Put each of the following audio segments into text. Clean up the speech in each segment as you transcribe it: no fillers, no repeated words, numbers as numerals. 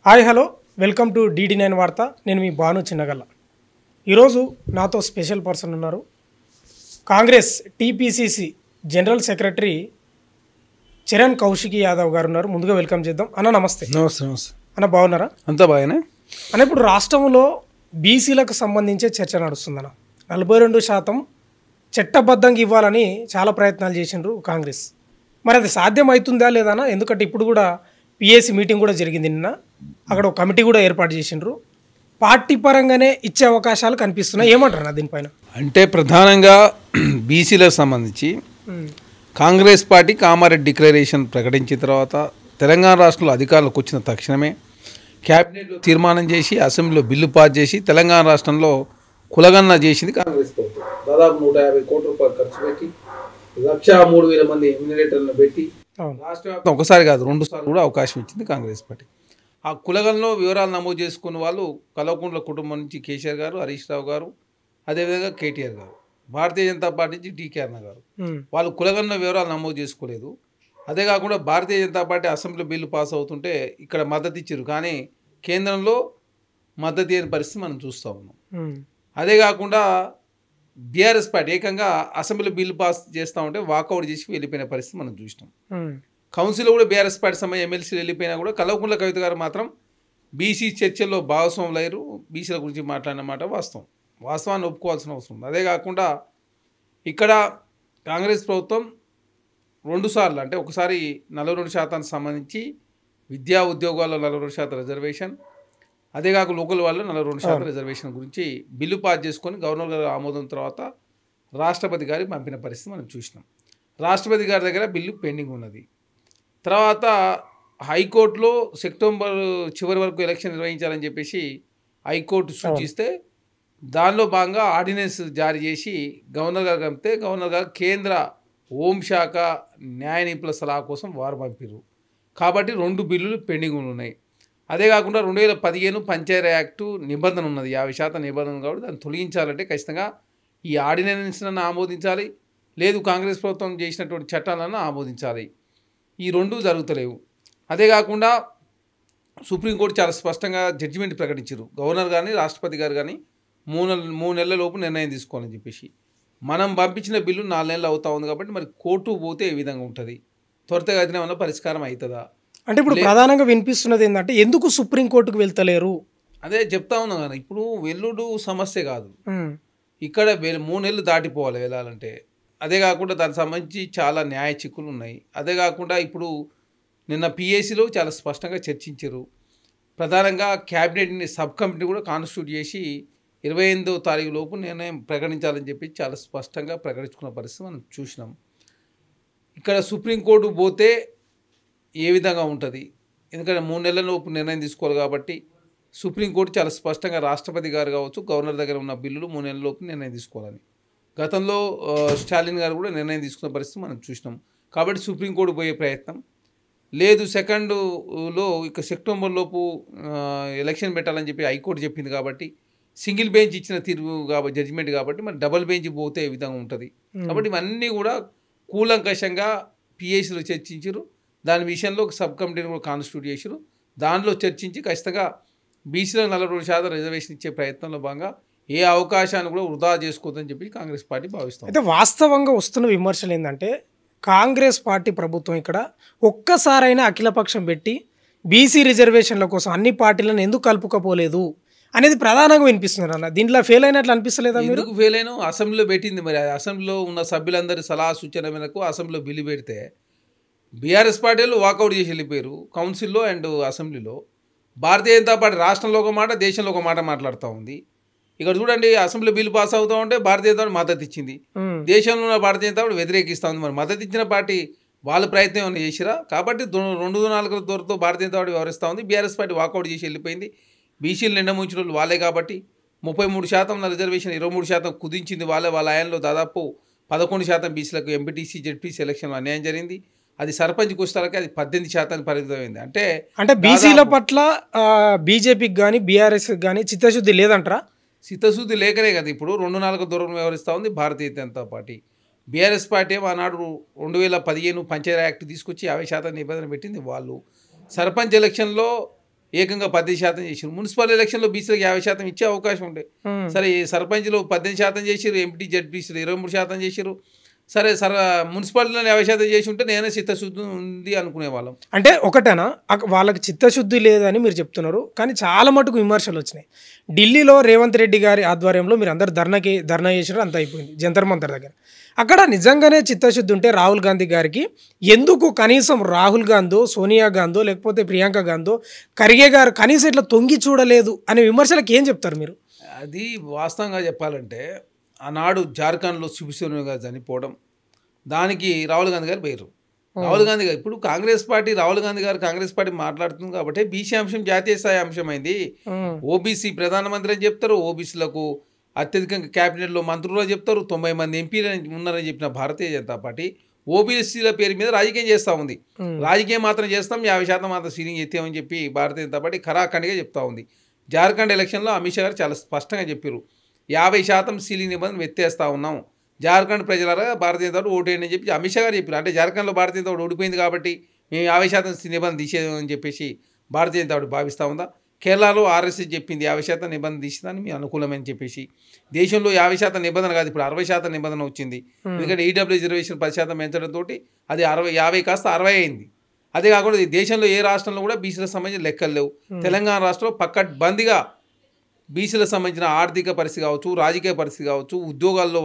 Hi hello welcome to DD9 వార్త. నేను మీ భాను చిన్నగల్ల. ఈరోజు నాతో స్పెషల్ పర్సన్ ఉన్నారు. Congress TPCC general secretary Charan Kaushik Yadav గారు ఉన్నారు. ముందుగా వెల్కమ్ చేద్దాం. అన్న నమస్తే. నమస్తే నమస్తే అన్న బాగున్నారా? అంతా బాగానే అన్న ఇప్పుడు రాష్ట్రంలో బీసీలకు సంబంధించే చర్చ నడుస్తుందన్న. 42% చట్టబద్ధంగా ఇవ్వాలని చాలా ప్రయత్నాలు చేసిండ్రు కాంగ్రెస్. మరి అది సాధ్యమవుతుందా లేదన్నా? ఎందుకంటే ఇప్పుడు కూడా పిఏసీ మీటింగ్ కూడా జరిగింది నిన్న. అక్కడ ఒక కమిటీ కూడా ఏర్పాటు చేసిండ్రు. పార్టీ పరంగానే ఇచ్చే అవకాశాలు కనిపిస్తున్నాయి. ఏమంటారు నా దీనిపైన? అంటే ప్రధానంగా బీసీలకు సంబంధించి కాంగ్రెస్ పార్టీ కామారెడ్డి డిక్లరేషన్ ప్రకటించిన తర్వాత తెలంగాణ రాష్ట్రంలో అధికారులకు వచ్చిన తక్షణమే క్యాబినెట్లో తీర్మానం చేసి అసెంబ్లీలో బిల్లు పాస్ చేసి తెలంగాణ రాష్ట్రంలో కులగణన చేసింది కాంగ్రెస్ ప్రభుత్వం. దాదాపు 150 కోట్ల రూపాయలు ఖర్చు పెట్టి 1,03,000 మంది ఎమ్యూనరేటర్లను పెట్టి రాష్ట్ర వ్యాప్తం ఒకసారి కాదు 2 సార్లు కూడా అవకాశం ఇచ్చింది కాంగ్రెస్ పార్టీ. ఆ కులగణనలో వివరాలు నమోదు చేసుకున్న వాళ్ళు కల్వకుంట్ల కుటుంబం నుంచి కేసీఆర్ గారు, హరీష్ రావు గారు, అదేవిధంగా కేటీఆర్ గారు, భారతీయ జనతా పార్టీ నుంచి డికే అరుణ గారు. వాళ్ళు కులగణన వివరాలు నమోదు చేసుకోలేదు. అదే కాకుండా Bharatiya Janata party assembly bill pass అవుతుంటే ఇక్కడ మద్దతు ఇచ్చారు, కానీ కేంద్రంలో మద్దతు ఇవ్వని పరిస్థితి మనం చూస్తూ ఉన్నాం. అదే కాకుండా బీఆర్ఎస్ పార్టీ ఏకంగా అసెంబ్లీ బిల్లు పాస్ చేస్తూ ఉంటే వాకౌట్ చేసి వెళ్ళిపోయిన పరిస్థితి మనం చూసినాం. కౌన్సిల్లో కూడా బీఆర్ఎస్ పార్టీ సమయం ఎమ్మెల్సీలు వెళ్ళిపోయినా కూడా కల్వకుంట్ల కవిత గారు మాత్రం బీసీ చర్చల్లో భాగస్వాములు అయ్యారు. బీసీల గురించి మాట్లాడిన మాట వాస్తవాన్ని ఒప్పుకోవాల్సిన అవసరం ఉంది. అదే కాకుండా ఇక్కడ కాంగ్రెస్ ప్రభుత్వం 2 సార్లు అంటే ఒకసారి 42% సంబంధించి విద్యా ఉద్యోగాల్లో 42% రిజర్వేషన్, అదే కాక లోకల్ వాళ్ళు 42% రిజర్వేషన్ గురించి బిల్లు పాస్ చేసుకొని గవర్నర్ గారు ఆమోదం తర్వాత రాష్ట్రపతి గారికి పంపిన పరిస్థితి మనం చూసినాం. రాష్ట్రపతి గారి దగ్గర బిల్లు పెండింగ్ ఉన్నది. తర్వాత హైకోర్టులో సెప్టెంబర్ చివరి వరకు ఎలక్షన్ నిర్వహించాలని చెప్పేసి హైకోర్టు సూచిస్తే దానిలో భాగంగా ఆర్డినెన్స్ జారీ చేసి గవర్నర్ గారు పంపితే గవర్నర్ గారు కేంద్ర హోంశాఖ న్యాయ నిపుణుల సలహా కోసం వారు పంపారు. కాబట్టి 2 బిల్లులు పెండింగ్ ఉన్నాయి. అదే కాకుండా 2015 పంచాయతీ యాక్టు నిబంధన ఉన్నది, 50% నిబంధన. కాబట్టి దాన్ని తొలగించాలంటే ఖచ్చితంగా ఈ ఆర్డినెన్స్లను ఆమోదించాలి, లేదు కాంగ్రెస్ ప్రభుత్వం చేసినటువంటి చట్టాలను ఆమోదించాలి. ఈ 2 జరుగుతలేవు. అదే కాకుండా సుప్రీంకోర్టు చాలా స్పష్టంగా జడ్జిమెంట్ ప్రకటించారు. గవర్నర్ కానీ రాష్ట్రపతి గారు కానీ 3 నెలల లోపు నిర్ణయం తీసుకోవాలని చెప్పేసి. మనం పంపించిన బిల్లు 4 నెలలు అవుతా ఉంది. కాబట్టి మరి కోర్టు పోతే ఏ విధంగా ఉంటుంది? త్వరితగతిన ఏమన్నా పరిష్కారం అవుతుందా? అంటే ఇప్పుడు ప్రధానంగా వినిపిస్తున్నది ఏంటంటే ఎందుకు సుప్రీంకోర్టుకు వెళ్తలేరు? అదే చెప్తా ఉన్నాం కదా, ఇప్పుడు వెల్లుడు సమస్య కాదు, ఇక్కడ 3 నెలలు దాటిపోవాలి వెళ్ళాలంటే. అదే కాకుండా దానికి సంబంధించి చాలా న్యాయ చిక్కులు ఉన్నాయి. అదే కాకుండా ఇప్పుడు నిన్న పిఏసీలో చాలా స్పష్టంగా చర్చించారు. ప్రధానంగా క్యాబినెట్ని సబ్ కమిటీని కూడా కాన్స్టిట్యూట్ చేసి 28వ తారీఖు లోపు నిర్ణయం ప్రకటించాలని చెప్పి చాలా స్పష్టంగా ప్రకటించుకున్న పరిస్థితి మనం చూసినాం. ఇక్కడ సుప్రీంకోర్టు పోతే ఏ విధంగా ఉంటుంది? ఎందుకంటే 3 నెలల లోపు నిర్ణయం తీసుకోవాలి. కాబట్టి సుప్రీంకోర్టు చాలా స్పష్టంగా రాష్ట్రపతి గారు కావచ్చు, గవర్నర్ దగ్గర ఉన్న బిల్లులు 3 నెలల లోపు నిర్ణయం తీసుకోవాలని. గతంలో స్టాలిన్ గారు కూడా నిర్ణయం తీసుకున్న పరిస్థితి మనం చూసినాం. కాబట్టి సుప్రీంకోర్టు పోయే ప్రయత్నం లేదు. సెకండ్లో ఇక సెప్టెంబర్ లోపు ఎలక్షన్ పెట్టాలని చెప్పి హైకోర్టు చెప్పింది. కాబట్టి సింగిల్ బెంచ్ ఇచ్చిన తీర్పు కాబట్టి జడ్జిమెంట్ కాబట్టి మరి డబుల్ బెంచ్ పోతే ఏ విధంగా ఉంటుంది? కాబట్టి ఇవన్నీ కూడా కూలంకషంగా పిఏసీలో చర్చించారు. దాని విషయంలో ఒక సబ్ కమిటీని కూడా కాన్స్టిట్యూట్ చేశారు. దానిలో చర్చించి ఖచ్చితంగా బీసీలో 42% రిజర్వేషన్ ఇచ్చే ప్రయత్నంలో భాగంగా ఏ అవకాశాన్ని కూడా వృధా చేసుకోవద్దని చెప్పి కాంగ్రెస్ పార్టీ భావిస్తుంది. అయితే వాస్తవంగా వస్తున్న విమర్శలు ఏంటంటే కాంగ్రెస్ పార్టీ ప్రభుత్వం ఇక్కడ ఒక్కసారైనా అఖిలపక్షం పెట్టి బీసీ రిజర్వేషన్ల కోసం అన్ని పార్టీలను ఎందుకు కలుపుకపోలేదు అనేది ప్రధానంగా వినిపిస్తున్నారు అన్న. దీంట్లో ఫెయిల్ అయినట్లు అనిపిస్తలేదా? మీరు ఫెయిల్ అయినా అసెంబ్లీలో పెట్టింది. మరి అసెంబ్లీలో ఉన్న సభ్యులందరి సలహా సూచన మేరకు అసెంబ్లీలో బిల్లు పెడితే బీఆర్ఎస్ పార్టీలు వాకౌట్ చేసి వెళ్ళిపోయారు కౌన్సిల్లో అండ్ అసెంబ్లీలో. భారతీయ జనతా పార్టీ రాష్ట్రంలో ఒక మాట, దేశంలో ఒక మాట మాట్లాడుతూ ఉంది. ఇక్కడ చూడండి, అసెంబ్లీ బిల్లు పాస్ అవుతూ ఉంటే భారతీయ జనతా పార్టీ మద్దతు ఇచ్చింది, దేశంలో ఉన్న భారతీయ జనతా పార్టీ వ్యతిరేకిస్తూ ఉంది. మరి మద్దతు ఇచ్చిన పార్టీ వాళ్ళ ప్రయత్నం ఏమైనా చేసిరా? కాబట్టి 2-4 దూరంతో భారతీయ జనతా పార్టీ వ్యవహరిస్తూ ఉంది. బీఆర్ఎస్ పార్టీ వాకౌట్ చేసి వెళ్ళిపోయింది. బీసీలు నిండముంచిన వాళ్ళు వాళ్ళే. కాబట్టి 33% రిజర్వేషన్ 23% కుదించింది వాళ్ళే. వాళ్ళ ఆయనలో దాదాపు 11% బీసీలకు ఎంపీటీసీ జెడ్పీసీ ఎలక్షన్లో అన్యాయం జరిగింది. అది సర్పంచ్ కుస్తాలకి అది 18% పరిమితమైంది. అంటే బీసీల పట్ల బీజేపీకి కానీ బీఆర్ఎస్కి కానీ చిత్తశుద్ధి లేదంటారా? చిత్తశుద్ధి లేకనే కదా ఇప్పుడు 2-4 దూరం వ్యవహరిస్తూ ఉంది భారతీయ జనతా పార్టీ. బీఆర్ఎస్ పార్టీ ఆనాడు 2015 పంచాయతీ యాక్ట్ తీసుకొచ్చి 50% నిబంధన పెట్టింది వాళ్ళు. సర్పంచ్ ఎలక్షన్లో ఏకంగా 18% చేసారు. మున్సిపల్ ఎలక్షన్లో బీసీలకు 50% ఇచ్చే అవకాశం ఉండే. సరే సర్పంచ్లో 18% చేసారు, ఎంపీ జడ్పీసీలు 23% చేసారు. సరే మున్సిపాలిటీలో 50% చేసి ఉంటే నేనే చిత్తశుద్ధి ఉంది అనుకునే వాళ్ళం. అంటే ఒకటేనా వాళ్ళకి చిత్తశుద్ధి లేదని మీరు చెప్తున్నారు, కానీ చాలా మటుకు విమర్శలు వచ్చినాయి. ఢిల్లీలో రేవంత్ రెడ్డి గారి ఆధ్వర్యంలో మీరు అందరు ధర్నా చేసారు, అంత అయిపోయింది జంతర్ మంతర్ దగ్గర. అక్కడ నిజంగానే చిత్తశుద్ధి ఉంటే రాహుల్ గాంధీ గారికి ఎందుకు కనీసం రాహుల్ గాంధీ, సోనియా గాంధీ, లేకపోతే ప్రియాంక గాంధీ, ఖర్గే గారు కనీసం ఇట్లా తొంగి చూడలేదు అనే విమర్శలకు ఏం చెప్తారు మీరు? అది వాస్తవంగా చెప్పాలంటే ఆనాడు జార్ఖండ్లో శివసేన గారు చనిపోవడం, దానికి రాహుల్ గాంధీ గారు పోయారు. రాహుల్ గాంధీ గారు ఇప్పుడు కాంగ్రెస్ పార్టీ, రాహుల్ గాంధీ గారు కాంగ్రెస్ పార్టీ మాట్లాడుతుంది కాబట్టి బీసీ అంశం జాతీయ స్థాయి అంశమైంది. ఓబీసీ ప్రధానమంత్రి అని చెప్తారు, ఓబీసీలకు అత్యధికంగా క్యాబినెట్లో మంత్రులు చెప్తారు, 90 మంది ఎంపీలు ఉన్నారని చెప్పిన భారతీయ జనతా పార్టీ ఓబీసీల పేరు మీద రాజకీయం చేస్తూ ఉంది. రాజకీయం మాత్రం చేస్తాం, 50% మాత్రం సీలింగ్ ఎత్తామని చెప్పి భారతీయ జనతా పార్టీ ఖరాఖండిగా చెప్తా ఉంది. జార్ఖండ్ ఎలక్షన్లో అమిత్ షా గారు చాలా స్పష్టంగా చెప్పారు, 50% సీలింగ్ నిబంధన ఎత్తేస్తూ ఉన్నాం, జార్ఖండ్ ప్రజలారా భారతీయ జనతా పార్టీ ఓటేయండి అని చెప్పి అమిత్ షా గారు చెప్పారు. అంటే జార్ఖండ్లో భారతీయ జనతా పార్టీ ఓడిపోయింది కాబట్టి మేము 50% నిబంధన తీసేదని చెప్పేసి భారతీయ జనతా పార్టీ భావిస్తూ ఉందా? కేరళలో ఆర్ఎస్ఎస్ చెప్పింది 50% నిబంధన తీసిందని మీ అనుకూలమని చెప్పేసి. దేశంలో 50% నిబంధన కాదు, ఇప్పుడు 60% నిబంధన వచ్చింది. ఎందుకంటే ఈడబ్ల్యూ రిజర్వేషన్ 10% పెంచడంతో అది 50 కాస్త 60 అయింది. అదే కాకుండా దేశంలో ఏ రాష్ట్రంలో కూడా బీసీలకు సంబంధించిన లెక్కలు లేవు. తెలంగాణ రాష్ట్రంలో పక్కడ్బందీగా బీసీలకు సంబంధించిన ఆర్థిక పరిస్థితి కావచ్చు, రాజకీయ పరిస్థితి కావచ్చు, ఉద్యోగాల్లో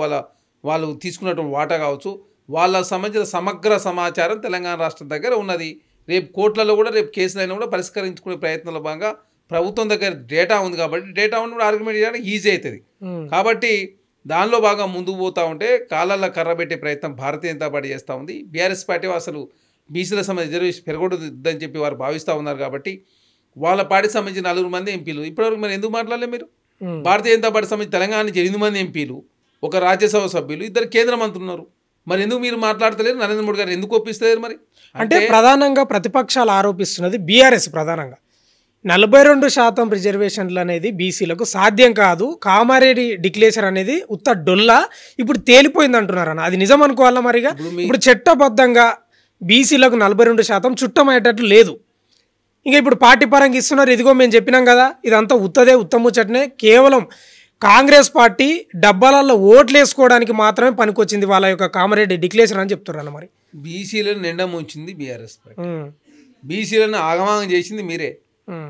వాళ్ళు తీసుకున్నటువంటి వాటా కావచ్చు, వాళ్ళకు సంబంధించిన సమగ్ర సమాచారం తెలంగాణ రాష్ట్రం దగ్గర ఉన్నది. రేపు కోర్టులలో కూడా రేపు కేసులైనా కూడా పరిష్కరించుకునే ప్రయత్నంలో భాగంగా ప్రభుత్వం దగ్గర డేటా ఉంది కాబట్టి డేటా ఉన్నప్పుడు ఆర్గ్యుమెంట్ చేయడానికి ఈజీ అవుతుంది. కాబట్టి దానిలో బాగా ముందుకు పోతూ ఉంటే కాళ్ళల్లో కర్ర పెట్టే ప్రయత్నం భారతీయ జనతా పార్టీ చేస్తూ ఉంది. బీఆర్ఎస్ పార్టీ అసలు బీసీల సంబంధించి రిజర్వేషన్ పెరగొద్దని చెప్పి వారు భావిస్తూ ఉన్నారు. కాబట్టి వాళ్ళ పార్టీకి సంబంధించిన 4 మంది ఎంపీలు ఇప్పటివరకు మరి ఎందుకు మాట్లాడలేదు మీరు? భారతీయ జనతా పార్టీ సంబంధించి తెలంగాణ నుంచి 8 మంది ఎంపీలు, 1 రాజ్యసభ సభ్యులు, 2 కేంద్ర మంత్రులు ఉన్నారు. మరి ఎందుకు మీరు మాట్లాడతలేరు? నరేంద్ర మోడీ గారు ఎందుకు ఒప్పిస్తలేరు? మరి అంటే ప్రధానంగా ప్రతిపక్షాలు ఆరోపిస్తున్నది బీఆర్ఎస్ ప్రధానంగా 42% రిజర్వేషన్లు అనేది బీసీలకు సాధ్యం కాదు, కామారెడ్డి డిక్లేచర్ అనేది ఉత్త డొల్లా, ఇప్పుడు తేలిపోయింది అంటున్నారు అన్న. అది నిజం అనుకోవాలా? మరిగా ఇప్పుడు చట్టబద్ధంగా బీసీలకు 42% చుట్టమయ్యేటట్లు లేదు. ఇంకా ఇప్పుడు పార్టీ పరంగా ఇస్తున్నారు, ఇదిగో మేము చెప్పినాం కదా, ఇదంతా ఉత్తముచ్చటనే, కేవలం కాంగ్రెస్ పార్టీ డబ్బాలలో ఓట్లు వేసుకోవడానికి మాత్రమే పనికొచ్చింది వాళ్ళ యొక్క కామారెడ్డి డిక్లేచర్ అని చెప్తున్నారు. మరి బీసీలను నిండా ముంచింది బీఆర్ఎస్ పార్టీ, బీసీలను ఆగమాగం చేసింది మీరే.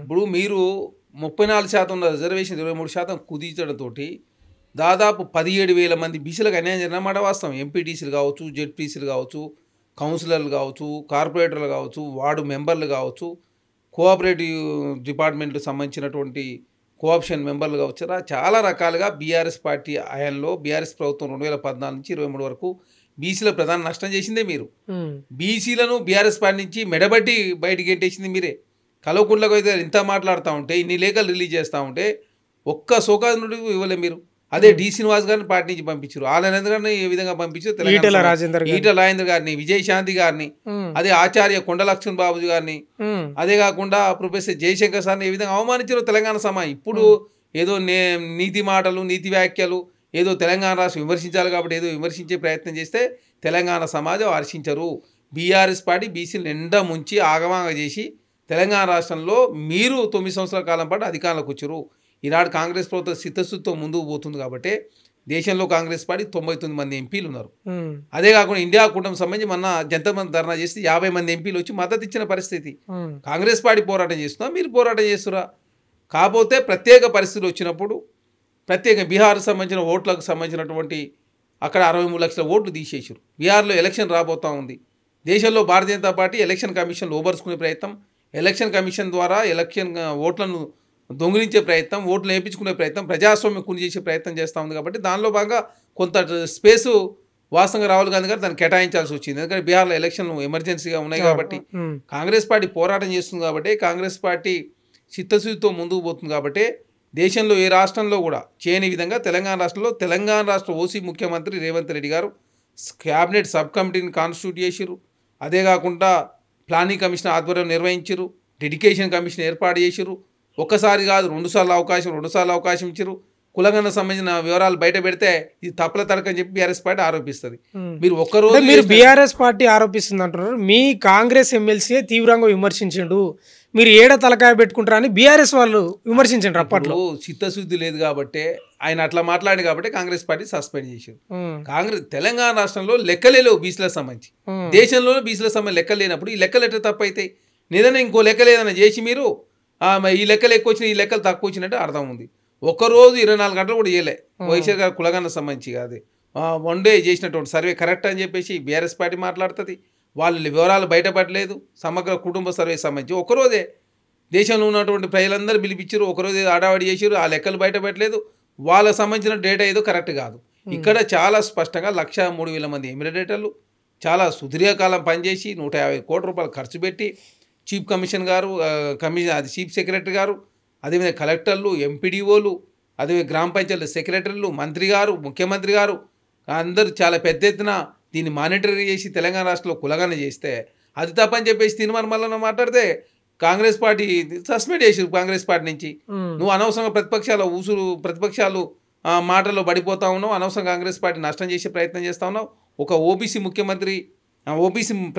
ఇప్పుడు మీరు 34% ఉన్న రిజర్వేషన్ 23% కుదించడంతో దాదాపు 17,000 మంది బీసీలకు అన్యాయం జరిగినమాట వాస్తవం. ఎంపీటీసీలు కావచ్చు, జెడ్పీసీలు కావచ్చు, కౌన్సిలర్లు కావచ్చు, కార్పొరేటర్లు కావచ్చు, వార్డు మెంబర్లు కావచ్చు, కోఆపరేటివ్ డిపార్ట్మెంట్కి సంబంధించినటువంటి కోఆప్షన్ మెంబర్లు కావచ్చు, చాలా రకాలుగా బీఆర్ఎస్ పార్టీ హయాంలో బీఆర్ఎస్ ప్రభుత్వం 2014 నుంచి 23 వరకు బీసీల ప్రధాన నష్టం చేసిందే మీరు. బీసీలను బీఆర్ఎస్ పార్టీ నుంచి మెడబట్టి బయటికి గెంటేసింది మీరే. కల్వకుంట్లకు అయితే ఇంత మాట్లాడుతూ ఉంటే, ఇన్ని లేఖలు రిలీజ్ చేస్తూ ఉంటే ఒక్క సోకాజుడు ఇవ్వలే మీరు. అదే డి శ్రీనివాస్ గారిని పార్టీ నుంచి పంపించారు, ఆనంద్ గారిని ఏ విధంగా పంపించారు, ఈటల రాజేంద్ర గారిని, విజయశాంతి గారిని, అదే ఆచార్య కొండలక్ష్మణ్ బాబు గారిని, అదే కాకుండా ప్రొఫెసర్ జయశంకర్ సార్ని ఏ విధంగా అవమానించారు తెలంగాణ సమాజం. ఇప్పుడు ఏదో నీతి మాటలు, నీతి వ్యాఖ్యలు, ఏదో తెలంగాణ రాష్ట్రం విమర్శించాలి కాబట్టి ఏదో విమర్శించే ప్రయత్నం చేస్తే తెలంగాణ సమాజం హర్షించరు. బీఆర్ఎస్ పార్టీ బీసీలు నిండా ముంచి ఆగమాగ చేసి తెలంగాణ రాష్ట్రంలో మీరు 9 సంవత్సరాల కాలం పాటు అధికారంలోకి వచ్చారు. ఈనాడు కాంగ్రెస్ ప్రభుత్వం చిత్తశుద్ధితో ముందుకు పోతుంది కాబట్టి దేశంలో కాంగ్రెస్ పార్టీ 99 మంది ఎంపీలు ఉన్నారు. అదే కాకుండా ఇండియా కూటమి సంబంధించి మొన్న జంతర్ మంతర్ ధర్నా చేసి 50 మంది ఎంపీలు వచ్చి మద్దతు ఇచ్చిన పరిస్థితి. కాంగ్రెస్ పార్టీ పోరాటం చేస్తున్నా, మీరు పోరాటం చేస్తురా. కాకపోతే ప్రత్యేక పరిస్థితులు వచ్చినప్పుడు ప్రత్యేక బీహార్కి సంబంధించిన ఓట్లకు సంబంధించినటువంటి అక్కడ 63 లక్షల ఓట్లు తీసేసారు. బీహార్లో ఎలక్షన్ రాబోతూ ఉంది. దేశంలో భారతీయ జనతా పార్టీ ఎలక్షన్ కమిషన్ లోబరుచుకునే ప్రయత్నం, ఎలక్షన్ కమిషన్ ద్వారా ఎలక్షన్ ఓట్లను దొంగిలించే ప్రయత్నం, ఓట్లు వేయించుకునే ప్రయత్నం, ప్రజాస్వామ్యం కూని చేసే ప్రయత్నం చేస్తూ ఉంది. కాబట్టి దానిలో భాగంగా కొంత స్పేసు వాస్తవంగా రాహుల్ గాంధీ గారు దాన్ని కేటాయించాల్సి వచ్చింది. ఎందుకంటే బీహార్లో ఎలక్షన్లు ఎమర్జెన్సీగా ఉన్నాయి కాబట్టి కాంగ్రెస్ పార్టీ పోరాటం చేస్తుంది కాబట్టి కాంగ్రెస్ పార్టీ చిత్తశుద్ధితో ముందుకు పోతుంది కాబట్టి దేశంలో ఏ రాష్ట్రంలో కూడా చేయని విధంగా తెలంగాణ రాష్ట్ర ఓసీ ముఖ్యమంత్రి రేవంత్ రెడ్డి గారు క్యాబినెట్ సబ్ కమిటీని కాన్స్టిట్యూట్ చేసిరు. అదే కాకుండా ప్లానింగ్ కమిషన్ ఆధ్వర్యం నిర్వహించారు, డెడికేషన్ కమిషన్ ఏర్పాటు చేసిరు. ఒక్కసారి కాదు 2 సార్లు అవకాశం ఇచ్చారు. కులగన్న సంబంధించిన వివరాలు బయట పెడితే ఇది తప్పుల తడకని చెప్పి బీఆర్ఎస్ పార్టీ ఆరోపిస్తుంది. మీరు ఒక్కరోజు బీఆర్ఎస్ పార్టీ ఆరోపిస్తుంది అంటున్నారు, మీ కాంగ్రెస్ ఎమ్మెల్సీ తీవ్రంగా విమర్శించిండు, మీరు ఏడ తలకాయ పెట్టుకుంటారా అని బీఆర్ఎస్ వాళ్ళు విమర్శించారు అప్పట్లో. చిత్తశుద్ధి లేదు కాబట్టి ఆయన అట్లా మాట్లాడి కాబట్టి కాంగ్రెస్ పార్టీ సస్పెండ్ చేశారు. కాంగ్రెస్ తెలంగాణ రాష్ట్రంలో లెక్కలేవు బీసీలకు సంబంధించి, దేశంలోనే బీసీలకు సంబంధించి లెక్కలు లేనప్పుడు ఈ లెక్కలు ఎట్లా తప్పు అవుతాయి? ఏదైనా ఇంకో లెక్కలు ఏదైనా చేసి మీరు ఈ లెక్కలు ఎక్కువ వచ్చినాయి ఈ లెక్కలు తక్కువ వచ్చినట్టు అర్థం ఉంది. ఒక్కరోజు 24 గంటలు కూడా చేయలే వైఎస్ఆర్ గారు కులగన్న సంబంధించి కాదు, వన్ డే చేసినటువంటి సర్వే కరెక్ట్ అని చెప్పేసి బీఆర్ఎస్ పార్టీ మాట్లాడుతుంది. వాళ్ళ వివరాలు బయటపడలేదు. సమగ్ర కుటుంబ సర్వే సంబంధించి ఒకరోజే దేశంలో ఉన్నటువంటి ప్రజలందరూ పిలిపించారు, ఒకరోజే ఆడావాడి చేసారు, ఆ లెక్కలు బయటపడలేదు. వాళ్ళకి సంబంధించిన డేటా ఏదో కరెక్ట్ కాదు. ఇక్కడ చాలా స్పష్టంగా 1,03,000 మంది ఎమిరేటర్లు చాలా సుదీర్ఘకాలం పనిచేసి 150 కోట్ల రూపాయలు ఖర్చు పెట్టి చీఫ్ కమిషన్ గారు అది చీఫ్ సెక్రటరీ గారు, అదేవిధంగా కలెక్టర్లు, ఎంపీడీఓలు, అదే గ్రామ పంచాయతీ సెక్రటరీలు, మంత్రి గారు, ముఖ్యమంత్రి గారు అందరూ చాలా పెద్ద ఎత్తున దీన్ని మానిటరింగ్ చేసి తెలంగాణ రాష్ట్రంలో కులగన చేస్తే అది తప్పని చెప్పేసి తీర్మానం మాట్లాడితే కాంగ్రెస్ పార్టీ సస్పెండ్ చేసారు. కాంగ్రెస్ పార్టీ నుంచి నువ్వు అనవసరంగా ప్రతిపక్షాలు మాటల్లో పడిపోతా ఉన్నావు, అనవసరంగా కాంగ్రెస్ పార్టీ నష్టం చేసే ప్రయత్నం చేస్తూ ఉన్నావు. ఒక ఓబీసీ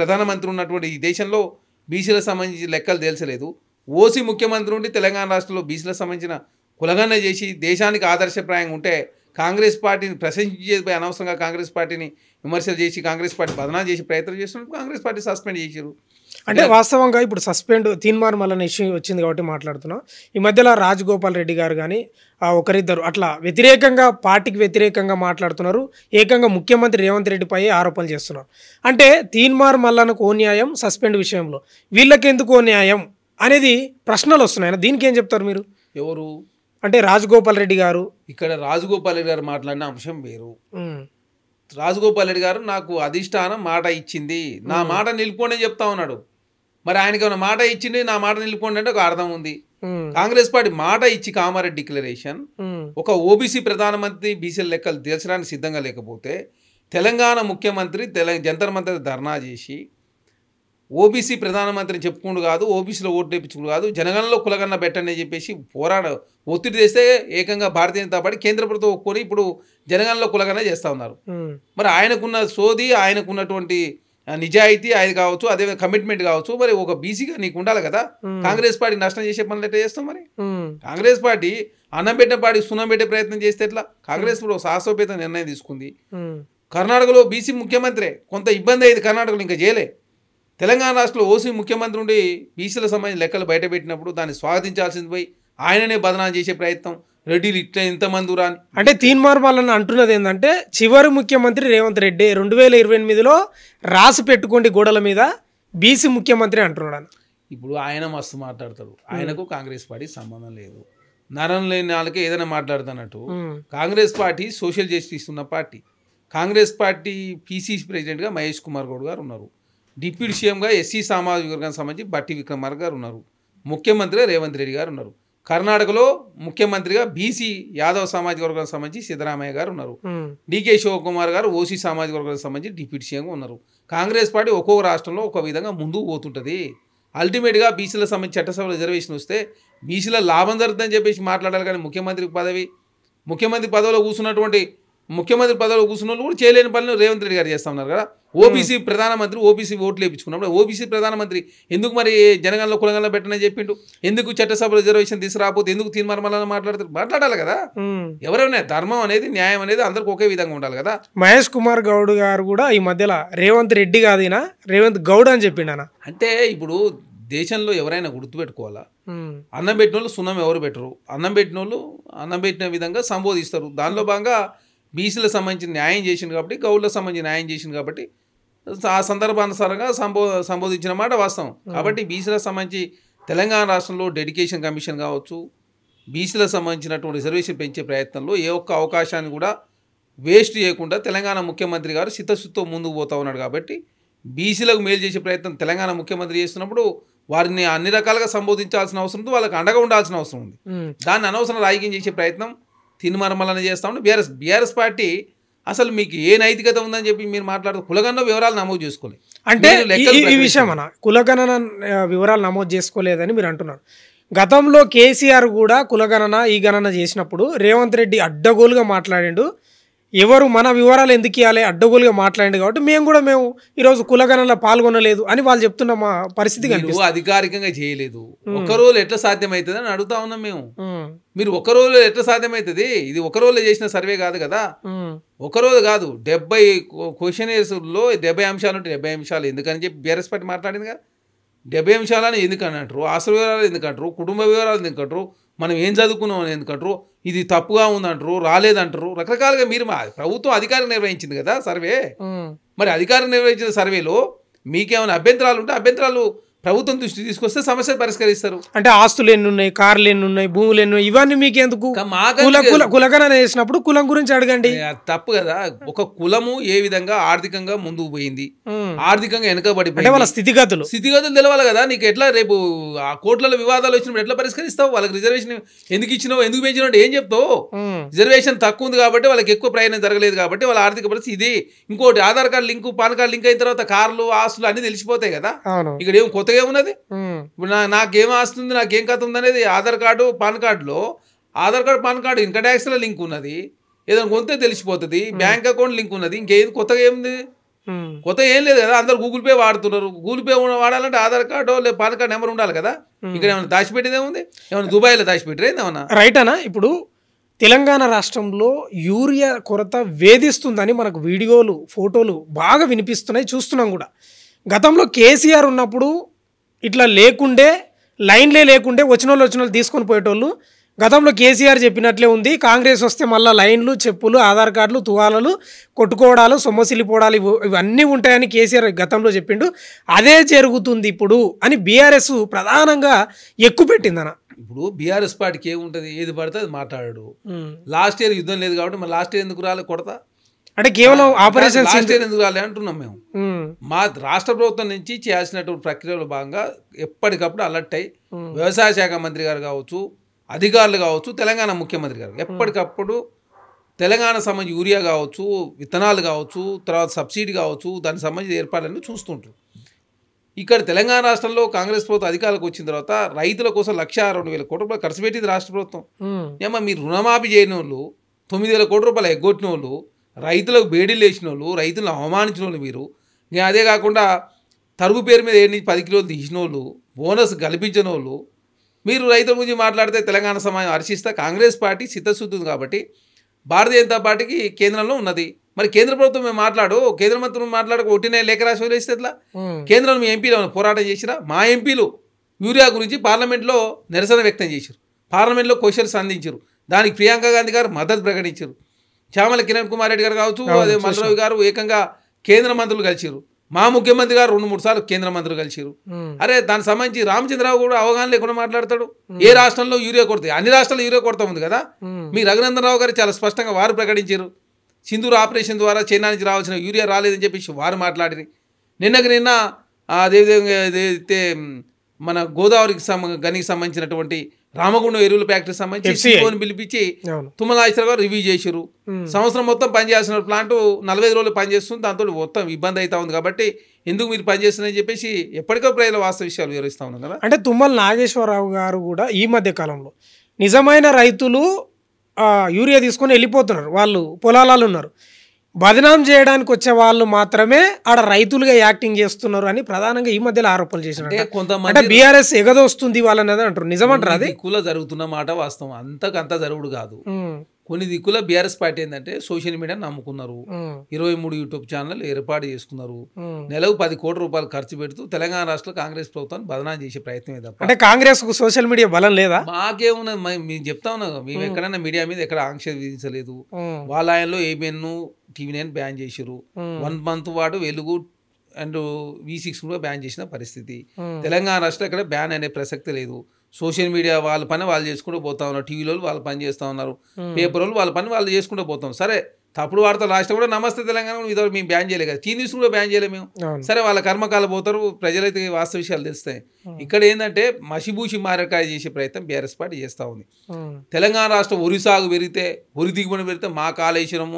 ప్రధానమంత్రి ఉన్నటువంటి ఈ దేశంలో బీసీలకు సంబంధించిన లెక్కలు తెలిసలేదు. ఓసీ ముఖ్యమంత్రి ఉండి తెలంగాణ రాష్ట్రంలో బీసీలకు సంబంధించిన కులగన్న చేసి దేశానికి ఆదర్శప్రాయంగా ఉంటే కాంగ్రెస్ పార్టీని ప్రశంసించేది అనవసరంగా కాంగ్రెస్ పార్టీని విమర్శలు చేసి కాంగ్రెస్ పార్టీ బదనాలు చేసి ప్రయత్నం చేస్తున్నప్పుడు కాంగ్రెస్ పార్టీ సస్పెండ్ చేశారు. అంటే వాస్తవంగా ఇప్పుడు తీన్మార్ మల్లన్న ఇష్యూ వచ్చింది కాబట్టి మాట్లాడుతున్నాం. ఈ మధ్యలో రాజగోపాల్ రెడ్డి గారు కానీ ఒకరిద్దరు అట్లా పార్టీకి వ్యతిరేకంగా మాట్లాడుతున్నారు. ఏకంగా ముఖ్యమంత్రి రేవంత్ రెడ్డిపై ఆరోపణలు చేస్తున్నారు. అంటే తీన్మార్ మల్లన్నకు ఓ న్యాయం, సస్పెండ్ విషయంలో వీళ్ళకెందుకు ఓ న్యాయం అనేది ప్రశ్నలు వస్తున్నాయి. దీనికి ఏం చెప్తారు మీరు? ఎవరు అంటే రాజగోపాల్ రెడ్డి గారు. ఇక్కడ రాజగోపాల్ రెడ్డి గారు మాట్లాడిన అంశం వేరు. రాజగోపాల్ రెడ్డి గారు నాకు అధిష్టానం మాట ఇచ్చింది, నా మాట నిలుపుకోండి అని చెప్తా ఉన్నాడు. మరి ఆయనకి ఏమైనా మాట ఇచ్చింది, నా మాట నిలుపుకోండి అంటే ఒక అర్థం ఉంది. కాంగ్రెస్ పార్టీ మాట ఇచ్చి కామారెడ్డి డిక్లరేషన్ ఒక ఓబీసీ ప్రధానమంత్రి బీసీల లెక్కలు తీర్చడానికి సిద్ధంగా లేకపోతే తెలంగాణ ముఖ్యమంత్రి జంతర్ మంతర్ ధర్నా చేసి ఓబీసీ ప్రధానమంత్రిని చెప్పుకుంటూ కాదు, ఓబీసీలో ఓటు వేయించుకుంటూ కాదు, జనగణనలో కులగన్న పెట్టండి అని చెప్పేసి ఒత్తిడి చేస్తే ఏకంగా భారతీయ జనతా పార్టీ కేంద్ర ప్రభుత్వం ఒప్పుకొని ఇప్పుడు జనగణనలో కులగన్న చేస్తూ ఉన్నారు. మరి ఆయనకున్న సోది, ఆయనకున్నటువంటి నిజాయితీ ఆయన కావచ్చు, అదే కమిట్మెంట్ కావచ్చు, మరి ఒక బీసీగా నీకు ఉండాలి కదా. కాంగ్రెస్ పార్టీ నష్టం చేసే పనులు ఎట్లా చేస్తాం? మరి కాంగ్రెస్ పార్టీ అన్నం పెట్టే పార్టీ సున్నం పెట్టే ప్రయత్నం చేస్తే ఎట్లా? కాంగ్రెస్ సాహసోపేత నిర్ణయం తీసుకుంది. కర్ణాటకలో బీసీ ముఖ్యమంత్రి కొంత ఇబ్బంది అయ్యేది, కర్ణాటకలో ఇంకా చేయలే. తెలంగాణ రాష్ట్రంలో ఓసీ ముఖ్యమంత్రి ఉండి బీసీలకు సంబంధించిన లెక్కలు బయటపెట్టినప్పుడు దాన్ని స్వాగతించాల్సింది పోయి ఆయననే బదనాలు చేసే ప్రయత్నం, రెడ్డిలు ఇట్లా ఇంతమంది రాని. అంటే తీన్మార్ మల్లన్న అంటున్నది ఏంటంటే చివరి ముఖ్యమంత్రి రేవంత్ రెడ్డి 2028లో రాసి పెట్టుకోండి గోడల మీద బీసీ ముఖ్యమంత్రి అంటున్నాడు. ఇప్పుడు ఆయన మస్తు మాట్లాడతాడు, ఆయనకు కాంగ్రెస్ పార్టీ సంబంధం లేదు. నరం లేని వాళ్ళకి ఏదైనా మాట్లాడుతున్నట్టు. కాంగ్రెస్ పార్టీ సోషల్ జస్టిస్ ఉన్న పార్టీ. కాంగ్రెస్ పార్టీ పీసీసీ ప్రెసిడెంట్గా మహేష్ కుమార్ గౌడ్ గారు ఉన్నారు. డిప్యూటీ సీఎంగా ఎస్సీ సామాజిక వర్గానికి సంబంధించి బట్టి విక్రమార్క గారు ఉన్నారు. ముఖ్యమంత్రిగా రేవంత్ రెడ్డి గారు ఉన్నారు. కర్ణాటకలో ముఖ్యమంత్రిగా బీసీ యాదవ్ సామాజిక వర్గానికి సంబంధించి సిద్ధరామయ్య గారు ఉన్నారు. డికే శివకుమార్ గారు ఓసీ సామాజిక వర్గానికి సంబంధించి డిప్యూటీ సీఎంగా ఉన్నారు. కాంగ్రెస్ పార్టీ ఒక్కొక్క రాష్ట్రంలో ఒక విధంగా ముందుకు పోతుంటుంది. అల్టిమేట్గా బీసీలకు సంబంధించి చట్టసభ రిజర్వేషన్ వస్తే బీసీల లాభం జరుగుతుందని చెప్పేసి మాట్లాడాలి. కానీ ముఖ్యమంత్రి పదవిలో కూర్చున్నటువంటి ముఖ్యమంత్రి పదవిలో కూర్చున్న వాళ్ళు కూడా చేయలేని పనులు రేవంత్ రెడ్డి గారు చేస్తూ ఉన్నారు కదా. ఓబీసీ ప్రధానమంత్రి ఓబీసీ ఓట్లు వేయించుకున్నప్పుడు ఓబీసీ ప్రధానమంత్రి ఎందుకు మరి జనగణనలో కులగణనలో పెట్టనని చెప్పిండు? ఎందుకు చట్టసభ రిజర్వేషన్ తీసుకురాకపోతే ఎందుకు తీర్మానం మాట్లాడాలి కదా. ఎవరైనా ధర్మం అనేది న్యాయం అనేది అందరికి ఒకే విధంగా ఉండాలి కదా. మహేష్ కుమార్ గౌడ్ గారు కూడా ఈ మధ్యలో రేవంత్ రెడ్డి కాదినా రేవంత్ గౌడ్ అని చెప్పిండు. అంటే ఇప్పుడు దేశంలో ఎవరైనా గుర్తుపెట్టుకోవాలా, అన్నం పెట్టిన వాళ్ళు సున్నం ఎవరు పెట్టరు, అన్నం పెట్టిన వాళ్ళు అన్నం పెట్టిన విధంగా సంబోధిస్తారు. దానిలో భాగంగా బీసీలకు సంబంధించిన న్యాయం చేసింది కాబట్టి, గౌడ్లకు సంబంధించిన న్యాయం చేసింది కాబట్టి ఆ సందర్భానుసారంగా సంబోధించిన మాట వాస్తవం. కాబట్టి బీసీలకు సంబంధించి తెలంగాణ రాష్ట్రంలో డెడికేషన్ కమిషన్ కావచ్చు, బీసీలకు సంబంధించినటువంటి రిజర్వేషన్ పెంచే ప్రయత్నంలో ఏ ఒక్క అవకాశాన్ని కూడా వేస్ట్ చేయకుండా తెలంగాణ ముఖ్యమంత్రి గారు చిత్తశుద్ధితో ముందుకు పోతా ఉన్నాడు. కాబట్టి బీసీలకు మేలు చేసే ప్రయత్నం తెలంగాణ ముఖ్యమంత్రి చేస్తున్నప్పుడు వారిని అన్ని రకాలుగా సంబోధించాల్సిన అవసరం ఉంది, వాళ్ళకి అండగా ఉండాల్సిన అవసరం ఉంది. దాన్ని అనవసరం రాజకీయం చేసే ప్రయత్నం తీన్మార్మలని చేస్తా ఉంటే బీఆర్ఎస్ పార్టీ అసలు మీకు ఏ నైతికత ఉందని చెప్పి మీరు మాట్లాడుతూ కులగణన వివరాలు నమోదు చేసుకోలేదు. అంటే ఈ విషయం కులగణన వివరాలు నమోదు చేసుకోలేదని మీరు అంటున్నారు. గతంలో కేసీఆర్ కూడా కులగణన ఈ గణన చేసినప్పుడు రేవంత్ రెడ్డి అడ్డగోలుగా మాట్లాడిండు. ఎవరు మన వివరాలు ఎందుకు ఇవ్వాలి అడ్డగోలుగా మాట్లాడింది కాబట్టి మేము ఈరోజు కులగణనలో పాల్గొనలేదు అని వాళ్ళు చెప్తున్న మా పరిస్థితి మీరు అధికారికంగా చేయలేదు ఒక రోజు ఎట్లా సాధ్యమవుతుంది అని అడుగుతా ఉన్నాం మేము. మీరు ఒక రోజులో ఎట్లా సాధ్యమవుతుంది? ఇది ఒక రోజులో చేసిన సర్వే కాదు కదా, ఒక రోజు కాదు 70 క్వశ్చనర్స్లో 70 అంశాలు ఉంటే 70 అంశాలు ఎందుకని చెప్పి బీఆర్ఎస్ పార్టీ మాట్లాడింది కదా. 70 అంశాలని ఎందుకని అంటారు, ఆస్తుల వివరాలు ఎందుకంటారు, కుటుంబ వివరాలు ఎందుకంటారు, మనం ఏం చదువుకున్నాం అని ఎందుకంటారు, ఇది తప్పుగా ఉందంటారు, రాలేదంటారు, రకరకాలుగా. మీరు మా ప్రభుత్వం అధికారం నిర్వహించింది కదా సర్వే, మరి అధికారం నిర్వహించిన సర్వేలో మీకేమైనా అభ్యంతరాలు ఉంటే అభ్యంతరాలు ప్రభుత్వం దృష్టి తీసుకొస్తే సమస్యలు పరిష్కరిస్తారు. అంటే ఆస్తులు ఎన్ని ఉన్నాయి, కార్లు ఎన్ని ఉన్నాయి, భూములు ఎన్ని ఉన్నాయి, ఇవన్నీ మీకు ఎందుకు? కులగణన చేసినప్పుడు కులం గురించి అడగండి. తప్పు కదా. ఒక కులము ఏ విధంగా ఆర్థికంగా ముందుకు పోయింది, ఆర్థికంగా వెనకబడి వాళ్ళ స్థితిగతులు తెలవాలి కదా. నీకు ఎట్లా రేపు ఆ కోర్టులలో వివాదాలు వచ్చినప్పుడు ఎట్లా పరిష్కరిస్తావు? వాళ్ళకి రిజర్వేషన్ ఎందుకు ఇచ్చినావు, ఎందుకు పెంచినావు ఏం చెప్తావు? రిజర్వేషన్ తక్కువ ఉంది కాబట్టి, వాళ్ళకి ఎక్కువ ప్రయాణం జరగలేదు కాబట్టి వాళ్ళ ఆర్థిక పరిస్థితి ఇది. ఇంకోటి Aadhaar card link, pan card link అయిన తర్వాత కార్లు, ఆస్తులు అన్ని తెలిసిపోతాయి కదా. ఇక్కడ ఏం కొత్తగా ఉన్నది? ఇప్పుడు నాకేం ఆస్తుంది, నాకేం కథ ఉంది అనేది ఆధార్ కార్డు, పాన్ కార్డులో Aadhaar card, pan card, income tax లో లింక్ ఉన్నది, ఏదైనా కొంతే తెలిసిపోతుంది, బ్యాంక్ అకౌంట్ లింక్ ఉన్నది, ఇంకేది కొత్తగా ఏముంది? కొత్త ఏం లేదు కదా. అందరు గూగుల్ పే వాడుతున్నారు. గూగుల్ పే వాడాలంటే ఆధార్ కార్డు లేదా పాన్ కార్డు నెంబర్ ఉండాలి కదా. ఇక్కడ ఏమైనా దాచిపెట్టేది ఏముంది? ఏమైనా దుబాయ్లో దాచిపెట్టరే ఏమన్నా? రైట్ అనా? ఇప్పుడు తెలంగాణ రాష్ట్రంలో యూరియా కొరత వేధిస్తుందని మనకు వీడియోలు, ఫోటోలు బాగా వినిపిస్తున్నాయి, చూస్తున్నాం కూడా. గతంలో కేసీఆర్ ఉన్నప్పుడు ఇట్లా లేకుండే, లైన్లే లేకుండే, వచ్చిన వాళ్ళు తీసుకొని పోయేటోళ్ళు. గతంలో కేసీఆర్ చెప్పినట్లే ఉంది. కాంగ్రెస్ వస్తే మళ్ళీ లైన్లు, చెప్పులు, ఆధార్ కార్డులు, తువాలలు, కొట్టుకోవడాలు, సొమ్మసిల్లిపోవడాలు ఇవన్నీ ఉంటాయని కేసీఆర్ గతంలో చెప్పిండు. అదే జరుగుతుంది ఇప్పుడు అని బీఆర్ఎస్ ప్రధానంగా ఎక్కుపెట్టిందన్న. ఇప్పుడు బీఆర్ఎస్ పార్టీకి ఏముంటుంది, ఏది పడితే అది మాట్లాడాడు. లాస్ట్ ఇయర్ యుద్ధం లేదు కాబట్టి మరి లాస్ట్ ఇయర్ ఎందుకు రాలే కొడతా? అంటే కేవలం ఆపరేషన్ లాస్ట్ ఇయర్ ఎందుకు రాలే అంటున్నాం మేము. మా రాష్ట్ర ప్రభుత్వం నుంచి చేయాల్సినటువంటి ప్రక్రియలో భాగంగా ఎప్పటికప్పుడు అలర్ట్ అయ్యి వ్యవసాయ శాఖ మంత్రి గారు కావచ్చు, అధికారులు కావచ్చు, తెలంగాణ ముఖ్యమంత్రి గారు ఎప్పటికప్పుడు తెలంగాణ సంబంధించి యూరియా కావచ్చు, విత్తనాలు కావచ్చు, తర్వాత సబ్సిడీ కావచ్చు, దానికి సంబంధించిన ఏర్పాట్లన్నీ చూస్తుంటారు. ఇక్కడ తెలంగాణ రాష్ట్రంలో కాంగ్రెస్ ప్రభుత్వం అధికారులకు వచ్చిన తర్వాత రైతుల కోసం 1,02,000 కోట్ల రూపాయలు ఖర్చు పెట్టింది రాష్ట్ర ప్రభుత్వం. ఏమో మీరు రుణమాఫీ చేయని వాళ్ళు, 9,000 కోట్ల రూపాయలు ఎగ్గొట్టిన వాళ్ళు, రైతులకు బేడీలు వేసిన వాళ్ళు, రైతులను అవమానించిన వాళ్ళు మీరు. ఇంకా అదే కాకుండా తరుగు పేరు మీద 7 నుంచి 10 కిలోలు తీసిన వాళ్ళు, బోనస్ కల్పించిన వాళ్ళు, మీరు రైతుల గురించి మాట్లాడితే తెలంగాణ సమాజం హర్షిస్తే కాంగ్రెస్ పార్టీ చిత్తశుద్ధి ఉంది కాబట్టి భారతీయ జనతా పార్టీకి కేంద్రంలో ఉన్నది. మరి కేంద్ర ప్రభుత్వం మేము కేంద్ర మంత్రులు మాట్లాడక ఒట్టినే లేఖ రాసి వదిలేస్తే ఎట్లా? కేంద్రంలో మీ ఎంపీలు ఏమైనా పోరాటం చేసిరా? మా ఎంపీలు యూరియా గురించి పార్లమెంట్లో నిరసన వ్యక్తం చేశారు, పార్లమెంట్లో క్వశ్చన్స్ అందించారు, దానికి ప్రియాంక గాంధీ గారు మద్దతు ప్రకటించారు. చామల కిరణ్ కుమార్ రెడ్డి గారు కావచ్చు, అదే మల్రావు గారు ఏకంగా కేంద్ర మంత్రులు కలిసిరు. మా ముఖ్యమంత్రి గారు 2-3 సార్లు కేంద్ర మంత్రులు కలిసిరు. అరే దానికి సంబంధించి రామచంద్రరావు కూడా అవగాహన లేకుండా మాట్లాడతాడు. ఏ రాష్ట్రంలో యూరియా కొరత? అన్ని రాష్ట్రాల్లో యూరియా కొరత ఉంది కదా. మీ రఘునందన్ రావు గారు చాలా స్పష్టంగా వారు ప్రకటించారు. సింధూర్ ఆపరేషన్ ద్వారా చైనా నుంచి రావాల్సిన యూరియా రాలేదని చెప్పేసి వారు మాట్లాడిరి. నిన్న అదేవిధంగా ఏదైతే మన గోదావరికి గనికి సంబంధించినటువంటి రామగుండం ఎరువుల ఫ్యాక్టరీకి సంబంధించి పిలిపించి తుమ్మల నాగేశ్వరరావు గారు రివ్యూ చేశారు. సంవత్సరం మొత్తం పనిచేస్తున్న ప్లాంట్ 45 రోజులు పనిచేస్తుంది, దాంతో మొత్తం ఇబ్బంది అవుతా ఉంది కాబట్టి ఎందుకు మీరు పనిచేస్తున్నారని చెప్పేసి ఎప్పటికో ప్రజల వాస్తవ విషయాలు వివరిస్తా ఉన్నాం కదా. అంటే తుమ్మల నాగేశ్వరరావు గారు కూడా ఈ మధ్య కాలంలో నిజమైన రైతులు యూరియా తీసుకొని వెళ్ళిపోతున్నారు, వాళ్ళు పొలాలలో ఉన్నారు, బదనాం చేయడానికి వచ్చే వాళ్ళు మాత్రమే ఆడ రైతులుగా యాక్టింగ్ చేస్తున్నారు అని ప్రధానంగా ఈ మధ్యలో ఆరోపణలు చేసినారు. కొంతమంది బీఆర్ఎస్ ఎగదొస్తుంది వాళ్ళనేది అంటారు. నిజమంటారు? అది దిక్కులో జరుగుతున్న మాట వాస్తవం, అంతకంత జరుగుడు కాదు. కొన్ని దిక్కుల బీఆర్ఎస్ పార్టీ ఏంటంటే సోషల్ మీడియాని నమ్ముకున్నారు, 23 యూట్యూబ్ ఛానల్ ఏర్పాటు చేసుకున్నారు, నెలకు 10 కోట్ల రూపాయలు ఖర్చు పెడుతూ తెలంగాణ రాష్ట్ర కాంగ్రెస్ ప్రభుత్వాన్ని బదనాం చేసే ప్రయత్నమే తప్ప. అంటే కాంగ్రెస్ కు సోషల్ మీడియా బలం లేదా? మాకేమున్నది, మేము చెప్తా ఉన్నాం, మేము ఎక్కడైనా మీడియా మీద ఎక్కడ ఆంక్ష విధించలేదు. వాళ్ళ ఆయనలో ABN TV9 బ్యాన్ చేశారు. 1 మంత్ పాటు వెలుగు అండ్ V6 కూడా బ్యాన్ చేసిన పరిస్థితి. తెలంగాణ రాష్ట్రంలో ఇక్కడ బ్యాన్ అనే ప్రసక్తి లేదు. సోషల్ మీడియా వాళ్ళ పని వాళ్ళు చేసుకుంటూ పోతా ఉన్నారు, టీవీలో వాళ్ళు పని చేస్తూ ఉన్నారు, పేపర్ వాళ్ళు వాళ్ళ పని వాళ్ళు చేసుకుంటూ పోతాం. సరే తప్పుడు వార్తలు రాష్ట్రం కూడా నమస్తే తెలంగాణ ఇదివరకు మేము బ్యాన్ చేయలేదు కదా, టీవీ న్యూస్ కూడా బ్యాన్ చేయలేము మేము. సరే వాళ్ళ కర్మకాలు పోతారు, ప్రజలైతే వాస్తవ విషయాలు తెలుస్తాయి. ఇక్కడ ఏంటంటే మసిబూసి మారకాయ చేసే ప్రయత్నం బీఆర్ఎస్ పార్టీ చేస్తూ ఉంది. తెలంగాణ రాష్ట్రం వరి సాగు పెరిగితే, వరి దిగుబడి పెరిగితే మా కాళేశ్వరం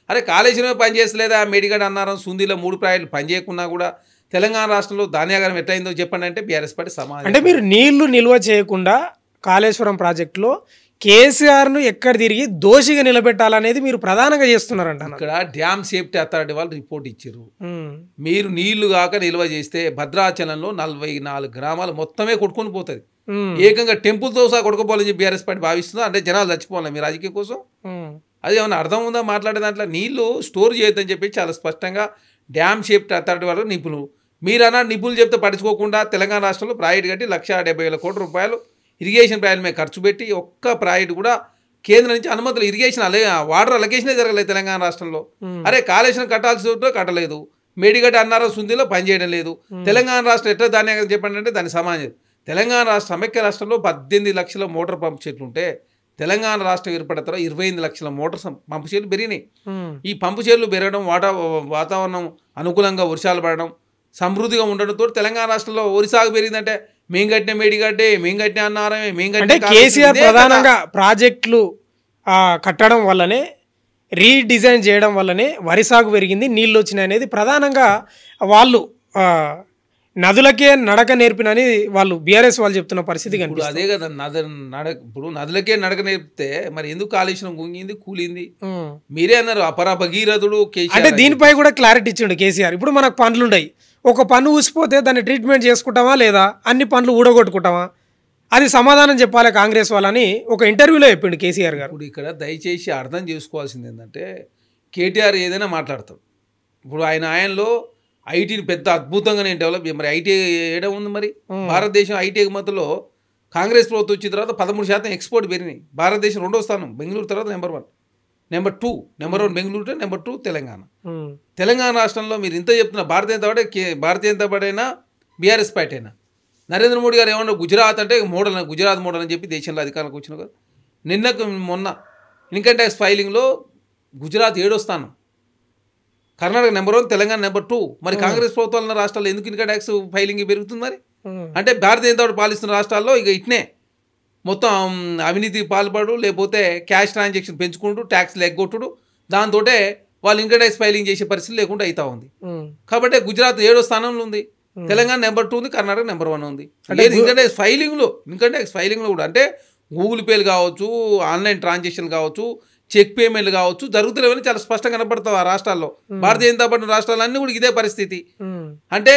అరే కాళేశ్వరమే పని చేస్తలేదా? మేడిగడ్డ అన్నారం, సుందీలో 3 ప్రాజెక్టులు పని చేయకున్నా కూడా తెలంగాణ రాష్ట్రంలో ధాన్యాగారం ఎట్లయిందో చెప్పండి అంటే బీఆర్ఎస్ పార్టీ సమాధానం. అంటే మీరు నీళ్లు నిల్వ చేయకుండా కాళేశ్వరం ప్రాజెక్టులో కేసీఆర్ను ఎక్కడ తిరిగి దోషిగా నిలబెట్టాలనేది మీరు ప్రధానంగా చేస్తున్నారంట అన్న. ఇక్కడ డ్యామ్ సేఫ్టీ అథారిటీ వాళ్ళు రిపోర్ట్ ఇచ్చారు. మీరు నీళ్లు కాక నిల్వ చేస్తే భద్రాచలంలో 44 గ్రామాలు మొత్తమే కొట్టుకొని పోతుంది. ఏకంగా టెంపుల్తో సహా కొట్టుకోపోవాలని చెప్పి బీఆర్ఎస్ పార్టీ భావిస్తుందా? అంటే జనాలు చచ్చిపోవాలి మీ రాజకీయం కోసం? అది ఏమన్నా అర్థం ఉందా మాట్లాడే దాంట్లో? నీళ్లు స్టోర్ చేయొద్దని చెప్పి చాలా స్పష్టంగా డ్యామ్ సేఫ్టీ అథారిటీ వాళ్ళు నిపుణులు, మీరు అన్న నిపుణులు చెప్తే పట్టించుకోకుండా తెలంగాణ రాష్ట్రంలో ప్రాజెక్ట్ కట్టి 1,70,000 కోట్ల రూపాయలు ఇరిగేషన్ ప్రాజెక్ట్ మీద ఖర్చు పెట్టి ఒక్క ప్రాజెక్ట్ కూడా కేంద్రం నుంచి అనుమతులు ఇరిగేషన్ వాటర్ అలొకేషనే జరగలేదు తెలంగాణ రాష్ట్రంలో. అరే కాళేశ్వరం కట్టాల్సి ఉంటే కట్టలేదు, మేడిగడ్డ అన్నారో సుందిలో పనిచేయడం లేదు. తెలంగాణ రాష్ట్రం ఎట్లా దాన్ని చెప్పండి అంటే దాని సమాజం. తెలంగాణ రాష్ట్ర సమైక్య రాష్ట్రంలో 18 లక్షల మోటార్ పంపు చెట్లు ఉంటే తెలంగాణ రాష్ట్రం ఏర్పడిన తర్వాత 25 లక్షల మోటార్ పంపు చెట్లు పెరిగినాయి. ఈ పంపు చెట్లు పెరగడం, వాతావరణం అనుకూలంగా వర్షాలు పడడం, సమృద్ధిగా ఉండడంతో తెలంగాణ రాష్ట్రంలో వరి సాగు పెరిగిందంటే మేము కట్టిన మేడిగడ్డే, మేము కట్టిన అన్నారమే, మేము అంటే కట్టిన కేసీఆర్ ప్రధానంగా ప్రాజెక్టులు కట్టడం వల్లనే, రీడిజైన్ చేయడం వల్లనే వరి సాగు పెరిగింది, నీళ్ళు వచ్చినాయి అనేది ప్రధానంగా వాళ్ళు నదులకే నడక నేర్పినని వాళ్ళు బీఆర్ఎస్ వాళ్ళు చెప్తున్న పరిస్థితి ఇప్పుడు అదే కదా. ఇప్పుడు నదులకే నడక నేర్పితే మరి ఎందుకు కాళేశ్వరం గుంగింది, కూలింది? మీరే అన్నారు అపర భగీరథుడు కేసీఆర్. అంటే దీనిపై కూడా క్లారిటీ ఇచ్చిండు కేసీఆర్. ఇప్పుడు మనకు పనులు ఉన్నాయి, ఒక పన్ను ఊసిపోతే దాన్ని ట్రీట్మెంట్ చేసుకుంటామా లేదా, అన్ని పనులు ఊడగొట్టుకుంటామా, అది సమాధానం చెప్పాలి కాంగ్రెస్ వాళ్ళని ఒక ఇంటర్వ్యూలో చెప్పిండు కేసీఆర్ గారు. ఇప్పుడు ఇక్కడ దయచేసి అర్థం చేసుకోవాల్సింది ఏంటంటే కేటీఆర్ ఏదైనా మాట్లాడతాడు. ఇప్పుడు ఆయనలో ఐటీని పెద్ద అద్భుతంగా నేను డెవలప్ మరి ఐటీ ఏడం ఉంది. మరి భారతదేశం ఐటీ ఎగుమతుల్లో కాంగ్రెస్ ప్రభుత్వం వచ్చిన తర్వాత 13% ఎక్స్పోర్ట్ పెరిగినాయి. భారతదేశం 2వ స్థానం, బెంగళూరు తర్వాత number 1, number 2, number 1 Bengaluru, number 2 Telangana. Telangana రాష్ట్రంలో మీరు ఇంత చెప్తున్న భారతీయ జనతా పార్టీ అయినా బీఆర్ఎస్ పార్టీ అయినా నరేంద్ర మోడీ గారు ఏమన్నా గుజరాత్ అంటే మోడల్, గుజరాత్ మోడల్ అని చెప్పి దేశంలో అధికారంలోకి వచ్చిన కదా. మొన్న ఇన్కమ్ ట్యాక్స్ ఫైలింగ్లో గుజరాత్ 7వ స్థానం, కర్ణాటక నెంబర్ 1, తెలంగాణ నెంబర్ 2. మరి కాంగ్రెస్ ప్రభుత్వాల రాష్ట్రాల్లో ఎందుకు ఇన్కమ్ ట్యాక్స్ ఫైలింగ్ పెరుగుతుంది? మరి అంటే భారతీయ జనతా పార్టీ పాలిస్తున్న రాష్ట్రాల్లో ఇక ఇట్నే మొత్తం అవినీతికి పాల్పడు, లేకపోతే క్యాష్ ట్రాన్సాక్షన్ పెంచుకుంటూ ట్యాక్స్లు ఎగ్గొట్టుడు, దాంతో వాళ్ళు ఇన్కమ్ ట్యాక్స్ ఫైలింగ్ చేసే పరిస్థితి లేకుండా అవుతా ఉంది. కాబట్టి గుజరాత్ 7వ స్థానంలో ఉంది, తెలంగాణ నెంబర్ 2 ఉంది, కర్ణాటక నెంబర్ 1 ఉంది. ఇన్కమ్ ట్యాక్స్ ఫైలింగ్లో కూడా అంటే గూగుల్ పేలు కావచ్చు, ఆన్లైన్ ట్రాన్సాక్షన్ కావచ్చు, చెక్ పేమెంట్లు కావచ్చు జరుగుతులేవని చాలా స్పష్టంగా కనపడతావు ఆ రాష్ట్రాల్లో. భారతీయ జనతా పార్టీ రాష్ట్రాలన్నీ కూడా ఇదే పరిస్థితి. అంటే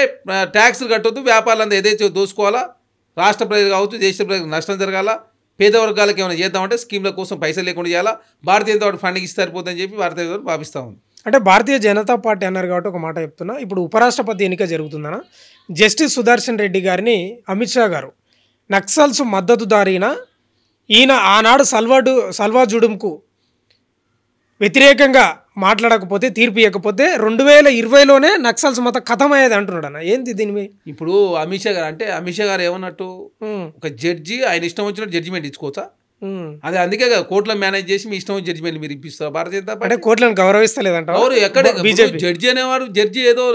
ట్యాక్సులు కట్టొద్దు, వ్యాపారాలంతా ఏదైతే దోసుకోవాలా, రాష్ట్ర ప్రజలు కావచ్చు, దేశ ప్రజలకు నష్టం జరగాల, పేద వర్గాలకు ఏమైనా చేద్దామంటే స్కీమ్ల కోసం పైసలు లేకుండా చేయాలా, భారతీయ జనతా పార్టీ ఫండ్కి ఇస్తే సరిపోతుందని చెప్పి భారతీయ జనతా పార్టీ భావిస్తూ ఉంది. అంటే భారతీయ జనతా పార్టీ అన్నారు కాబట్టి ఒక మాట చెప్తున్నా. ఇప్పుడు ఉపరాష్ట్రపతి ఎన్నిక జరుగుతుందనా, జస్టిస్ సుదర్శన్ రెడ్డి గారిని అమిత్ షా గారు నక్సల్స్ మద్దతుదారిన ఈయన ఆనాడు సల్వాజుడుంకు వ్యతిరేకంగా మాట్లాడకపోతే, తీర్పు ఇవ్వకపోతే 2020లోనే నక్సల్స్ మొత్తం ఖతమయ్యేది అంటున్నాడు అన్న. ఏంది దీని మీద? ఇప్పుడు అమిత్ షా గారు అంటే అమిత్ షా గారు ఏమన్నట్టు, ఒక జడ్జి ఆయన ఇష్టం వచ్చినట్టు జడ్జిమెంట్ ఇచ్చుకోవచ్చా? అదే అందుకే కదా కోర్టులో మేనేజ్ చేసి మీ ఇష్టం జడ్జిమెంట్ మీరు ఇప్పిస్తారు. భారతీయ జనతా పార్టీ కోర్టులను గౌరవిస్తలేదంట. ఎవరు ఎక్కడ జడ్జి అనేవాడు, జడ్జి ఏదో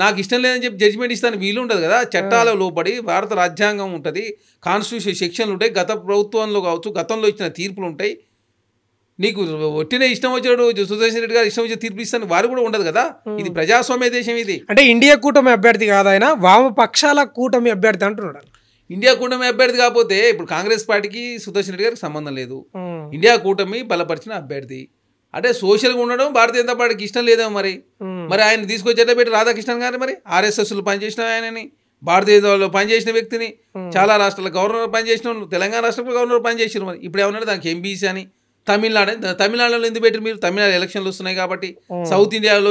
నాకు ఇష్టం లేదని చెప్పి జడ్జిమెంట్ ఇస్తాను వీలు ఉండదు కదా. చట్టాల లోబడి భారత రాజ్యాంగం ఉంటుంది, కాన్స్టిట్యూషన్ సెక్షన్లు ఉంటాయి, గత ప్రభుత్వంలో కావచ్చు గతంలో ఇచ్చిన తీర్పులు ఉంటాయి. నీకు ఒట్టిన ఇష్టం వచ్చాడు సుదర్శన్ రెడ్డి గారు ఇష్టం వచ్చే తీర్పు ఇస్తాను వారు కూడా ఉండదు కదా. ఇది ప్రజాస్వామ్య దేశం. ఇది అంటే ఇండియా కూటమి అభ్యర్థి కాదు ఆయన, వామపక్షాల కూటమి అభ్యర్థి అంటున్నాడు. ఇండియా కూటమి అభ్యర్థి కాకపోతే ఇప్పుడు కాంగ్రెస్ పార్టీకి సుదర్శన్ రెడ్డి గారికి సంబంధం లేదు. ఇండియా కూటమి బలపరిచిన అభ్యర్థి అంటే సోషల్గా ఉండడం భారతీయ జనతా పార్టీకి ఇష్టం లేదేమో. మరి ఆయన తీసుకొచ్చేట పెట్టి రాధాకృష్ణన్ గారు మరి ఆర్ఎస్ఎస్లో పనిచేసిన ఆయనని, భారతీయ జనతాలో పనిచేసిన వ్యక్తిని, చాలా రాష్ట్రాల గవర్నర్ పనిచేసిన వాళ్ళు, తెలంగాణ రాష్ట్రంలో గవర్నర్ పనిచేసారు. మరి ఇప్పుడు ఏమన్నాడు దానికి ఎంబీసీ అని. తమిళనాడులో ఎందుకు పెట్టారు మీరు? తమిళనాడు ఎలక్షన్లు వస్తున్నాయి కాబట్టి. సౌత్ ఇండియాలో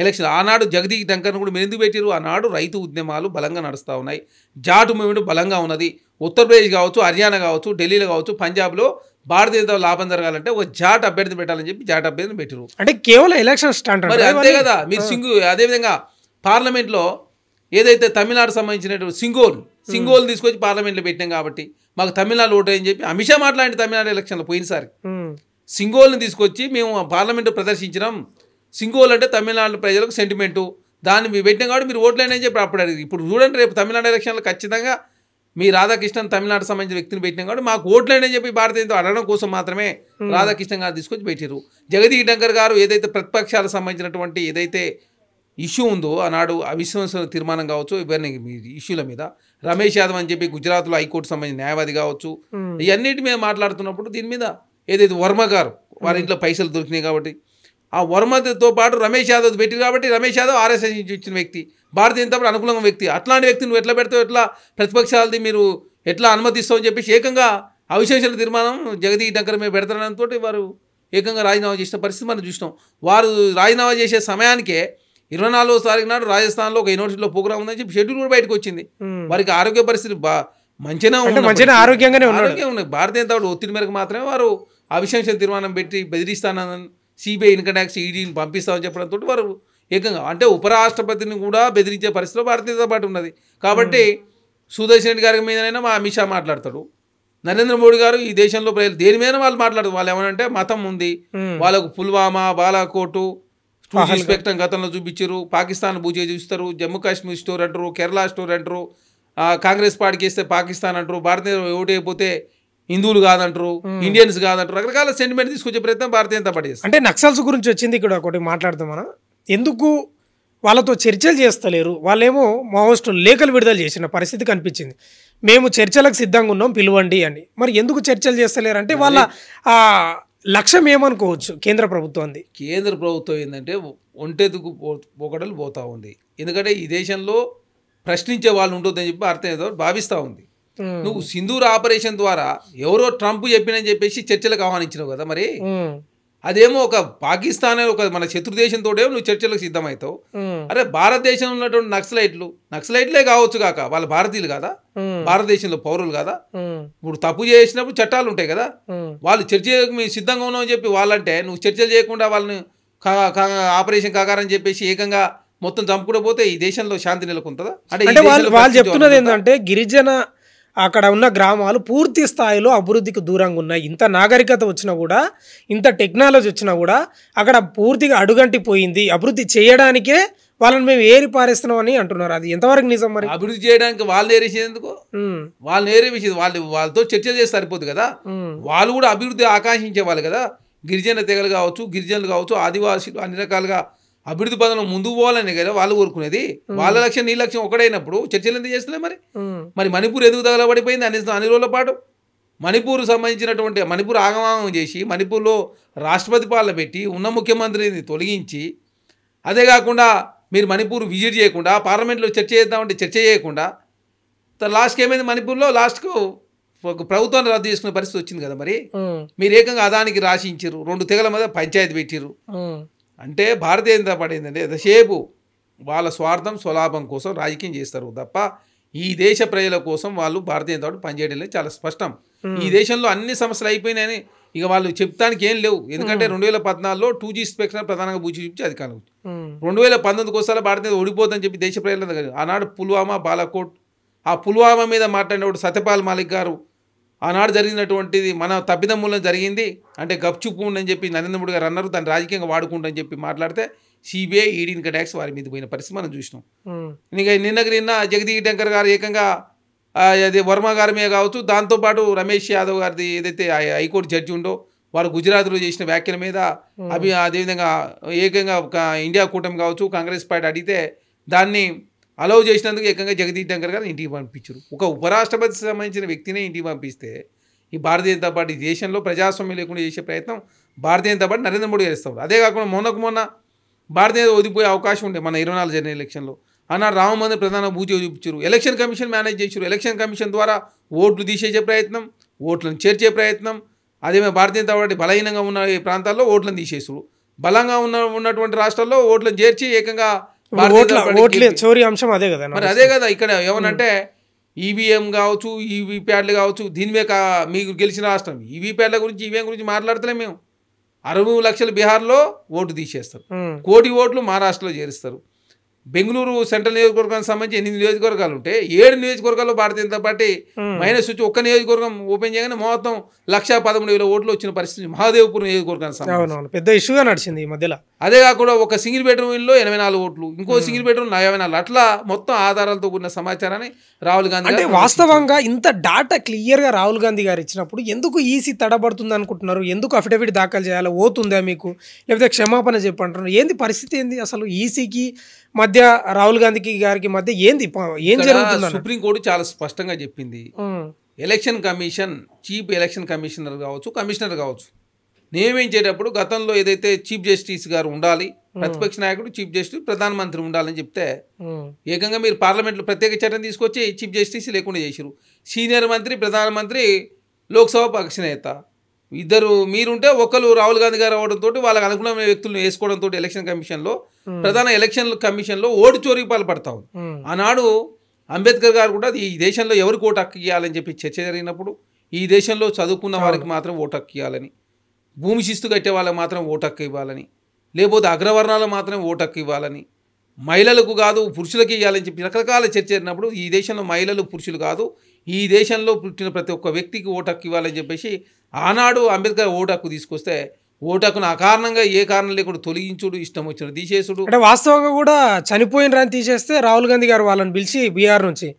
ఎలక్షన్ ఆనాడు జగదీష్ ధంకర్ను కూడా మీరు ఎందుకు పెట్టారు? ఆనాడు రైతు ఉద్యమాలు బలంగా నడుస్తూ ఉన్నాయి, జాటు మూవ్మెంట్ బలంగా ఉన్నది. ఉత్తరప్రదేశ్ కావచ్చు, హర్యానా కావచ్చు, ఢిల్లీలో కావచ్చు, పంజాబ్లో భారతీయ జనతా లాభం జరగాలంటే ఒక జాట్ అభ్యర్థి పెట్టాలని చెప్పి జాట్ అభ్యర్థిని పెట్టారు. అంటే కేవలం ఎలక్షన్ స్టాండ్ మరి అంతే కదా. మీరు అదేవిధంగా పార్లమెంట్లో ఏదైతే తమిళనాడు సంబంధించినటువంటి సింగోల్ తీసుకొచ్చి పార్లమెంట్లో పెట్టినాం కాబట్టి మాకు తమిళనాడు ఓటు అని చెప్పి అమిత్ షా మాట్లాడి తమిళనాడు ఎలక్షన్లో పోయినసారి సింగోల్ని తీసుకొచ్చి మేము పార్లమెంట్లో ప్రదర్శించినాం. సింగోల్ అంటే తమిళనాడు ప్రజలకు సెంటిమెంటు, దాన్ని మీరు పెట్టినాం కాబట్టి మీరు ఓట్లేనని చెప్పి అప్పుడు అడిగి. ఇప్పుడు చూడండి రేపు తమిళనాడు ఎలక్షన్లో ఖచ్చితంగా మీ రాధాకృష్ణన్ తమిళనాడు సంబంధించిన వ్యక్తిని పెట్టినాం కాబట్టి మాకు ఓట్లేనని చెప్పి భారతీయ అడగడం కోసం మాత్రమే రాధాకృష్ణన్ గారు తీసుకొచ్చి పెట్టారు. జగదీష్ ధంకర్ గారు ఏదైతే ప్రతిపక్షాలకు సంబంధించినటువంటి ఏదైతే ఇష్యూ ఉందో ఆనాడు అవిశ్వాస తీర్మానం కావచ్చు ఇవన్నీ ఇష్యూల మీద రమేష్ యాదవ్ అని చెప్పి గుజరాత్లో హైకోర్టు సంబంధించిన న్యాయవాది కావచ్చు, ఇవన్నిటి మీద మాట్లాడుతున్నప్పుడు దీని మీద ఏదైతే వర్మ గారు వారి ఇంట్లో పైసలు దొరికినాయి కాబట్టి ఆ వర్మతో పాటు రమేష్ యాదవ్ పెట్టిరు కాబట్టి రమేష్ యాదవ్ ఆర్ఎస్ఎస్ నుంచి వచ్చిన వ్యక్తి, భారతీయ జనతా పార్టీ అనుకూలంగా వ్యక్తి, అట్లాంటి వ్యక్తి నువ్వు ఎట్లా పెడతావు, ఎట్లా ప్రతిపక్షాలది మీరు ఎట్లా అనుమతిస్తావు అని చెప్పేసి ఏకంగా అవిశ్వాస తీర్మానం జగదీష్ ధంకర్ మీద పెడతారనంతో వారు ఏకంగా రాజీనామా చేసిన పరిస్థితి మనం చూసినాం. వారు రాజీనామా చేసే సమయానికే 24వ తారీఖు నాడు రాజస్థాన్లో ఒక యూనివర్సిటీలో ప్రోగ్రామ్ ఉందని చెప్పి షెడ్యూల్ కూడా బయటకు వచ్చింది. వారికి ఆరోగ్య పరిస్థితి మంచిగా ఆరోగ్యంగానే ఉన్నాయి. భారతీయ జనతా పార్టీ ఒత్తిడి మేరకు మాత్రమే వారు అవిశ్వాస తీర్మానం పెట్టి బెదిరిస్తానని సిబిఐ ఇన్కమ్ ట్యాక్స్ ఈడీని పంపిస్తామని చెప్పడంతో వారు ఏకంగా అంటే ఉపరాష్ట్రపతిని కూడా బెదిరించే పరిస్థితిలో భారతీయ జనతా పార్టీ ఉన్నది. కాబట్టి సుదర్శన్ రెడ్డి గారి మీదనైనా మా అమిత్ షా మాట్లాడతాడు, నరేంద్ర మోడీ గారు ఈ దేశంలో ప్రజలు దేని మీద వాళ్ళు మాట్లాడతారు. వాళ్ళు ఏమనంటే మతం ఉంది, వాళ్ళకు పుల్వామా, బాలాకోటు, స్పెక్ట్రమ్ గతంలో చూపించారు, పాకిస్తాన్ భూజే చూస్తారు, జమ్మూ కాశ్మీర్ స్టోర్ అంటారు, కేరళ స్టోర్ అంటారు, కాంగ్రెస్ పార్టీకి ఇస్తే పాకిస్తాన్ అంటారు, భారతీయ ఓటైపోతే హిందువులు కాదంటారు, ఇండియన్స్ కాదంటారు, రకరకాల సెంటిమెంట్ తీసుకొచ్చే ప్రయత్నం భారతీయ జనతా పార్టీ చేస్తారు. అంటే నక్సల్స్ గురించి వచ్చింది ఇక్కడ ఒకటి మాట్లాడతాం మనం, ఎందుకు వాళ్ళతో చర్చలు చేస్తలేరు, వాళ్ళేమో మావోయిస్టు లేఖలు విడుదల చేసిన పరిస్థితి కనిపించింది, మేము చర్చలకు సిద్ధంగా ఉన్నాం పిలువండి అని. మరి ఎందుకు చర్చలు చేస్తలేరు అంటే వాళ్ళ లక్ష్యం ఏమనుకోవచ్చు కేంద్ర ప్రభుత్వంది. కేంద్ర ప్రభుత్వం ఏంటంటే ఒంటెదుకు పోకడలు పోతూ ఉంది. ఎందుకంటే ఈ దేశంలో ప్రశ్నించే వాళ్ళు ఉండొద్దని చెప్పి భారతీయ భావిస్తూ ఉంది. నువ్వు సింధూర్ ఆపరేషన్ ద్వారా ఎవరో ట్రంప్ చెప్పినని చెప్పేసి చర్చలకు ఆహ్వానించినావు కదా, మరి అదేమో ఒక పాకిస్తాన్ ఒక మన శత్రు దేశంతో నువ్వు చర్చలకు సిద్ధమవుతావు. అరే భారతదేశంలో ఉన్నటువంటి నక్సలైట్లే కావచ్చు కాక వాళ్ళు భారతీయులు కదా, భారతదేశంలో పౌరులు కదా, ఇప్పుడు తప్పు చేసినప్పుడు చట్టాలు ఉంటాయి కదా, వాళ్ళు చర్చకు మేము సిద్ధంగా ఉన్నామని చెప్పి వాళ్ళంటే నువ్వు చర్చలు చేయకుండా వాళ్ళని ఆపరేషన్ కాకారని చెప్పేసి ఏకంగా మొత్తం చంపుకుంటూ పోతే ఈ దేశంలో శాంతి నెలకొంటుందా? అంటే వాళ్ళు చెప్తున్నది ఏంటంటే గిరిజన అక్కడ ఉన్న గ్రామాలు పూర్తి స్థాయిలో అభివృద్ధికి దూరంగా ఉన్నాయి, ఇంత నాగరికత వచ్చినా కూడా, ఇంత టెక్నాలజీ వచ్చినా కూడా అక్కడ పూర్తిగా అడుగంటిపోయింది, అభివృద్ధి చేయడానికే వాళ్ళని మేము ఏరి పారేస్తున్నాం అని అంటున్నారు. అది ఎంతవరకు నిజం? మరి అభివృద్ధి చేయడానికి వాళ్ళు ఏరేసేందుకు వాళ్ళు ఏరేసేది వాళ్ళతో చర్చలు చేస్తే సరిపోదు కదా, వాళ్ళు కూడా అభివృద్ధి ఆకాంక్షించే వాళ్ళు కదా. గిరిజన తెగలు కావచ్చు, గిరిజనులు కావచ్చు, ఆదివాసీలు అన్ని రకాలుగా అభివృద్ధి పదంలో ముందుకు పోవాలని కదా వాళ్ళు కోరుకునేది. వాళ్ళ లక్ష్యం నీ లక్ష్యం ఒకటైనప్పుడు చర్చలు ఎందుకు చేస్తలే? మరి మణిపూర్ ఎందుకు తగలబడిపోయింది అన్ని రోజుల పాటు? మణిపూర్ సంబంధించినటువంటి మణిపూర్ ఆగమాగం చేసి లాస్ట్‌లో రాష్ట్రపతి పాలన పెట్టి ఉన్న ముఖ్యమంత్రిని తొలగించి, అదే కాకుండా మీరు మణిపూర్ విజిట్ చేయకుండా పార్లమెంట్లో చర్చ చేద్దామంటే చర్చ చేయకుండా లాస్ట్కి ఏమైంది? మణిపూర్లో లాస్ట్కు ప్రభుత్వాన్ని రద్దు చేసుకునే పరిస్థితి వచ్చింది కదా. మరి మీరు ఏకంగా అదానికి రాసించారు, 2 తెగల మీద పంచాయతీ పెట్టిరు. అంటే భారతీయ జనతా పార్టీ ఏంటంటే ఎంతసేపు వాళ్ళ స్వార్థం స్వలాభం కోసం రాజకీయం చేస్తారు తప్ప ఈ దేశ ప్రజల కోసం వాళ్ళు భారతీయ జనతా పార్టీ పనిచేయడం లేదు, చాలా స్పష్టం. ఈ దేశంలో అన్ని సమస్యలు అయిపోయినాయని ఇక వాళ్ళు చెప్తానికి ఏం లేవు. ఎందుకంటే 2014లో 2G స్పెక్ట్రమ్ ప్రధానంగా బూచి చూపించి అధికారం 2019 కోసాల భారతీయ ఓడిపోతుందని చెప్పి దేశ ప్రజలందరూ ఆనాడు పుల్వామా, బాలాకోట్, ఆ పుల్వామా మీద మాట్లాడినప్పుడు సత్యపాల్ మాలిక్ గారు ఆనాడు జరిగినటువంటిది మన తప్పిదం మూలం జరిగింది అంటే గప్చుప్పు ఉండని చెప్పి నరేంద్ర మోడీ గారు అన్నారు, దాన్ని రాజకీయంగా వాడుకుంటని చెప్పి మాట్లాడితే సిబిఐ, ఈడీ ఇన్కమ్ ట్యాక్స్ వారి మీద పోయిన పరిస్థితి మనం చూసినాం. ఇంకా నిన్న జగదీష్ ధంకర్ గారు ఏకంగా అది వర్మ గారి మీద కావచ్చు, దాంతోపాటు రమేష్ యాదవ్ గారిది ఏదైతే హైకోర్టు జడ్జి ఉండో వారు గుజరాత్లో చేసిన వ్యాఖ్యల మీద అదేవిధంగా ఏకంగా ఇండియా కూటమి కావచ్చు కాంగ్రెస్ పార్టీ అడిగితే దాన్ని అలౌ చేసినందుకు ఏకంగా జగదీష్ ధంకర్ గారు ఇంటికి పంపించారు. ఒక ఉపరాష్ట్రపతికి సంబంధించిన వ్యక్తినే ఇంటికి పంపిస్తే ఈ భారతీయ జనతా పార్టీ దేశంలో ప్రజాస్వామ్యం లేకుండా చేసే ప్రయత్నం భారతీయ జనతా పార్టీ నరేంద్ర మోడీ చేస్తారు. అదే కాకుండా మొన్న భారతీయ ఓడిపోయే అవకాశం ఉండే మన 24 జరిగిన ఎలక్షన్లో ఆనాడు రామ మందిర్ ప్రధాన భూజీ చూపించారు, ఎలక్షన్ కమిషన్ మేనేజ్ చేశారు, ఎలక్షన్ కమిషన్ ద్వారా ఓట్లు తీసేసే ప్రయత్నం, ఓట్లను చేర్చే ప్రయత్నం, అదేమే భారతీయ జనతా పార్టీ బలహీనంగా ఉన్న ఈ ప్రాంతాల్లో ఓట్లను తీసేసారు, బలంగా ఉన్నటువంటి రాష్ట్రాల్లో ఓట్లను చేర్చి ఏకంగా చోరీ అంశం అదే కదా. మరి అదే కదా ఇక్కడ ఏమనంటే ఈవీఎం కావచ్చు, ఈవీప్యాడ్లు కావచ్చు, దీని మీద మీకు గెలిచిన రాష్ట్రం ఈవీప్యాడ్ల గురించి ఈవీఎం గురించి మాట్లాడతలే. మేము 60 లక్షలు బీహార్లో ఓటు తీసేస్తారు, 1 కోటి ఓట్లు మహారాష్ట్రలో చేరుస్తారు. బెంగళూరు సెంట్రల్ నియోజకవర్గానికి సంబంధించి 8 నియోజకవర్గాలు ఉంటే 7 నియోజకవర్గాల్లో భారతీయ జనతా పార్టీ మైనస్ వచ్చి ఒక్క నియోజకవర్గం ఓపెన్ చేయగానే మొత్తం 1,13,000 ఓట్లు వచ్చిన పరిస్థితి మహాదేవ్పూర్ నియోజకవర్గానికి సంబంధించి పెద్ద ఇష్యూగా నడిచింది ఈ మధ్యలో. అదే కాకుండా ఒక సింగిల్ బెడ్రూమ్ ఇల్లు 84 ఓట్లు, ఇంకో సింగిల్ బెడ్రూమ్ 54, అట్లా మొత్తం ఆధారాలతో కూడిన సమాచారాన్ని రాహుల్ గాంధీ అంటే వాస్తవంగా ఇంత డాటా క్లియర్గా రాహుల్ గాంధీ గారు ఇచ్చినప్పుడు ఎందుకు ఈసీ తడబడుతుంది అనుకుంటున్నారు? ఎందుకు అఫిడవిట్ దాఖలు చేయాలి? ఓతుందా మీకు, లేకపోతే క్షమాపణ చెప్పంటున్నారు? ఏంది పరిస్థితి ఏంది అసలు? ఈసీకి మధ్య రాహుల్ గాంధీకి గారికి మధ్య ఏంది ఏం జరుగుతుంది? సుప్రీంకోర్టు చాలా స్పష్టంగా చెప్పింది, election commission chief election commissioner కావచ్చు, కమిషనర్ కావచ్చు, నియమించేటప్పుడు గతంలో ఏదైతే చీఫ్ జస్టిస్ గారు ఉండాలి, ప్రతిపక్ష నాయకుడు చీఫ్ జస్టిస్, ప్రధానమంత్రి ఉండాలని చెప్తే ఏకంగా మీరు పార్లమెంట్లో ప్రత్యేక చట్టం తీసుకొచ్చి చీఫ్ జస్టిస్ లేకుండా చేసిరు. సీనియర్ మంత్రి, ప్రధానమంత్రి, లోక్సభ పక్ష నేత ఇద్దరు మీరుంటే ఒకరు రాహుల్ గాంధీ గారు అవడంతో వాళ్ళకి అనుకూలమైన వ్యక్తులను వేసుకోవడంతో ఎలక్షన్ కమిషన్లో, ప్రధాన ఎలక్షన్ కమిషన్లో ఓటు చోరీకి పాల్పడతా ఉంది. ఆనాడు అంబేద్కర్ గారు కూడా ఈ దేశంలో ఎవరికి ఓటు హక్కు ఇవ్వాలని చెప్పి చర్చ జరిగినప్పుడు ఈ దేశంలో చదువుకున్న వారికి మాత్రం ఓటు హక్కు ఇవ్వాలని, భూమి శిస్తు కట్టే వాళ్ళకి మాత్రం ఓటు హక్కు ఇవ్వాలని, లేకపోతే అగ్రవర్ణాలకు మాత్రం ఓటు హక్కు ఇవ్వాలని, మహిళలకు కాదు పురుషులకి ఇవ్వాలని చెప్పి రకరకాల చర్చ జరిగినప్పుడు ఈ దేశంలో మహిళలు పురుషులు కాదు, ఈ దేశంలో పుట్టిన ప్రతి ఒక్క వ్యక్తికి ఓటు హక్కు ఇవ్వాలని చెప్పేసి ఆనాడు అంబేద్కర్ ఓటు హక్కు తీసుకొస్తే ఓటు హక్కును అకారణంగా ఏ కారణం లేకుండా తొలగించుడు, ఇష్టం వచ్చిన తీసేసుడు. అంటే వాస్తవంగా కూడా చనిపోయిన రాని తీసేస్తే రాహుల్ గాంధీ గారు వాళ్ళని పిలిచి బీహార్ నుంచి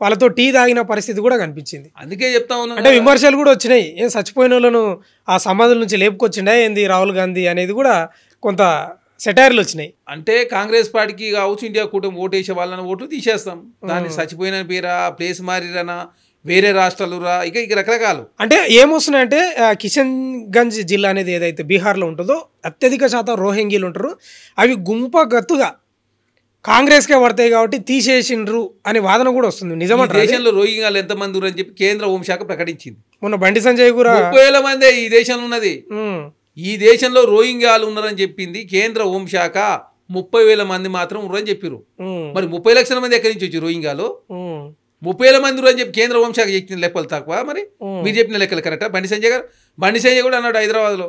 వాళ్ళతో టీ తాగిన పరిస్థితి కూడా కనిపించింది. అందుకే చెప్తా ఉన్నా, అంటే విమర్శలు కూడా వచ్చినాయి, ఏం చచ్చిపోయిన వాళ్ళను ఆ సమాధుల నుంచి లేపుకొచ్చిండా ఏంది రాహుల్ గాంధీ అనేది కూడా కొంత సెటైర్లు వచ్చినాయి. అంటే కాంగ్రెస్ పార్టీకి కావచ్చు, ఇండియా కూటమి ఓటేసే వాళ్ళని ఓట్లు తీసేస్తాం, దాన్ని చచ్చిపోయిన పేరా, ప్లేస్ మారిరనా, వేరే రాష్ట్రాలు రా, ఇక రకరకాలు. అంటే ఏమొస్తున్నాయంటే కిషన్ గంజ్ జిల్లా అనేది ఏదైతే బీహార్లో ఉంటుందో అత్యధిక శాతం రోహింగ్యలు ఉంటారు, అవి గుంపగత్తుగా కాంగ్రెస్కే పడతాయి కాబట్టి తీసేసిండ్రు అనే వాదన కూడా వస్తుంది. నిజమంటారా? దేశంలో రోహింగ్యాలు ఎంతమంది అని చెప్పి కేంద్ర హోంశాఖ ప్రకటించింది. మొన్న బండి సంజయ్ కూడా 30,000 మందే ఈ దేశంలో ఉన్నది. ఈ దేశంలో రోహింగ్యాలు ఉన్నారని చెప్పింది కేంద్ర హోంశాఖ. 30,000 మంది మాత్రం ఉన్నారని చెప్పారు. మరి 30 లక్షల మంది ఎక్కడి నుంచి వచ్చి రోహింగ్యాలు? 30,000 మంది అని చెప్పి కేంద్ర హోంశాఖ చెప్పిన లెక్కలు తక్కువ. మరి మీరు చెప్పిన లెక్కలు కరెక్టా? బండి సంజయ్ గారు, బండి సంజయ్ కూడా అన్నాడు హైదరాబాద్లో,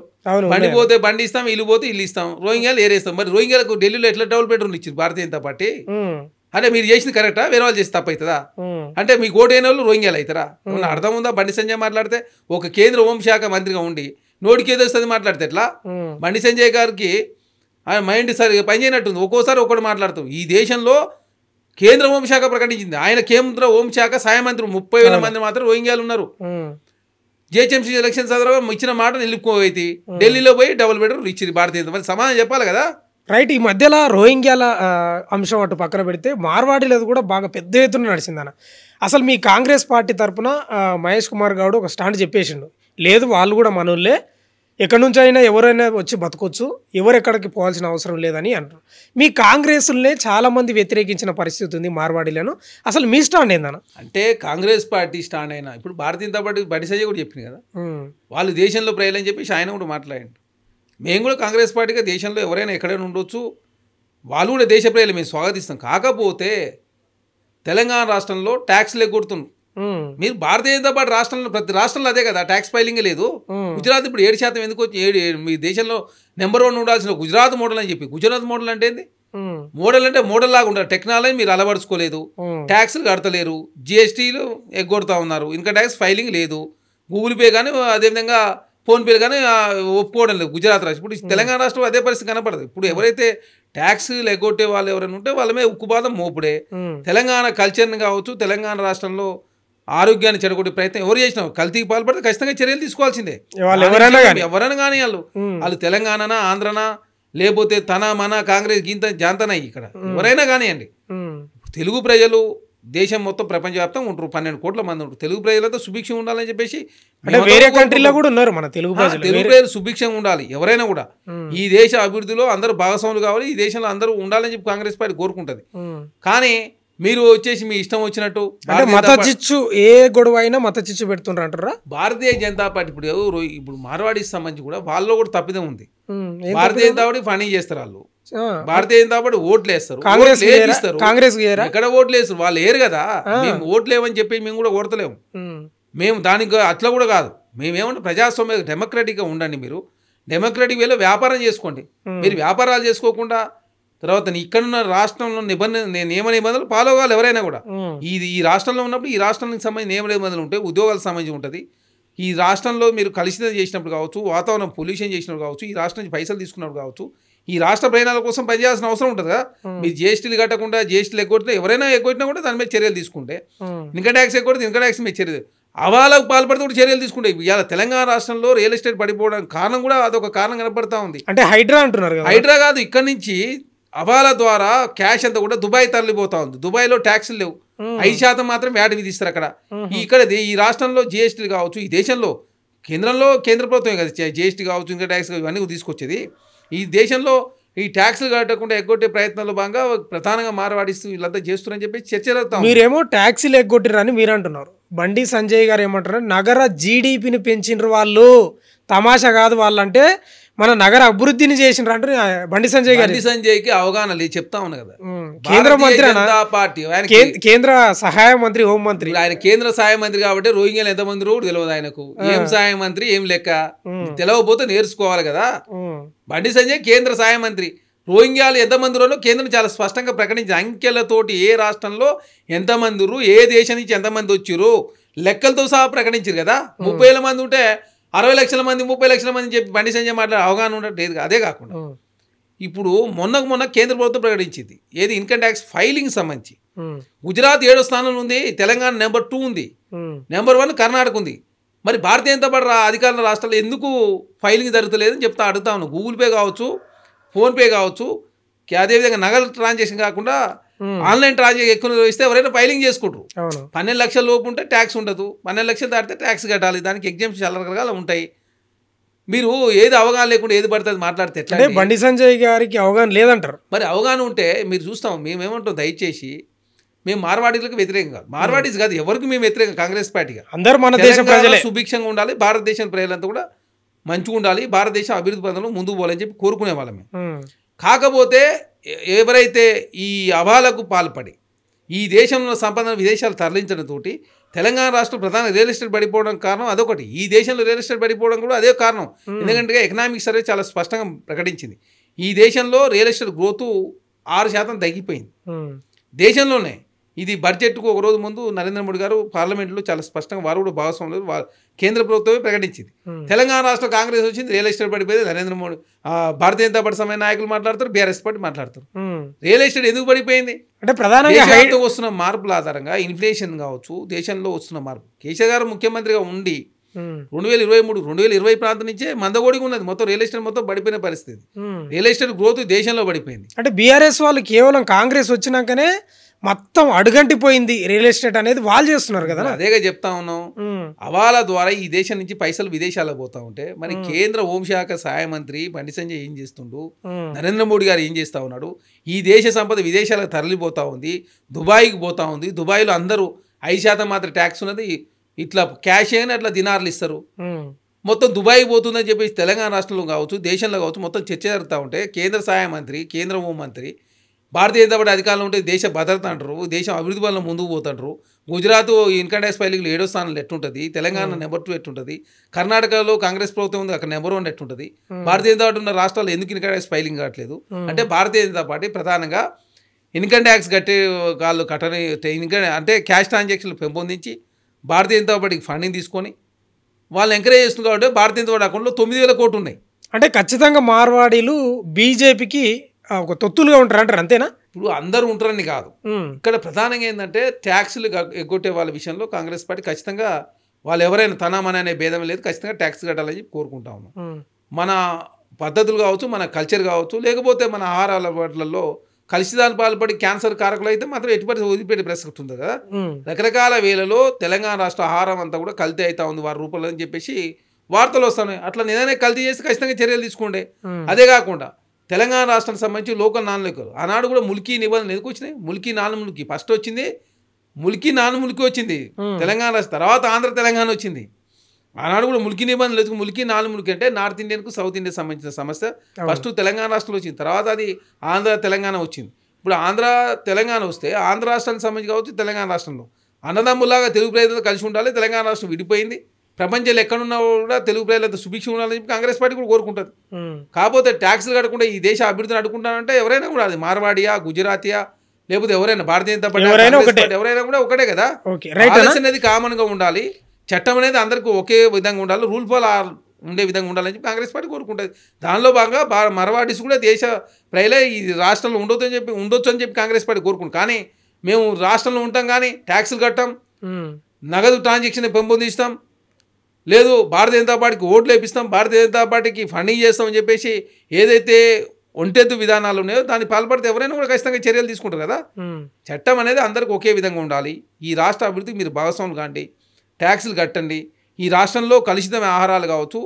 బండి పోతే బండి ఇస్తాం, ఇల్లు పోతే ఇల్లు ఇస్తాం, రోహింగ్యాలు ఏరేస్తాం. మరి రోహింగ్యాలకు ఢిల్లీలో ఎట్లా డబుల్ బెడ్రూమ్ ఇచ్చింది భారతీయ జనతా పార్టీ? అంటే మీరు చేసింది కరెక్టా? వేరే వాళ్ళు చేసి తప్పవుతుందా? అంటే మీకు ఓటు అయిన వాళ్ళు రోహింగ్యాలు అవుతారా? అర్థం ఉందా? బండి సంజయ్ మాట్లాడితే ఒక కేంద్ర హోంశాఖ మంత్రిగా ఉండి నోటికి ఏదో వస్తుంది మాట్లాడితే ఎట్లా? బండి సంజయ్ గారికి ఆయన మైండ్ సరిగా పనిచేయనట్టుంది, ఒక్కోసారి ఒకటి మాట్లాడుతాం. ఈ దేశంలో కేంద్ర హోంశాఖ ప్రకటించింది, ఆయన కేంద్ర హోంశాఖ సహాయ మంత్రి 30,000 మంది మాత్రం రోహింగ్యాలు ఉన్నారు. జిహెచ్ఎంసీ ఎలక్షన్ సందర్భంగా ఇచ్చిన మాట నిలుపుకోవైతే ఢిల్లీలో పోయి డబుల్ బెడ్రూమ్ ఇచ్చింది భారతీయ జనతా పార్టీ. సమాధానం చెప్పాలి కదా. రైట్. ఈ మధ్యలో రోహింగ్యాల అంశం అటు పక్కన పెడితే మార్వాడీలో కూడా బాగా పెద్ద ఎత్తున నడిచిందన్న. అసలు మీ కాంగ్రెస్ పార్టీ తరఫున మహేష్ కుమార్ గౌడ్ ఒక స్టాండ్ చెప్పేసిండు, లేదు వాళ్ళు కూడా మనోళ్ళే, ఎక్కడి నుంచి అయినా ఎవరైనా వచ్చి బతకొచ్చు, ఎవరు ఎక్కడికి పోవాల్సిన అవసరం లేదని అంటారు. మీ కాంగ్రెస్లనే చాలామంది వ్యతిరేకించిన పరిస్థితి ఉంది మార్వాడీలను. అసలు మీ స్టాండ్ ఏందన్న? అంటే కాంగ్రెస్ పార్టీ స్టాండ్ అయినా ఇప్పుడు భారతీయ జనతా పార్టీ బండి సంజయ్ కూడా చెప్పింది కదా, వాళ్ళు దేశంలో ప్రజలని చెప్పేసి ఆయన కూడా మాట్లాడండి. మేము కూడా కాంగ్రెస్ పార్టీగా దేశంలో ఎవరైనా ఎక్కడైనా ఉండొచ్చు, వాళ్ళు కూడా దేశ ప్రజలు మేము స్వాగతిస్తాం. కాకపోతే తెలంగాణ రాష్ట్రంలో ట్యాక్స్లు ఎగ్గొడుతున్నారు. మీరు భారతీయ జనతా పార్టీ రాష్ట్రంలో ప్రతి రాష్ట్రంలో అదే కదా, ట్యాక్స్ ఫైలింగ్ లేదు. గుజరాత్ ఇప్పుడు 7% ఎందుకు వచ్చి 7 మీ దేశంలో నెంబర్ 1 ఉండాల్సిన గుజరాత్ మోడల్ అని చెప్పి. గుజరాత్ మోడల్ అంటే ఏంది? మోడల్ అంటే మోడల్ లాగా ఉంటారు, టెక్నాలజీ మీరు అలవరుచుకోలేదు, ట్యాక్స్లు కడతలేరు, జిఎస్టీలు ఎగ్గొడతా ఉన్నారు, ఇన్కమ్ ట్యాక్స్ ఫైలింగ్ లేదు, గూగుల్ పే కానీ అదేవిధంగా ఫోన్పేలు కానీ ఒప్పుకోవడం లేదు గుజరాత్ రాష్ట్రం. ఇప్పుడు తెలంగాణ రాష్ట్రం అదే పరిస్థితి కనపడదు. ఇప్పుడు ఎవరైతే ట్యాక్స్ ఎగ్గొట్టే వాళ్ళు ఎవరైనా ఉంటే వాళ్ళ మీద ఉక్కుబాదం మోపుడే. తెలంగాణ కల్చర్ని కావచ్చు, తెలంగాణ రాష్ట్రంలో ఆరోగ్యాన్ని చెడగొట్టే ప్రయత్నం ఎవరు చేసినా కల్తీకి పాల్పడితే ఖచ్చితంగా చర్యలు తీసుకోవాల్సిందే. ఎవరైనా కానీ వాళ్ళు తెలంగాణనా, ఆంధ్రనా, లేకపోతే తన మన కాంగ్రెస్ గీంత జాంతనా, ఇక్కడ ఎవరైనా కానివ్వండి. తెలుగు ప్రజలు దేశం మొత్తం ప్రపంచవ్యాప్తంగా ఉంటారు, 12 కోట్ల మంది ఉంటారు. తెలుగు ప్రజలతో సుభిక్షం ఉండాలని చెప్పేసి వేరే కంట్రీలో కూడా ఉన్నారు మన తెలుగు ప్రజలు సుభిక్షంగా ఉండాలి. ఎవరైనా కూడా ఈ దేశ అభివృద్ధిలో అందరూ భాగస్వాములు కావాలి, ఈ దేశంలో అందరూ ఉండాలని చెప్పి కాంగ్రెస్ పార్టీ కోరుకుంటుంది. కానీ మీరు వచ్చేసి మీ ఇష్టం వచ్చినట్టు మత చిచ్చు, ఏ గొడవ అయినా మత చిచ్చు పెడుతుండ్రు అంటారా? భారతీయ జనతా పార్టీ ఇప్పుడు మార్వాడీకి సంబంధించి కూడా వాళ్ళలో కూడా తప్పిదం ఉంది. భారతీయ జనతా పార్టీ ఫండింగ్ చేస్తారు, వాళ్ళు భారతీయ జనతా పార్టీ ఓట్లు వేస్తారు, కాంగ్రెస్ ఎక్కడ ఓట్లు వేస్తారు, వాళ్ళు వేరు కదా. మేము ఓట్లు లేవని చెప్పి మేము కూడా ఓడతలేము. మేము దానికి అట్లా కూడా కాదు, మేమేమంటే ప్రజాస్వామ్య డెమోక్రటిక్గా ఉండండి. మీరు డెమోక్రటిక్ వేలో వ్యాపారం చేసుకోండి. మీరు వ్యాపారాలు చేసుకోకుండా తర్వాత ఇక్కడున్న రాష్ట్రంలో నియమ నిబంధనలు ఫాలో కావాలి ఎవరైనా కూడా. ఈ రాష్ట్రంలో ఉన్నప్పుడు ఈ రాష్ట్రానికి సంబంధించి నియమ నిబంధనలు ఉంటాయి, ఉద్యోగాలకు సంబంధించి ఉంటుంది. ఈ రాష్ట్రంలో మీరు కలుషితం చేసినప్పుడు కావచ్చు, వాతావరణం పొల్యూషన్ చేసినప్పుడు కావచ్చు, ఈ రాష్ట్రం నుంచి పైసలు తీసుకున్నప్పుడు కావచ్చు, ఈ రాష్ట్ర ప్రయోజనాల కోసం పనిచేయాల్సిన అవసరం ఉంటుంది కదా. మీరు జిఎస్టీలు కట్టకుండా జిఎస్టీలు ఎగ్గొట్టినా ఎవరైనా ఎగ్గొట్టినా కూడా దాని మీద చర్యలు తీసుకుంటే, ఇన్కమ్ ట్యాక్స్ ఎగ్గొడితే ఇన్కమ్ ట్యాక్స్ మీద చర్యలు, అవాలకు పాల్పడితే కూడా చర్యలు తీసుకుంటే. ఇవాళ తెలంగాణ రాష్ట్రంలో రియల్ ఎస్టేట్ పడిపోవడానికి కారణం కూడా అదొక కారణం కనపడతా ఉంది. అంటే హైడ్రా అంటున్నారు కదా. హైడ్రా కాదు, ఇక్కడ నుంచి అవాల ద్వారా క్యాష్ అంతా కూడా దుబాయ్ తరలిపోతా ఉంది. దుబాయ్లో ట్యాక్సులు లేవు, 5% మాత్రం వ్యాట్ విధిస్తారు అక్కడ. ఇక్కడ ఈ రాష్ట్రంలో జిఎస్టీలు కావచ్చు, ఈ దేశంలో కేంద్ర ప్రభుత్వమే కదా జిఎస్టీ కావచ్చు, ఇంకా ట్యాక్స్ ఇవన్నీ తీసుకొచ్చేది. ఈ దేశంలో ఈ ట్యాక్సులు కట్టకుండా ఎగ్గొట్టే ప్రయత్నంలో భాగంగా ప్రధానంగా మారవాడిస్తూ వీళ్ళంతా చేస్తున్నారని చెప్పి చర్చ జరుగుతాం. మీరేమో ట్యాక్సీలు ఎగ్గొట్టిరని మీరు అంటున్నారు. బండి సంజయ్ గారు ఏమంటారు, నగర జీడిపిని పెంచిండ్రు వాళ్ళు, తమాషా కాదు వాళ్ళంటే మన నగర అభివృద్ధిని చేసిండ్రు అంటారు బండి సంజయ్ గారు. బండి సంజయ్కి అవగాహన లేదు, చెప్తా ఉన్నా కదా. కేంద్ర మంత్రి పార్టీ కేంద్ర సహాయ మంత్రి, హోం మంత్రి, ఆయన కేంద్ర సహాయ మంత్రి కాబట్టి రోహింగ్యాలు ఎంతమంది కూడా తెలియదు ఆయనకు. ఏం సహాయ మంత్రి ఏం లెక్క తెలియకపోతే నేర్చుకోవాలి కదా. బండి సంజయ్ కేంద్ర సహాయ మంత్రి. రోహింగ్యాలు ఎంతమంది రోజుల్లో కేంద్రం చాలా స్పష్టంగా ప్రకటించింది. అంకెలతోటి ఏ రాష్ట్రంలో ఎంతమంది, ఏ దేశం నుంచి ఎంతమంది వచ్చిర్రు లెక్కలతో సహా ప్రకటించారు కదా. 30,000 మంది ఉంటే 60 లక్షల మంది, 30 లక్షల మంది చెప్పి బండి సంజయ్ మాట్లాడే అవగాహన ఉండట్లేదు. అదే కాకుండా ఇప్పుడు మొన్న కేంద్ర ప్రభుత్వం ప్రకటించింది ఏది, ఇన్కమ్ ట్యాక్స్ ఫైలింగ్ సంబంధించి. గుజరాత్ 7వ స్థానంలో ఉంది, తెలంగాణ నెంబర్ 2 ఉంది, నెంబర్ 1 కర్ణాటక ఉంది. మరి భారతీయ జనతా పార్టీ అధికారుల రాష్ట్రాల్లో ఎందుకు ఫైలింగ్ జరుగుతలేదని అడుగుతా ఉన్నాను. గూగుల్ పే కావచ్చు, ఫోన్పే కావచ్చు, అదేవిధంగా నగదు ట్రాన్సాక్షన్ కాకుండా ఆన్లైన్ ట్రాన్సాక్షన్ ఎక్కువ ఇస్తే ఎవరైనా ఫైలింగ్ చేసుకుంటారు. 12 లక్షల లోపు ఉంటే ట్యాక్స్ ఉండదు, 12 లక్షలు దాటితే ట్యాక్స్ కట్టాలి, దానికి ఎగ్జామ్స్ చాలా రకాలు ఉంటాయి. మీరు ఏది అవగాహన లేకుండా ఏది పడుతుంది మాట్లాడితే ఎట్లా? బండి సంజయ్ గారికి అవగాహన లేదంటారు. మరి అవగాహన ఉంటే మీరు చూస్తాం. మేమేమంటాం, దయచేసి మేము మార్వాడీలకు వ్యతిరేకం కాదు, మార్వాడీస్ కాదు, ఎవరికి మేము వ్యతిరేకం. కాంగ్రెస్ పార్టీగా అందరూ మన దేశ ప్రజలే, సుభిక్షంగా ఉండాలి, భారతదేశం ప్రజలంతా కూడా మంచిగా ఉండాలి, భారతదేశం అభివృద్ధి పథంలో ముందుకు పోవాలని చెప్పి కోరుకునే వాళ్ళమే. కాకపోతే ఎవరైతే ఈ అవాలకు పాల్పడి ఈ దేశంలో సంపదను విదేశాలు తరలించడంతో తెలంగాణ రాష్ట్రం ప్రధాన రియల్ ఎస్టేట్ పడిపోవడం కారణం అదొకటి. ఈ దేశంలో రియల్ ఎస్టేట్ పడిపోవడం కూడా అదే కారణం. ఎందుకంటే ఎకనామిక్ సర్వే చాలా స్పష్టంగా ప్రకటించింది, ఈ దేశంలో రియల్ ఎస్టేట్ గ్రోత్ 6% తగ్గిపోయింది దేశంలోనే. ఇది బడ్జెట్కు ఒక రోజు ముందు నరేంద్ర మోడీ గారు పార్లమెంట్లో చాలా స్పష్టంగా వారు కూడా భాగస్వాములు కేంద్ర ప్రభుత్వమే ప్రకటించింది. తెలంగాణ రాష్ట్ర కాంగ్రెస్ వచ్చింది, రియల్ ఎస్టేట్ పడిపోయింది. నరేంద్ర మోడీ భారతీయ జనతా పార్టీ సమయ నాయకులు మాట్లాడతారు, బీఆర్ఎస్ పార్టీ మాట్లాడతారు. రియల్ ఎస్టేట్ ఎందుకు పడిపోయింది అంటే ప్రధానంగా వస్తున్న మార్పుల ఆధారంగా ఇన్ఫ్లేషన్ కావచ్చు, దేశంలో వస్తున్న మార్పు. కేసీఆర్ గారు ముఖ్యమంత్రిగా ఉండి 2023, 2020 ప్రాంతం నుంచే మందగోడిగా ఉన్నది. మొత్తం రియల్ ఎస్టేట్ మొత్తం పడిపోయిన పరిస్థితి. రియల్ ఎస్టేట్ గ్రోత్ దేశంలో పడిపోయింది. అంటే బీఆర్ఎస్ వాళ్ళు కేవలం కాంగ్రెస్ వచ్చినాకనే మొత్తం అడుగంటిపోయింది రియల్ ఎస్టేట్ అనేది వాళ్ళు చేస్తున్నారు కదా. అదేగా చెప్తా ఉన్నాం. అవాల ద్వారా ఈ దేశం నుంచి పైసలు విదేశాలకు పోతా ఉంటే మరి కేంద్ర హోంశాఖ సహాయ మంత్రి బండి సంజయ్ ఏం చేస్తుండు, నరేంద్ర మోడీ గారు ఏం చేస్తా ఉన్నాడు, ఈ దేశ సంపద విదేశాలకు తరలిపోతా ఉంది, దుబాయ్కి పోతా ఉంది. దుబాయ్లో అందరూ 5% మాత్రం ట్యాక్స్ ఉన్నది, ఇట్లా క్యాష్ అయినా అట్లా దినార్లు ఇస్తారు, మొత్తం దుబాయ్ పోతుందని చెప్పేసి తెలంగాణ రాష్ట్రంలో కావచ్చు, దేశంలో కావచ్చు మొత్తం చర్చ జరుగుతూ ఉంటే కేంద్ర సహాయ మంత్రి, కేంద్ర హోంమంత్రి, భారతీయ జనతా పార్టీ అధికారంలో ఉంటే దేశ భద్రత అంటారు, దేశం అభివృద్ధి వల్ల ముందుకు పోతుంటారు. గుజరాత్ ఇన్కమ్ ట్యాక్స్ ఫైలింగ్లో 7వ స్థానంలో ఎట్టుంటుంది, తెలంగాణ నెంబర్ 2 ఎట్టుంటుంది, కర్ణాటకలో కాంగ్రెస్ ప్రభుత్వం ఉంది అక్కడ నెంబర్ 1 ఎట్టుంటుంది, భారతీయ జనతా పార్టీ ఉన్న రాష్ట్రాల్లో ఎందుకు ఇన్కమ్ ట్యాక్స్ ఫైలింగ్ కావట్లేదు అంటే భారతీయ జనతా పార్టీ ప్రధానంగా ఇన్కమ్ ట్యాక్స్ కట్టే వాళ్ళు కట్టని ఇన్కమ్ అంటే క్యాష్ ట్రాన్సాక్షన్లు పెంపొందించి భారతీయ జనతా పార్టీకి ఫండింగ్ తీసుకొని వాళ్ళు ఎంకరేజ్ చేస్తుంది కాబట్టి భారతీయ జనతా పార్టీ అకౌంట్లో 9,000 కోట్లు ఉన్నాయి. అంటే ఖచ్చితంగా మార్వాడీలు బీజేపీకి ఒక తొత్తులుగా ఉంటారు అంటారు, అంతేనా? ఇప్పుడు అందరూ ఉంటారని కాదు, ఇక్కడ ప్రధానంగా ఏంటంటే ట్యాక్సులు ఎగ్గొట్టే వాళ్ళ విషయంలో కాంగ్రెస్ పార్టీ ఖచ్చితంగా వాళ్ళు ఎవరైనా తనమని అనే భేదం లేదు, ఖచ్చితంగా ట్యాక్స్ కట్టాలని చెప్పి కోరుకుంటా ఉన్నాం. మన పద్ధతులు కావచ్చు, మన కల్చర్ కావచ్చు, లేకపోతే మన ఆహార అలవాట్లలో కలుషితాలు పాల్పడి క్యాన్సర్ కారకులు అయితే మాత్రం ఎటువంటి వదిలిపెట్టే ప్రసక్తి ఉంది కదా. రకరకాల వేళలో తెలంగాణ రాష్ట్ర ఆహారం అంతా కూడా కల్తీ అవుతా ఉంది వారి రూపంలో అని చెప్పేసి వార్తలు వస్తున్నాయి. అట్లా నిజంగానే కల్తీ చేసి ఖచ్చితంగా చర్యలు తీసుకుంటే. అదే కాకుండా తెలంగాణ రాష్ట్రానికి సంబంధించి లోకల్ నాన్ లోకల్ ఆనాడు కూడా ముల్కీ నిబంధనలు ఎందుకు వచ్చినాయి, ముల్కీ నాన్ ముల్కీ ఫస్ట్ వచ్చింది, ముల్కీ నాన్ ముల్కీ వచ్చింది తెలంగాణ రాష్ట్రం, తర్వాత ఆంధ్ర తెలంగాణ వచ్చింది. ఆనాడు కూడా ముల్కీ నిబంధనలు ఎందుకు, ముల్కీ నాన్ ముల్కీ అంటే నార్త్ ఇండియన్కు సౌత్ ఇండియన్ సంబంధించిన సమస్య. ఫస్ట్ తెలంగాణ రాష్ట్రంలో వచ్చింది, తర్వాత అది ఆంధ్ర తెలంగాణ వచ్చింది. ఇప్పుడు ఆంధ్ర తెలంగాణ వస్తే ఆంధ్ర రాష్ట్రానికి సంబంధించి కావచ్చు, తెలంగాణ రాష్ట్రంలో అన్నదమ్ములాగా తెలుగు ప్రజలతో కలిసి ఉండాలి. తెలంగాణ రాష్ట్రం విడిపోయింది, ప్రపంచంలో ఎక్కడున్నా కూడా తెలుగు ప్రజలంతా సుభిక్షం ఉండాలని చెప్పి కాంగ్రెస్ పార్టీ కూడా కోరుకుంటుంది. కాకపోతే ట్యాక్సులు కట్టకుండా ఈ దేశ అభివృద్ధిని అడుగుకుంటానంటే ఎవరైనా కూడా అది మార్వాడియా, గుజరాతియా, లేకపోతే ఎవరైనా భారతీయ జనతా పార్టీ ఎవరైనా కూడా ఒకటే కదా. ఆలోచన అనేది కామన్గా ఉండాలి, చట్టం అనేది అందరికీ ఒకే విధంగా ఉండాలి, రూల్ ఫాల్ ఉండే విధంగా ఉండాలని చెప్పి కాంగ్రెస్ పార్టీ కోరుకుంటుంది. దానిలో భాగంగా మరవాడిస్ కూడా దేశ ప్రజలే ఈ రాష్ట్రంలో ఉండొచ్చు అని చెప్పి కాంగ్రెస్ పార్టీ కోరుకుంటుంది. కానీ మేము రాష్ట్రంలో ఉంటాం కానీ ట్యాక్సులు కట్టాం, నగదు ట్రాన్సాక్షన్ పెంపొందిస్తాం, లేదు భారతీయ జనతా పార్టీకి ఓట్లు వేపిస్తాం, భారతీయ జనతా పార్టీకి ఫండింగ్ చేస్తామని చెప్పేసి ఏదైతే ఒంటెద్దు విధానాలు ఉన్నాయో దాన్ని పాల్పడితే ఎవరైనా కూడా ఖచ్చితంగా చర్యలు తీసుకుంటారు కదా. చట్టం అనేది అందరికి ఒకే విధంగా ఉండాలి. ఈ రాష్ట్ర అభివృద్ధికి మీరు భాగస్వాములు కాండి, ట్యాక్సులు కట్టండి. ఈ రాష్ట్రంలో కలుషితమైన ఆహారాలు కావచ్చు,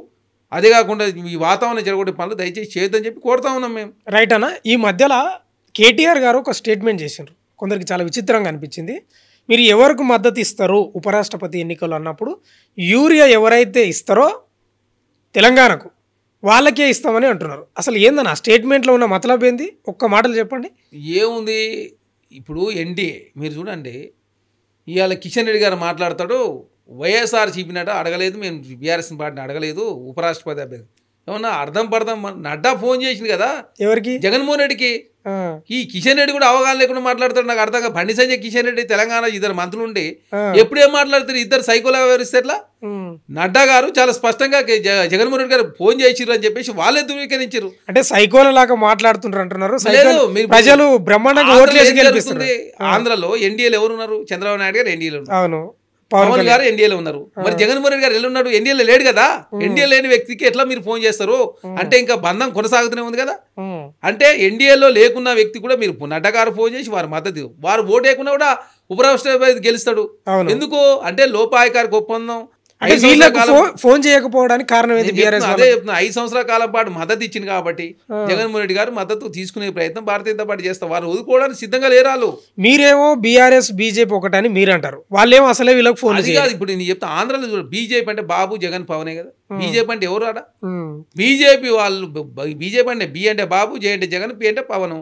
అదే కాకుండా ఈ వాతావరణం జరగొట్టే పనులు దయచేసి చేయొద్దని చెప్పి కోరుతా ఉన్నాం మేము. రైట్ అన్న, ఈ మధ్యలో కేటీఆర్ గారు ఒక స్టేట్మెంట్ చేసిండ్రు, కొందరికి చాలా విచిత్రంగా అనిపించింది. మీరు ఎవరికి మద్దతు ఇస్తారో ఉపరాష్ట్రపతి ఎన్నికలు అన్నప్పుడు యూరియా ఎవరైతే ఇస్తారో తెలంగాణకు వాళ్ళకే ఇస్తామని అంటున్నారు. అసలు ఏందన్న స్టేట్మెంట్లో ఉన్న మతలబ్ ఏంది? ఒక్క మాటలు చెప్పండి. ఏముంది, ఇప్పుడు ఎన్డీఏ మీరు చూడండి, ఇవాళ కిషన్ రెడ్డి గారు మాట్లాడతాడు, వైఎస్ఆర్ చెప్పినట్ట అడగలేదు, మేము బీఆర్ఎస్ పార్టీని అడగలేదు ఉపరాష్ట్రపతి అభ్యర్థి. ఏమన్నా అర్థం పడదాం, నడ్డా ఫోన్ చేసింది కదా ఎవరికి, జగన్మోహన్ రెడ్డికి. ఈ కిషన్ రెడ్డి కూడా అవగాహన లేకుండా మాట్లాడతాడు. నాకు అర్థంగా బండి సంజయ్, కిషన్ రెడ్డి, తెలంగాణ ఇద్దరు మంత్రులు ఉండి ఎప్పుడు ఏం మాట్లాడతారు, ఇద్దరు సైకోలా వ్యవహరిస్తే ఎట్లా? నడ్డా గారు చాలా స్పష్టంగా జగన్మోహన్ రెడ్డి గారు ఫోన్ చేసిర్రు అని చెప్పేసి వాళ్ళే ధృవీకరించారు. అంటే సైకోల లాగా మాట్లాడుతుంటారు అంటున్నారు. ప్రజలు బ్రహ్మాండంగా ఓట్లేసి గెలిపిస్తుంది. ఆంధ్రలో ఎన్డీఏలు ఎవరు ఉన్నారు? చంద్రబాబు నాయుడు గారు ఎన్డీఏలో ఉన్నారు, అవును, పవన్ గారు ఎన్డీఏలో ఉన్నారు. మరి జగన్మోహన్ రెడ్డి గారు ఎలా ఉన్నాడు? ఎన్డీఏలో లేడు కదా. ఎన్డీఏ లేని వ్యక్తికి ఎట్లా మీరు ఫోన్ చేస్తారు? అంటే ఇంకా బంధం కొనసాగుతూనే ఉంది కదా. అంటే ఎన్డీఏలో లేకున్న వ్యక్తి కూడా మీరు నడ్డా గారు ఫోన్ చేసి వారి మద్దతు, వారు ఓటు వేయకుండా కూడా ఉపరాష్ట్రపతి గెలుస్తాడు. ఎందుకు అంటే లోపాయకారికి ఒప్పందం. ఫోన్ చేయకపోవడానికి కారణం ఏంటి? అదే చెప్తున్నా, 5 సంవత్సరాల కాలం పాటు మద్దతు ఇచ్చింది కాబట్టి జగన్మోహన్ రెడ్డి గారు మద్దతు తీసుకునే ప్రయత్నం భారతీయ జనతా పార్టీ చేస్తారు. వారు వదులుకోవడానికి సిద్ధంగా లేరాలు. మీరేమో బీఆర్ఎస్ బీజేపీ ఒకటని మీరు అంటారు, వాళ్ళేమో అసలే వీళ్ళకి ఫోన్ కాదు. ఇప్పుడు నేను చెప్తా, ఆంధ్రలో చూడ బీజేపీ అంటే బాబు జగన్ పవనే కదా. బీజేపీ అంటే ఎవరు ఆడ? బీజేపీ వాళ్ళు. బీజేపీ అంటే బి అంటే బాబు, జే అంటే జగన్, పి అంటే పవన్.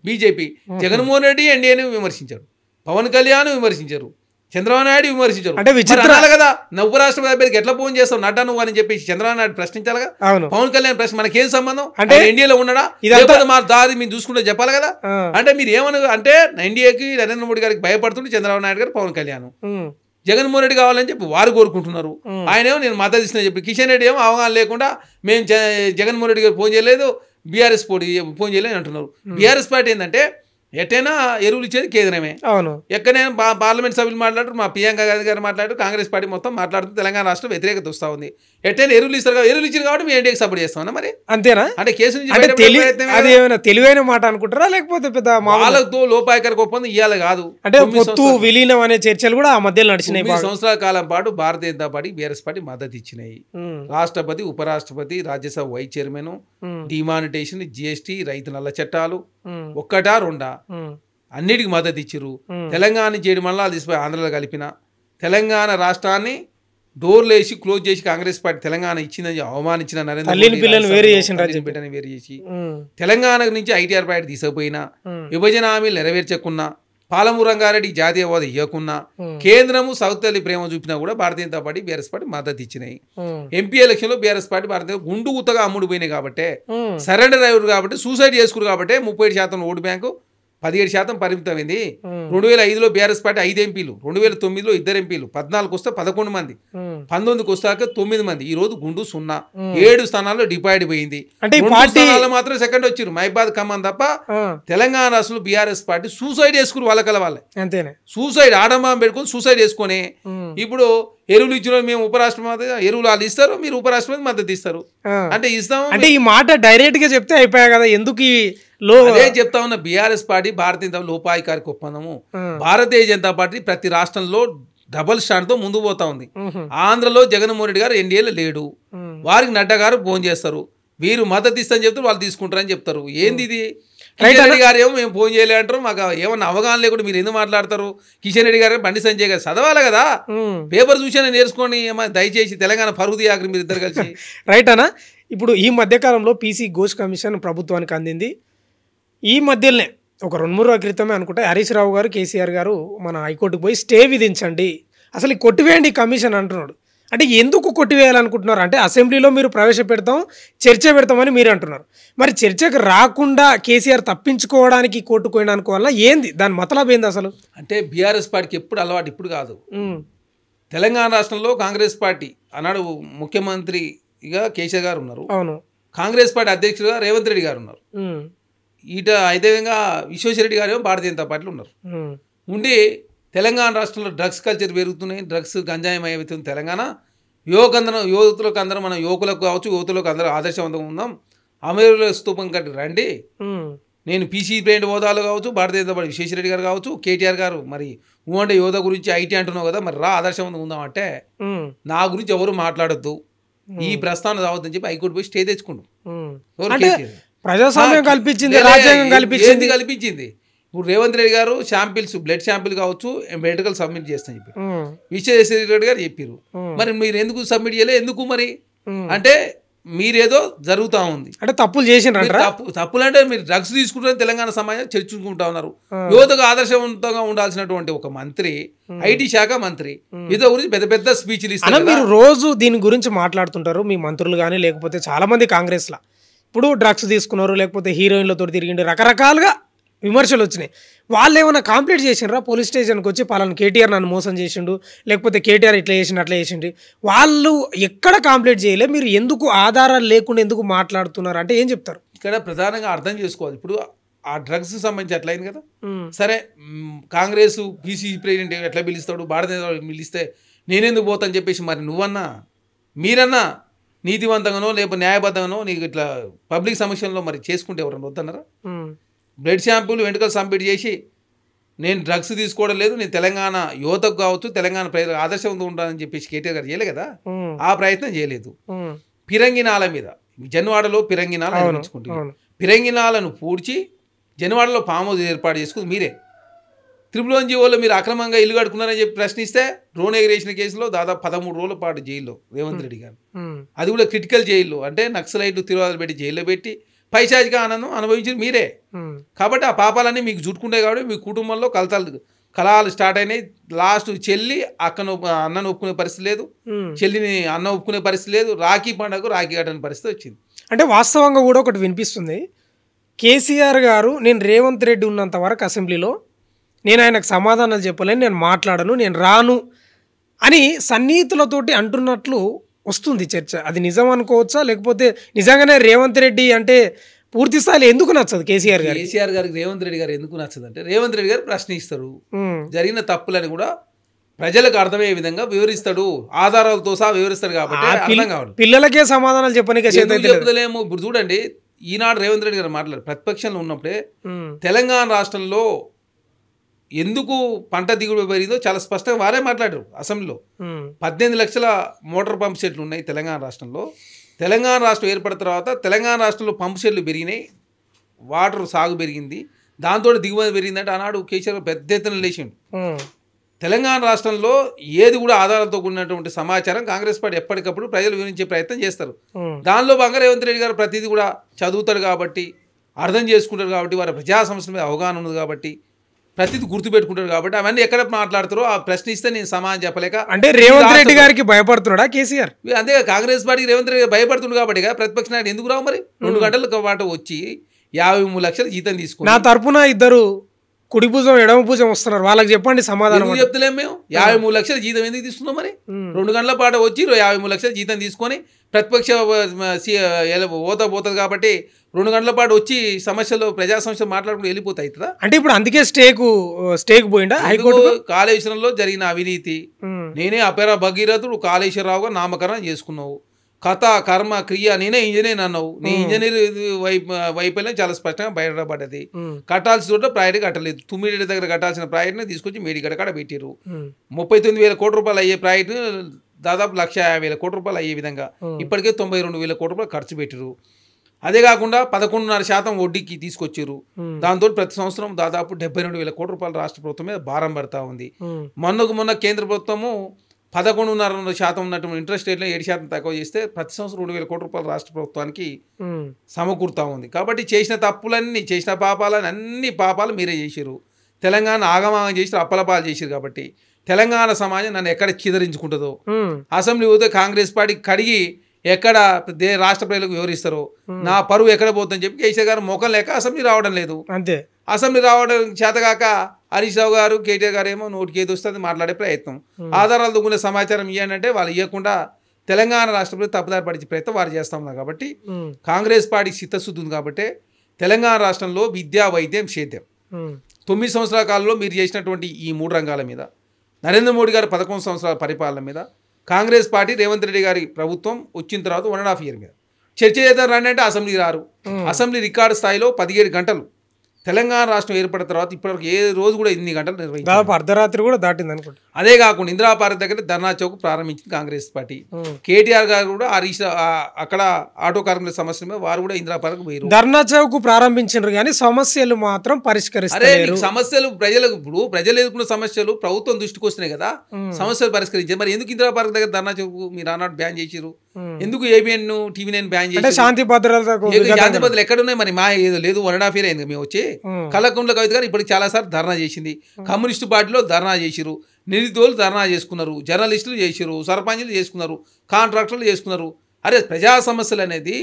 బీజేపీ జగన్మోహన్ రెడ్డి ఎన్డీఏని విమర్శించారు, పవన్ కళ్యాణ్ విమర్శించారు, చంద్రబాబు నాయుడు విమర్శించారు. అంటే విచిత్రాలు కదా. నా ఉపరాష్ట్రపతి అభ్యర్థికి ఎట్లా ఫోన్ చేస్తావు నడ్డా నువ్వు అని చెప్పేసి చంద్రబాబు నాయుడు ప్రశ్నించాలి కదా. పవన్ కళ్యాణ్ ప్రశ్న మనకేం సంబంధం? అంటే ఎన్డీఏలో ఉన్నాడా, మా దారి మీరు చూసుకుంటే చెప్పాలి కదా. అంటే మీరు ఏమన్నా అంటే ఎన్డీఏకి నరేంద్ర మోడీ గారికి భయపడుతుంటే చంద్రబాబు నాయుడు గారు, పవన్ కళ్యాణ్, జగన్మోహన్ రెడ్డి కావాలని చెప్పి వారు కోరుకుంటున్నారు. ఆయనేమో నేను మద్దతు ఇస్తున్నా చెప్పి, కిషన్ రెడ్డి ఏమో అవగాహన లేకుండా మేము జగన్మోహన్ రెడ్డి గారు ఫోన్ చేయలేదు, బీఆర్ఎస్ ఫోన్ చేయలేదు అంటున్నారు. బీఆర్ఎస్ పార్టీ ఏంటంటే ఎట్టైనా ఎరువులు ఇచ్చేది కేంద్రమే. అవును, ఎక్కడైనా పార్లమెంట్ సభ్యులు మాట్లాడారు, మా ప్రియాంక గాంధీ గారు మాట్లాడారు, కాంగ్రెస్ పార్టీ మొత్తం మాట్లాడుతూ తెలంగాణ రాష్ట్రం వ్యతిరేకత వస్తూ ఉంది. ఎట్టైనా ఎరువులు ఇస్తారు కదా, ఎరువులు ఇచ్చారు కాబట్టి మేము ఎన్డీఏకి సపోర్ట్ చేస్తామన్నా. మరి అంతేనా? అంటే కేసు నుంచి తెలివైన మాట అనుకుంటారా, లేకపోతే పెద్ద వాళ్ళతో లోపాయకరకు ఒప్పందం ఇవ్వాలి కాదు. అంటే విలీనం అనే చర్చలు కూడా ఆ మధ్యలో నడిచినాయి. 9 సంవత్సరాల కాలం పాటు Bharatiya Janata party, BRS party మద్దతు ఇచ్చినాయి. రాష్ట్రపతి, ఉపరాష్ట్రపతి, Rajya Sabha vice chairman, demonetisation, GST, రైతు నల్ల చట్టాలు ఒక్కటా రెండా అన్నిటికి మద్దతు ఇచ్చిర్రు. తెలంగాణ చేయడం వల్ల అది ఆంధ్రలో కలిపిన తెలంగాణ రాష్ట్రాన్ని డోర్లు వేసి క్లోజ్ చేసి కాంగ్రెస్ పార్టీ తెలంగాణ ఇచ్చిందని అవమానించిన నరేంద్ర మోడీ వేరు చేసి తెలంగాణ నుంచి ఐటీఆర్ పార్టీ తీసుకుపోయినా, విభజన హామీలు నెరవేర్చకున్నా, పాలమూరు రంగారెడ్డికి జాతీయ హోదా ఇవ్వకున్నా, కేంద్రము సౌత్ తల్లి ప్రేమ చూపినా కూడా భారతీయ జనతా పార్టీ, బీఆర్ఎస్ పార్టీ మద్దతు ఇచ్చినాయి. ఎంపీ ఎలక్షన్ లో బీఆర్ఎస్ పార్టీ భారతీయ గుండు గుత్తగా అమ్ముడు పోయినాయి కాబట్టి, సరెండర్ అయ్యారు కాబట్టి, సూసైడ్ చేసుకురు కాబట్టి 37% ఓటు బ్యాంకు 17% పరిమితమైంది. 2005లో బీఆర్ఎస్ పార్టీ 5 ఎంపీలు, 2009లో 2 ఎంపీలు, 14 వస్తే 11 మంది, 19కి వస్తాక 9 మంది. ఈ రోజు గుండు 0, 7 స్థానాల్లో డివైడ్ పోయింది. మాత్రం సెకండ్ వచ్చారు మైబాద్, ఖమ్మం తప్ప తెలంగాణ రాష్ట్రంలో బీఆర్ఎస్ పార్టీ సూసైడ్ చేసుకుని వాళ్ళ వాళ్ళే అంతేనే సూసైడ్ ఆడంబం పెట్టుకుని సూసైడ్ చేసుకుని ఇప్పుడు ఎరువులు ఇచ్చిన మేము ఉపరాష్ట్రపతి ఎరువులు వాళ్ళు ఇస్తారు, మీరు ఉపరాష్ట్రపతి మద్దతు ఇస్తారు అంటే ఇస్తాం. అంటే ఈ మాట డైరెక్ట్ గా చెప్తే అయిపోయా కదా, ఎందుకు అదే చెప్తా ఉన్న. బీఆర్ఎస్ పార్టీ భారతీయ లోపాయికారికి ఒప్పందము. భారతీయ జనతా పార్టీ ప్రతి రాష్ట్రంలో డబల్ స్టాండ్ తో ముందుకు పోతా ఉంది. ఆంధ్రలో జగన్మోహన్ రెడ్డి గారు ఎన్డీఏలో లేడు, వారికి నడ్డా గారు ఫోన్ చేస్తారు, వీరు మద్దతు ఇస్తారని చెప్తారు, వాళ్ళు తీసుకుంటారని చెప్తారు. ఏంది ఇది? కిషన్ రెడ్డి గారు ఏమో మేము ఫోన్ చేయలే అంటారు, మాకు ఏమన్నా అవగాహన లేకుండా మీరు ఎందుకు మాట్లాడతారు? కిషన్ రెడ్డి గారు, బండి సంజయ్ గారు చదవాలి కదా, పేపర్ చూసినా నేర్చుకోండి, దయచేసి తెలంగాణ పరుగు ఆఖరి మీరు ఇద్దరు కలిసి. రైట్ అన్న, ఇప్పుడు ఈ మధ్యకాలంలో పీసీ ఘోష్ కమిషన్ ప్రభుత్వానికి అందింది. ఈ మధ్యలోనే ఒక 2-3 రోజుల క్రితమే అనుకుంటే హరీష్ రావు గారు, కేసీఆర్ గారు మన హైకోర్టుకు పోయి స్టే విధించండి, అసలు కొట్టివేయండి కమిషన్ అంటున్నాడు. అంటే ఎందుకు కొట్టివేయాలనుకుంటున్నారు? అంటే అసెంబ్లీలో మీరు ప్రవేశపెడతాం, చర్చ పెడతామని మీరు అంటున్నారు. మరి చర్చకు రాకుండా కేసీఆర్ తప్పించుకోవడానికి కోర్టుకు పోయిన అనుకోవాలా ఏంది? దాని మతలబ్ ఏంది అసలు? అంటే బీఆర్ఎస్ పార్టీకి ఎప్పుడు అలవాటు, ఇప్పుడు కాదు. తెలంగాణ రాష్ట్రంలో కాంగ్రెస్ పార్టీ ఆనాడు ముఖ్యమంత్రి ఇక కేసీఆర్ గారు ఉన్నారు, అవును. కాంగ్రెస్ పార్టీ అధ్యక్షులుగా రేవంత్ రెడ్డి గారు ఉన్నారు, ఉమ్, అదేవిధంగా విశ్వేశ్వరరెడ్డి గారు ఏమో భారతీయ జనతా పార్టీలో ఉన్నారు. ఉమ్, ఉండి తెలంగాణ రాష్ట్రంలో డ్రగ్స్ కల్చర్ పెరుగుతున్నాయి, డ్రగ్స్ గంజాయం అవుతుంది తెలంగాణ. యువతులకు అందరం మనం యువకులకు కావచ్చు యువతులకు అందరూ ఆదర్శవంతంగా ఉందాం, అమరుల స్తూపం కట్టి రండి. ఉమ్, నేను పీసీ బ్రాండ్ హోదాలు కావచ్చు భారతీయ జనతా పార్టీ విశ్వేశ్వరరెడ్డి గారు కావచ్చు కేటీఆర్ గారు మరి అంటే యువత గురించి ఐటీ అంటున్నావు కదా, మరి రా ఆదర్శవంతంగా ఉందాం అంటే ఉమ్, నా గురించి ఎవరు మాట్లాడొద్దు, ఈ ప్రస్తావన రావద్దని చెప్పి హైకోర్టు పోయి స్టే తెచ్చుకుంటాం. ఉమ్. ఎవరు? అంటే కేసీఆర్. ప్రజాస్వామ్యం కల్పించింది, లే, రాజ్యాంగం ఏంది కల్పించింది. కల్పించింది? ఇప్పుడు రేవంత్ రెడ్డి గారు శాంపిల్స్ బ్లడ్ శాంపిల్ కావచ్చు మెడికల్ సబ్మిట్ చేస్తాను చెప్పి ఉమ్, విశ్వేశ్వరరెడ్డి గారు చెప్పారు. మరి మీరు ఎందుకు సబ్మిట్ చేయలే, ఎందుకు మరి అంటే మీరేదో జరుగుతూ ఉంది, అంటే తప్పులు చేసిండ్రంటారా? తప్పులంటే మీరు డ్రగ్స్ తీసుకుంటే తెలంగాణ సమాజం చర్చించుకుంటా ఉన్నారు. యువతకు ఆదర్శవంతంగా ఉండాల్సినటువంటి ఒక మంత్రి, ఐటీ శాఖ మంత్రి, ఇదో గురించి పెద్ద పెద్ద స్పీచ్లు అన్న ఇస్తారు. మీరు రోజు దీని గురించి మాట్లాడుతుంటారు మీ మంత్రులు కానీ లేకపోతే చాలా మంది కాంగ్రెస్లో. ఇప్పుడు డ్రగ్స్ తీసుకున్నారు లేకపోతే హీరోయిన్లతో తిరిగిండు, రకరకాలుగా విమర్శలు వచ్చినాయి. వాళ్ళు ఏమైనా కంప్లైంట్ చేసిండ్రా పోలీస్ స్టేషన్కి వచ్చి పలానా కేటీఆర్ నన్ను మోసం చేసిండు లేకపోతే కేటీఆర్ ఇట్లా చేసిండు అట్లా చేసిండు? వాళ్ళు ఎక్కడ కంప్లైంట్ చేయలే, మీరు ఎందుకు ఆధారాలు లేకుండా ఎందుకు మాట్లాడుతున్నారు అంటే ఏం చెప్తారు? ఇక్కడ ప్రధానంగా అర్థం చేసుకోవాలి. ఇప్పుడు ఆ డ్రగ్స్ సంబంధించి అట్లా అయింది కదా, సరే కాంగ్రెస్ పీసీ ప్రెసిడెంట్ ఎట్లా పిలుస్తాడు, భారతీయ జనతా పార్టీ పిలిస్తే నేనెందుకు పోతాను చెప్పేసి మరి నువ్వన్నా మీరన్నా నీతివంతంగానో లేకపోతే న్యాయబద్ధంగానో నీకు ఇట్లా పబ్లిక్ సమస్యల్లో మరి చేసుకుంటే ఎవరన్నా వద్దన్నారా? బ్లడ్ శాంపుల్ వెంట్రుకలు సబ్మిట్ చేసి నేను డ్రగ్స్ తీసుకోవడం లేదు, నేను తెలంగాణ యువతకు కావచ్చు తెలంగాణ ప్రజలకు ఆదర్శవంతంగా ఉంటానని చెప్పేసి కేటీఆర్ గారు చేయలే కదా, ఆ ప్రయత్నం చేయలేదు. పిరంగినాల మీద జన్వాడలో పిరంగినాలు నిర్మించుకుంటున్నారు, పిరంగినాలను పూడ్చి జన్వాడలో ఫామ్ హౌస్ ఏర్పాటు చేసుకుని మీరే. త్రిపుల్ జీవోలో మీరు అక్రమంగా ఇల్లు కట్టుకున్నారని చెప్పి ప్రశ్నిస్తే డ్రోన్ ఎగిరేసిన కేసులో దాదాపు 13 రోజుల పాటు జైల్లో రేవంత్ రెడ్డి గారు, అది కూడా క్రిటికల్ జైల్లో, అంటే నక్సలైట్లు తిరువాదలు పెట్టి జైల్లో పెట్టి పైశాచిక ఆనందం అనుభవించారు మీరే. కాబట్టి ఆ పాపాలన్నీ మీకు చుట్టుకుంటాయి కాబట్టి మీ కుటుంబంలో కలహాలు స్టార్ట్ అయినాయి. లాస్ట్ చెల్లి అన్నను ఒప్పుకునే పరిస్థితి లేదు, చెల్లిని అన్న ఒప్పుకునే పరిస్థితి లేదు, రాఖీ పండుగకు రాఖీ కట్టని పరిస్థితి వచ్చింది. అంటే వాస్తవంగా కూడా ఒకటి వినిపిస్తుంది, కేసీఆర్ గారు నేను రేవంత్ రెడ్డి ఉన్నంత వరకు అసెంబ్లీలో నేను ఆయనకు సమాధానాలు చెప్పలేను, నేను మాట్లాడను, నేను రాను అని సన్నిహితులతోటి అంటున్నట్లు వస్తుంది చర్చ. అది నిజం అనుకోవచ్చా లేకపోతే నిజంగానే రేవంత్ రెడ్డి అంటే పూర్తి స్థాయిలో ఎందుకు నచ్చదు కేసీఆర్ గారు? కేసీఆర్ గారికి రేవంత్ రెడ్డి గారు ఎందుకు నచ్చదు అంటే రేవంత్ రెడ్డి గారు ప్రశ్నిస్తారు, జరిగిన తప్పులని కూడా ప్రజలకు అర్థమయ్యే విధంగా వివరిస్తాడు, ఆధారాలతో సహా వివరిస్తాడు. కాబట్టి అర్థం కావాలి, పిల్లలకే సమాధానాలు చెప్పనికే చెప్తలేము. ఇప్పుడు చూడండి, ఈనాడు రేవంత్ రెడ్డి గారు మాట్లాడారు ప్రతిపక్షంలో ఉన్నప్పుడే తెలంగాణ రాష్ట్రంలో ఎందుకు పంట దిగుబడి పెరిగిందో చాలా స్పష్టంగా వారే మాట్లాడారు అసెంబ్లీలో. 18 లక్షల మోటార్ పంప్ సెట్లు ఉన్నాయి తెలంగాణ రాష్ట్రంలో. తెలంగాణ రాష్ట్రం ఏర్పడిన తర్వాత తెలంగాణ రాష్ట్రంలో పంప్ సెట్లు పెరిగినాయి, వాటర్ సాగు పెరిగింది, దాంతో దిగుబడి పెరిగిందంటే ఆనాడు కేసీఆర్ పెద్ద ఎత్తున లేచిండు. తెలంగాణ రాష్ట్రంలో ఏది కూడా ఆధారాలతో కూడినటువంటి సమాచారం కాంగ్రెస్ పార్టీ ఎప్పటికప్పుడు ప్రజలు వివరించే ప్రయత్నం చేస్తారు. దానిలో భాగంగా రేవంత్ రెడ్డి గారు ప్రతిదీ కూడా చదువుతాడు కాబట్టి, అర్థం చేసుకుంటారు కాబట్టి, వారి ప్రజా సమస్యల మీద అవగాహన ఉంది కాబట్టి, ప్రతిదీ గుర్తుపెట్టుకుంటారు కాబట్టి అవన్నీ ఎక్కడ మాట్లాడతారో ఆ ప్రశ్నిస్తే నేను సమాధానం చెప్పలేక. అంటే రేవంత్ రెడ్డి గారికి భయపడుతున్నాడా కేసీఆర్? అంతే కాంగ్రెస్ పార్టీకి రేవంత్ రెడ్డి భయపడుతుంది కాబట్టి ప్రతిపక్ష నాయకుడు ఎందుకు రావు మరి? 2 గంటల పాటు వచ్చి 53 లక్షల జీతం తీసుకుని నా తరపున ఇద్దరు కుడి భుజం ఎడమ భుజం వస్తున్నారు, వాళ్ళకి చెప్పండి సమాధానం. చెప్తలేము మేము 53 లక్షల జీతం ఎందుకు తీసుకున్నాం మరి? 2 గంటల పాటు వచ్చి 53 లక్షల జీతం తీసుకొని ప్రతిపక్ష ఓత పోతుంది కాబట్టి 2 గంటల పాటు వచ్చి సమస్యలు ప్రజా సమస్యలు మాట్లాడుకుంటూ వెళ్ళిపోతాయి కదా. అంటే ఇప్పుడు అందుకే స్టేక్ పోయిందా హైకోర్టు? కాళేశ్వరంలో జరిగిన అవినీతి, నేనే అపేరా భగీరథుడు కాళేశ్వరరావుగా నామకరణం చేసుకున్నావు, కథ కర్మ క్రియ నేనే ఇంజనీర్ అన్నావు, నీ ఇంజనీర్ వైఫల్యం చాలా స్పష్టంగా బయటపడ్డది. కట్టాల్సిన చోట ప్రాజెక్ట్ కట్టలేదు, తుమ్మిడి దగ్గర కట్టాల్సిన ప్రాజెక్ట్ని తీసుకొచ్చి మేడిగడ కాడ పెట్టారు. 39,000 కోట్ల రూపాయలు అయ్యే ప్రాజెక్టు దాదాపు 1,50,000 కోట్ల రూపాయలు అయ్యే విధంగా ఇప్పటికే 92,000 కోట్ల రూపాయలు ఖర్చు పెట్టారు. అదే కాకుండా 11.5% వడ్డీకి తీసుకొచ్చారు. దాంతో ప్రతి సంవత్సరం దాదాపు 72,000 కోట్ల రూపాయలు రాష్ట్ర ప్రభుత్వం మీద భారం పడతా ఉంది. మొన్న కేంద్ర ప్రభుత్వము 11.5% ఉన్నటువంటి ఇంట్రెస్ట్ రేట్లో 7% తక్కువ చేస్తే ప్రతి సంవత్సరం 2,000 కోట్ల రూపాయలు రాష్ట్ర ప్రభుత్వానికి సమకూరుతా ఉంది. కాబట్టి చేసిన తప్పులన్నీ, చేసిన పాపాలని అన్ని పాపాలు మీరే చేశారు. తెలంగాణ ఆగమాగం చేసి అప్పలపాలు చేశారు. కాబట్టి తెలంగాణ సమాజం నన్ను ఎక్కడ చిదరించుకుంటుందో, అసెంబ్లీ పోతే కాంగ్రెస్ పార్టీ కడిగి ఎక్కడ రాష్ట్ర ప్రజలకు వివరిస్తారో, నా పరువు ఎక్కడ పోతుందని చెప్పి కేసీఆర్ గారు మోకం లేక అసెంబ్లీ రావడం లేదు. అంతే, అసెంబ్లీ రావడం చేతగాక హరీష్ రావు గారు, కేటీఆర్ గారు ఏమో నోటికి ఏది వస్తుంది మాట్లాడే ప్రయత్నం, ఆధారాలు దొంగల సమాచారం ఇవ్వండి అంటే వాళ్ళు ఇవ్వకుండా తెలంగాణ రాష్ట్రంలో తప్పుదారి పడించే ప్రయత్నం వారు చేస్తూ ఉన్నారు కాబట్టి కాంగ్రెస్ పార్టీ చిత్తశుద్ధి ఉంది కాబట్టి తెలంగాణ రాష్ట్రంలో విద్య వైద్యం సేద్యం 9 సంవత్సరాల కాలంలో మీరు చేసినటువంటి ఈ 3 రంగాల మీద నరేంద్ర మోడీ గారు 11 సంవత్సరాల పరిపాలన మీద కాంగ్రెస్ పార్టీ రేవంత్ రెడ్డి గారి ప్రభుత్వం వచ్చిన తర్వాత 1.5 year మీద చర్చ చేద్దాం రండి అంటే అసెంబ్లీ రారు. అసెంబ్లీ రికార్డు స్థాయిలో 17 గంటలు తెలంగాణ రాష్ట్రం ఏర్పడిన తర్వాత ఇప్పటివరకు ఏ రోజు కూడా 8 గంటలు నిర్వహించారు. అర్ధరాత్రి కూడా దాటింది అనుకుంటా. అదే కాకుండా ఇందిరా పార్క్ దగ్గర ధర్నా చౌక్ ప్రారంభించింది కాంగ్రెస్ పార్టీ. కేటీఆర్ గారు కూడా అక్కడ ఆటో కార్మికుల సమస్య మీద వారు కూడా ఇందిరా పార్క్ పోయారు. ధర్నా చౌక్ ప్రారంభించారు కానీ సమస్యలు మాత్రం పరిష్కరిస్తారు. సమస్యలు ప్రజలకు ఇప్పుడు ప్రజలు ఎదుర్కొన్న సమస్యలు ప్రభుత్వం దృష్టికి వస్తున్నాయి కదా, సమస్యలు పరిష్కరించారు. మరి ఎందుకు ఇందిరా పార్క్ దగ్గర ధర్నా చౌక్ మీరు ఆనాడు బ్యాన్ చేసిరు? ఎందుకు ABN TV9 బ్యాన్ చేసి? శాంతి భద్రతలు ఎక్కడున్నాయి? మరి మా ఏదో లేదు 1.5 year అయింది మేము వచ్చి. కల్లకుంట్ల కవిత గారు ఇప్పటికి చాలాసార్లు ధర్నా చేసింది. కమ్యూనిస్టు పార్టీలో ధర్నా చేసిరు, నిరుద్యోగులు ధర్నా చేసుకున్నారు, జర్నలిస్టులు చేసిరు, సర్పంచులు చేసుకున్నారు, కాంట్రాక్టర్లు చేసుకున్నారు. అరే ప్రజా సమస్యలు అనేది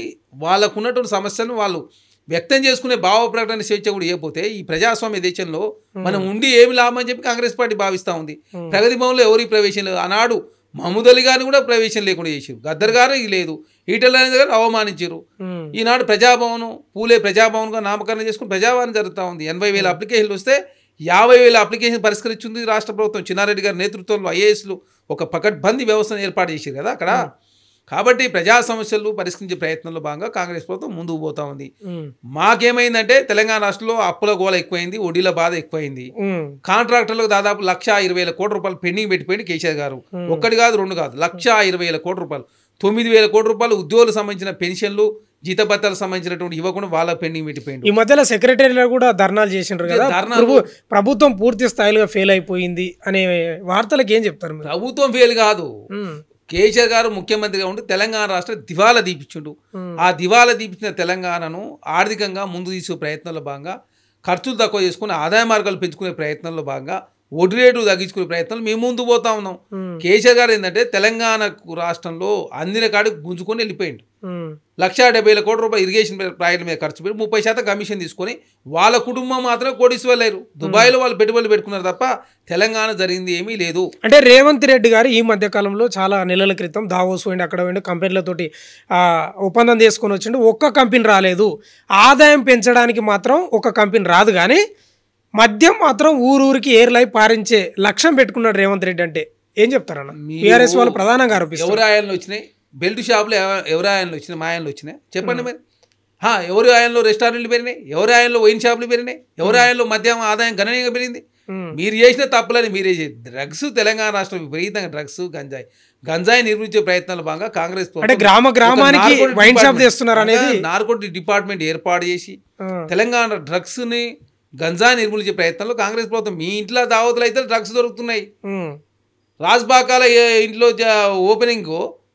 వాళ్ళకున్నటువంటి సమస్యలను వాళ్ళు వ్యక్తం చేసుకునే భావ ప్రకటన స్వేచ్ఛ కూడా ఇవ్వకపోతే ఈ ప్రజాస్వామ్య దేశంలో మనం ఉండి ఏమి లాభం అని చెప్పి కాంగ్రెస్ పార్టీ భావిస్తూ ఉంది. ప్రగతి భవన్లో ఎవరికి ప్రవేశం లేదు. ఆనాడు మహమూద్ అలీ గారిని కూడా ప్రవేశం లేకుండా చేసారు. గద్దర్ గారు లేదు, ఈటల గారు అవమానించారు. ఈనాడు ప్రజాభవన్ పూలే ప్రజాభవన్గా నామకరణం చేసుకుని ప్రజాభవన్ జరుగుతూ ఉంది. 80,000 అప్లికేషన్లు వస్తే 50,000 అప్లికేషన్ పరిష్కరించింది రాష్ట్ర ప్రభుత్వం. చిన్నారెడ్డి గారి నేతృత్వంలో IASలు ఒక పకడ్బందీ వ్యవస్థను ఏర్పాటు చేశారు కదా అక్కడ. కాబట్టి ప్రజా సమస్యలు పరిష్కరించే ప్రయత్నంలో భాగంగా కాంగ్రెస్ ప్రభుత్వం ముందుకు పోతా ఉంది. మాకేమైందంటే తెలంగాణ రాష్ట్రంలో అప్పుల గోల ఎక్కువైంది, వడ్డీల బాధ ఎక్కువైంది. కాంట్రాక్టర్లకు దాదాపు 1,20,000 కోట్ల రూపాయలు పెండింగ్ పెట్టిపోయింది కేసీఆర్ గారు. 1 కాదు 2 కాదు 1,20,000 కోట్ల రూపాయలు, 9,000 కోట్ల రూపాయలు ఉద్యోగులకు సంబంధించిన పెన్షన్లు జీతభత్యాలకు సంబంధించినటువంటి ఇవ్వకుండా వాళ్ళ పెండింగ్ పెట్టిపోయింది. ఈ మధ్యలో సెక్రటరీలో కూడా ధర్నాలు చేసిండ్రు కదా. ప్రభుత్వం పూర్తి స్థాయిలో ఫెయిల్ అయిపోయింది అనే వార్తలకు ఏం చెప్తారు? ప్రభుత్వం ఫెయిల్ కాదు, కేసీఆర్ గారు ముఖ్యమంత్రిగా ఉండి తెలంగాణ రాష్ట్ర దివాలా దీపించుండు. ఆ దివాలా దీపించిన తెలంగాణను ఆర్థికంగా ముందు తీసుకు ప్రయత్నంలో భాగంగా ఖర్చులు తక్కువ చేసుకుని ఆదాయ మార్గాలు పెంచుకునే ప్రయత్నంలో భాగంగా వడ్డీ రేటు తగ్గించుకునే ప్రయత్నాలు మేము ముందు పోతా ఉన్నాం. కేసీఆర్ గారు ఏంటంటే తెలంగాణ రాష్ట్రంలో అందిన కాడికి గుంజుకొని వెళ్ళిపోయిండు. 1,70,000 కోట్ల రూపాయలు ఇరిగేషన్ ప్రాజెక్టుల మీద ఖర్చు పెట్టి 30% కమిషన్ తీసుకొని వాళ్ళ కుటుంబం మాత్రం కోటీశ్వర్లేరు. దుబాయ్లో వాళ్ళు పెట్టుబడులు పెట్టుకున్నారు తప్ప తెలంగాణ జరిగింది ఏమీ లేదు. అంటే రేవంత్ రెడ్డి గారు ఈ మధ్య కాలంలో చాలా నెలల క్రితం దావోస్ పోయిండి, అక్కడ పోయిండి, కంపెనీలతోటి ఒప్పందం చేసుకొని వచ్చిండు. ఒక్క కంపెనీ రాలేదు. ఆదాయం పెంచడానికి మాత్రం ఒక కంపెనీ రాదు, కానీ మద్యం మాత్రం ఊరూరికి ఏర్లై పారించే లక్ష్యం పెట్టుకున్నాడు రేవంత్ రెడ్డి. అంటే ఏం చెప్తారన్న? టీఆర్ఎస్ వాళ్ళు ప్రధానంగా ఆరోపిస్తారు. ఎవరు ఆయంలో వచ్చినాయి? బెల్ట్ షాపులు ఎవరి ఆయంలో వచ్చినాయి? మా ఆయంలో వచ్చినాయి చెప్పండి మరి. ఎవరి ఆయంలో రెస్టారెంట్లు పెరిగినాయి? ఎవరి ఆయంలో వైన్ షాపులు పెరిగినాయి? ఎవరి ఆయంలో మద్యం ఆదాయం గణనీయంగా పెరిగింది? మీరు చేసిన తప్పులని మీరే డ్రగ్స్ తెలంగాణ రాష్ట్రం విపరీతంగా డ్రగ్స్ గంజాయి నిర్మించే ప్రయత్నాలు భాగంగా కాంగ్రెస్ గ్రామానికి వైన్ షాప్ చేస్తున్నారు అనేది నార్కోటిక్ డిపార్ట్మెంట్ ఏర్పాటు చేసి తెలంగాణ డ్రగ్స్ ని గంజాయి నిర్మూలించే ప్రయత్నంలో కాంగ్రెస్ ప్రభుత్వం. మీ ఇంట్లో దావతులు అయితే డ్రగ్స్ దొరుకుతున్నాయి. రాజ్బాకాల ఇంట్లో ఓపెనింగ్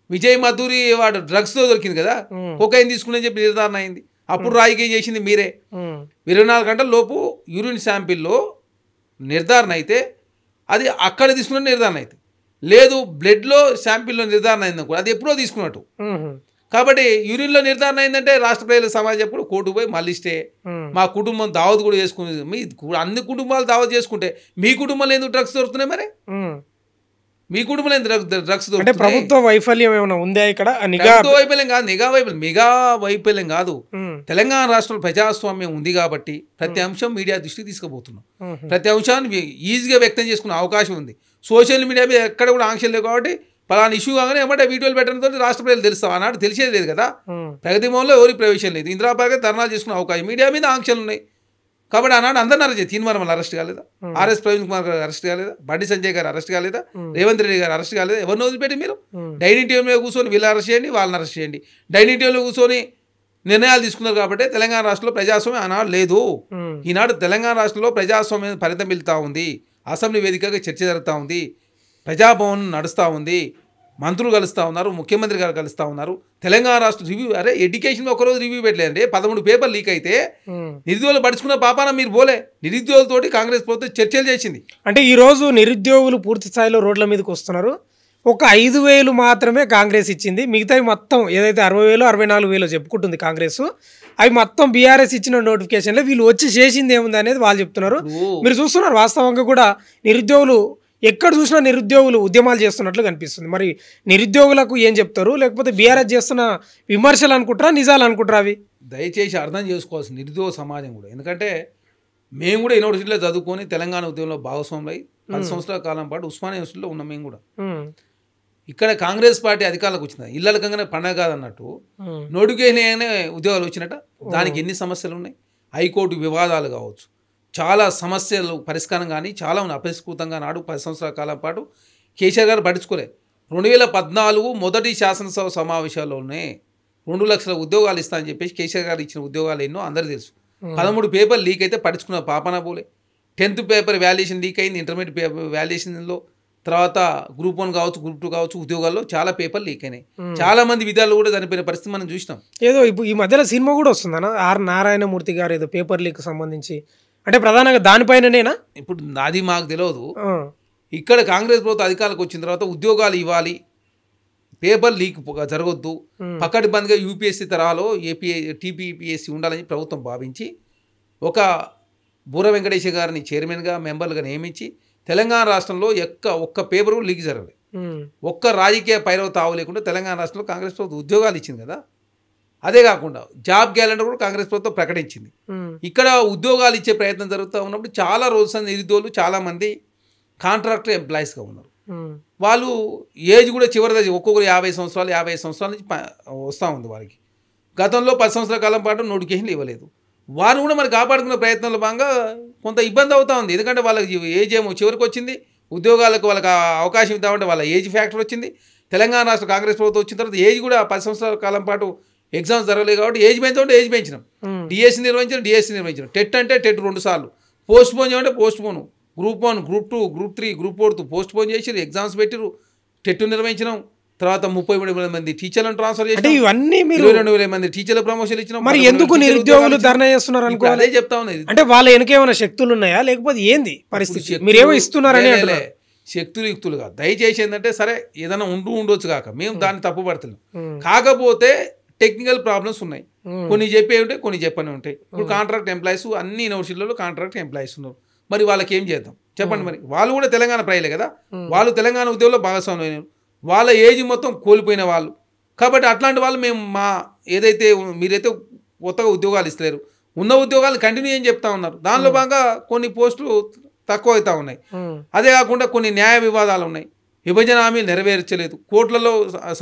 విజయ్ మధురి వాడు డ్రగ్స్ తో దొరికింది కదా, కొకైన్ తీసుకుని చెప్పి నిర్ధారణ అయింది. అప్పుడు రాజకీయం చేసింది మీరే. 24 గంటల లోపు యూరిన్ శాంపిల్లో నిర్ధారణ అయితే అది అక్కడ తీసుకున్న నిర్ధారణ అయితే లేదు, బ్లడ్లో శాంపిల్లో నిర్ధారణ అయింది అనుకో అది ఎప్పుడో తీసుకున్నట్టు. కాబట్టి యూరిన్లో నిర్ధారణ అయిందంటే రాష్ట్ర ప్రజల సమాజం కూడా కోర్టుకు పోయి మళ్ళీ స్టే. మా కుటుంబం దావత్ కూడా చేసుకుని మీ అన్ని కుటుంబాలు దావత్ చేసుకుంటే మీ కుటుంబంలో ఎందుకు డ్రగ్స్ దొరుకుతున్నాయి? మరి మీ కుటుంబంలో ఎందుకు డ్రగ్స్ దొరుకుతాయి? ప్రభుత్వ వైఫల్యం ఏమైనా ఉందా ఇక్కడ? వైఫల్యం కాదు, మెగా వైఫల్యం కాదు. తెలంగాణ రాష్ట్రంలో ప్రజాస్వామ్యం ఉంది కాబట్టి ప్రతి అంశం మీడియా దృష్టికి తీసుకుపోతున్నాం. ప్రతి అంశాన్ని ఈజీగా వ్యక్తం చేసుకునే అవకాశం ఉంది. సోషల్ మీడియా మీద ఎక్కడ కూడా ఆంక్షలు లేవు కాబట్టి పలానా ఇష్యూ కాగానే ఏమంటే వీడియోలు పెట్టడంతో రాష్ట్ర ప్రజలు తెలుస్తాం. ఆనాడు తెలిసేది లేదు కదా. ప్రగతి భవన్లో ఎవరికి ప్రవేశం లేదు. ఇందిరా పార్క్ ధర్నాలు చేసుకునే అవకాశం, మీడియా మీద ఆంక్షలు ఉన్నాయి కాబట్టి ఆనాడు అందరిని అరెస్ట్ చేసి తీన్మానం అరెస్ట్ కాలేదా? ఆర్ఎస్ ప్రవీణ్ కుమార్ గారు అరెస్ట్ కాలేదా? బండి సంజయ్ గారు అరెస్ట్ కాలేదా? రేవంత్ రెడ్డి గారు అరెస్ట్ కాలేదా? ఎవరిని వదిలిపెట్టి మీరు డైనింగ్ టేబుల్ మీద కూర్చొని వీళ్ళు అరెస్ట్ చేయండి, వాళ్ళని అరెస్ట్ చేయండి. డైనింగ్ టేబుల్ కూర్చొని నిర్ణయాలు తీసుకున్నారు కాబట్టి తెలంగాణ రాష్ట్రంలో ప్రజాస్వామ్యం ఆనాడు లేదు. ఈనాడు తెలంగాణ రాష్ట్రంలో ప్రజాస్వామ్యం పరితమిల్తా ఉంది. అసెంబ్లీ వేదికగా చర్చ జరుగుతూ ఉంది, ప్రజాభవన్ నడుస్తూ ఉంది, మంత్రులు కలుస్తూ ఉన్నారు, ముఖ్యమంత్రి గారు కలుస్తూ ఉన్నారు. తెలంగాణ రాష్ట్ర రివ్యూ ఎడ్యుకేషన్ ఒకరోజు రివ్యూ పెట్టలేదండి. 13 పేపర్లు లీక్ అయితే నిరుద్యోగులు పడుచుకున్న పాపాన మీరు పోలే. నిరుద్యోగులతోటి కాంగ్రెస్ ప్రభుత్వం చర్చలు చేసింది. అంటే ఈరోజు నిరుద్యోగులు పూర్తి స్థాయిలో రోడ్ల మీదకి వస్తున్నారు. ఒక 5,000 మాత్రమే కాంగ్రెస్ ఇచ్చింది. మిగతావి మొత్తం ఏదైతే 60,000 64,000 చెప్పుకుంటుంది కాంగ్రెస్, అవి మొత్తం బీఆర్ఎస్ ఇచ్చిన నోటిఫికేషన్లో వీళ్ళు వచ్చి చేసింది ఏముంది అనేది వాళ్ళు చెప్తున్నారు. మీరు చూస్తున్నారు వాస్తవంగా కూడా నిరుద్యోగులు ఎక్కడ చూసినా నిరుద్యోగులు ఉద్యమాలు చేస్తున్నట్లు కనిపిస్తుంది. మరి నిరుద్యోగులకు ఏం చెప్తారు? లేకపోతే బీఆర్ఎస్ చేస్తున్న విమర్శలు అనుకుంటారా, నిజాలు అనుకుంటారా అవి? దయచేసి అర్థం చేసుకోవాల్సింది నిరుద్యోగ సమాజం కూడా. ఎందుకంటే మేము కూడా యూనివర్సిటీలో చదువుకొని తెలంగాణ ఉద్యమంలో భాగస్వాములై 10 సంవత్సరాల కాలం పాటు ఉస్మానియా యూనివర్సిటీలో ఉన్నాం మేము కూడా. ఇక్కడ కాంగ్రెస్ పార్టీ అధికారులకు వచ్చింది, ఇళ్ళకంగానే పండగ కాదన్నట్టు నోటిఫికేషన్ ఉద్యోగాలు వచ్చినట్ట. దానికి ఎన్ని సమస్యలు ఉన్నాయి, హైకోర్టు వివాదాలు కావచ్చు, చాలా సమస్యలు పరిష్కారం కానీ చాలా ఉన్నాయి. అపరిష్కృతంగా నాడు 10 సంవత్సరాల కాలం పాటు కేసీఆర్ గారు పట్టించుకోలే. 2014 మొదటి శాసనసభ సమావేశాల్లోనే 2 లక్షల ఉద్యోగాలు ఇస్తా అని చెప్పేసి కేసీఆర్ గారు ఇచ్చిన ఉద్యోగాలు ఎన్నో అందరూ తెలుసు. 13 పేపర్లు లీక్ అయితే పట్టించుకున్న పాపన పోలే. 10th పేపర్ వాల్యుయేషన్ లీక్ అయింది, ఇంటర్మీడియట్ పేపర్ వాల్యుయేషన్లో, తర్వాత గ్రూప్ 1 కావచ్చు, గ్రూప్ 2 కావచ్చు, ఉద్యోగాల్లో చాలా పేపర్లు లీక్ అయినాయి. చాలా మంది విద్యార్థులు కూడా చనిపోయిన పరిస్థితి మనం చూసినాం. ఏదో ఇప్పుడు ఈ మధ్యలో సినిమా కూడా వస్తుందన్న ఆర్ నారాయణమూర్తి గారు ఏదో పేపర్ లీక్ సంబంధించి, అంటే ప్రధానంగా దానిపైననేనా? ఇప్పుడు అది మాకు తెలియదు. ఇక్కడ కాంగ్రెస్ ప్రభుత్వం అధికారులకు వచ్చిన తర్వాత ఉద్యోగాలు ఇవ్వాలి, పేపర్ లీక్ జరగొద్దు, పక్కటి బంద్గా యూపీఎస్సీ తరహాలో టీపీపీఎస్సీ ఉండాలని ప్రభుత్వం భావించి ఒక బూర వెంకటేశ్వర గారిని చైర్మన్గా మెంబర్లుగా నియమించి తెలంగాణ రాష్ట్రంలో ఒక్క పేపర్ లీక్ జరగలేదు. ఒక్క రాజకీయ పైరవ తావు లేకుండా తెలంగాణ రాష్ట్రంలో కాంగ్రెస్ ప్రభుత్వం ఉద్యోగాలు ఇచ్చింది కదా. అదే కాకుండా జాబ్ క్యాలెండర్ కూడా కాంగ్రెస్ ప్రభుత్వం ప్రకటించింది. ఇక్కడ ఉద్యోగాలు ఇచ్చే ప్రయత్నం జరుగుతూ ఉన్నప్పుడు చాలా రోజుల నిరుద్యోగులు చాలామంది కాంట్రాక్టర్ ఎంప్లాయీస్గా ఉన్నారు. వాళ్ళు ఏజ్ కూడా చివరి దశ, ఒక్కొక్కరు 50 సంవత్సరాలు 55 సంవత్సరాల నుంచి వస్తూ ఉంది. వారికి గతంలో 10 సంవత్సరాల కాలం పాటు నోటిఫికేషన్లు ఇవ్వలేదు. వారు కూడా మరి కాపాడుకునే ప్రయత్నంలో భాగంగా కొంత ఇబ్బంది అవుతూ ఉంది. ఎందుకంటే వాళ్ళకి ఏజ్ ఏమో చివరికి వచ్చింది, ఉద్యోగాలకు వాళ్ళకి అవకాశం ఇద్దామంటే వాళ్ళ ఏజ్ ఫ్యాక్టర్ వచ్చింది. తెలంగాణ రాష్ట్ర కాంగ్రెస్ ప్రభుత్వం వచ్చిన తర్వాత ఏజ్ కూడా 10 సంవత్సరాల కాలం పాటు ఎగ్జామ్స్ జరగలేదు కాబట్టి ఏజ్ పెంచమంటే ఏజ్ పెంచినాం, డిఎస్సి నిర్వహించినాం, టెట్ అంటే టెట్ 2 సార్లు, పోస్ట్ పోన్ చేయమంటే postpone, group 1, group 2, group 3, group 4 postpone చేసి ఎగ్జామ్స్ పెట్టిరు, టెట్ నిర్వహించినాం. తర్వాత 33,000 మంది టీచర్లను ట్రాన్స్ఫర్ చేసి ఇవన్నీ 22,000 మంది టీచర్ల ప్రమోషన్ ఇచ్చినాం. మరి ఎందుకు నిరుద్యోగులు ధర్నా చేస్తున్నారు అనుకో? అదే చెప్తా ఉన్నది. అంటే వాళ్ళ వెనకేమైనా శక్తులు ఉన్నాయా, లేకపోతే ఏంది పరిస్థితి? మీరేమో ఇస్తున్నారని శక్తులు యుక్తులుగా దయచేసి ఏంటంటే సరే ఏదైనా ఉండొచ్చు కాక మేము దాన్ని తప్పు పడుతున్నాం. కాకపోతే టెక్నికల్ ప్రాబ్లమ్స్ ఉన్నాయి, కొన్ని చెప్పే ఉంటాయి, కొన్ని చెప్పని ఉంటాయి. ఇప్పుడు కాంట్రాక్ట్ ఎంప్లాయీస్ అన్ని యూనివర్సిటీలలో కాంట్రాక్ట్ ఎంప్లాయీస్ ఉన్నారు. మరి వాళ్ళకి ఏం చేద్దాం చెప్పండి? మరి వాళ్ళు కూడా తెలంగాణ ప్రజలే కదా, వాళ్ళు తెలంగాణ ఉద్యోగంలో భాగస్వామ్యం, వాళ్ళ ఏజ్ మొత్తం కోల్పోయిన వాళ్ళు. కాబట్టి అట్లాంటి వాళ్ళు మేము ఏదైతే మీరైతే కొత్తగా ఉద్యోగాలు ఇస్తలేరు, ఉన్న ఉద్యోగాలు కంటిన్యూ అని చెప్తా ఉన్నారు. దానిలో భాగంగా కొన్ని పోస్టులు తక్కువ అవుతా ఉన్నాయి. అదే కాకుండా కొన్ని న్యాయ వివాదాలు ఉన్నాయి, విభజన హామీలు నెరవేర్చలేదు, కోర్టులలో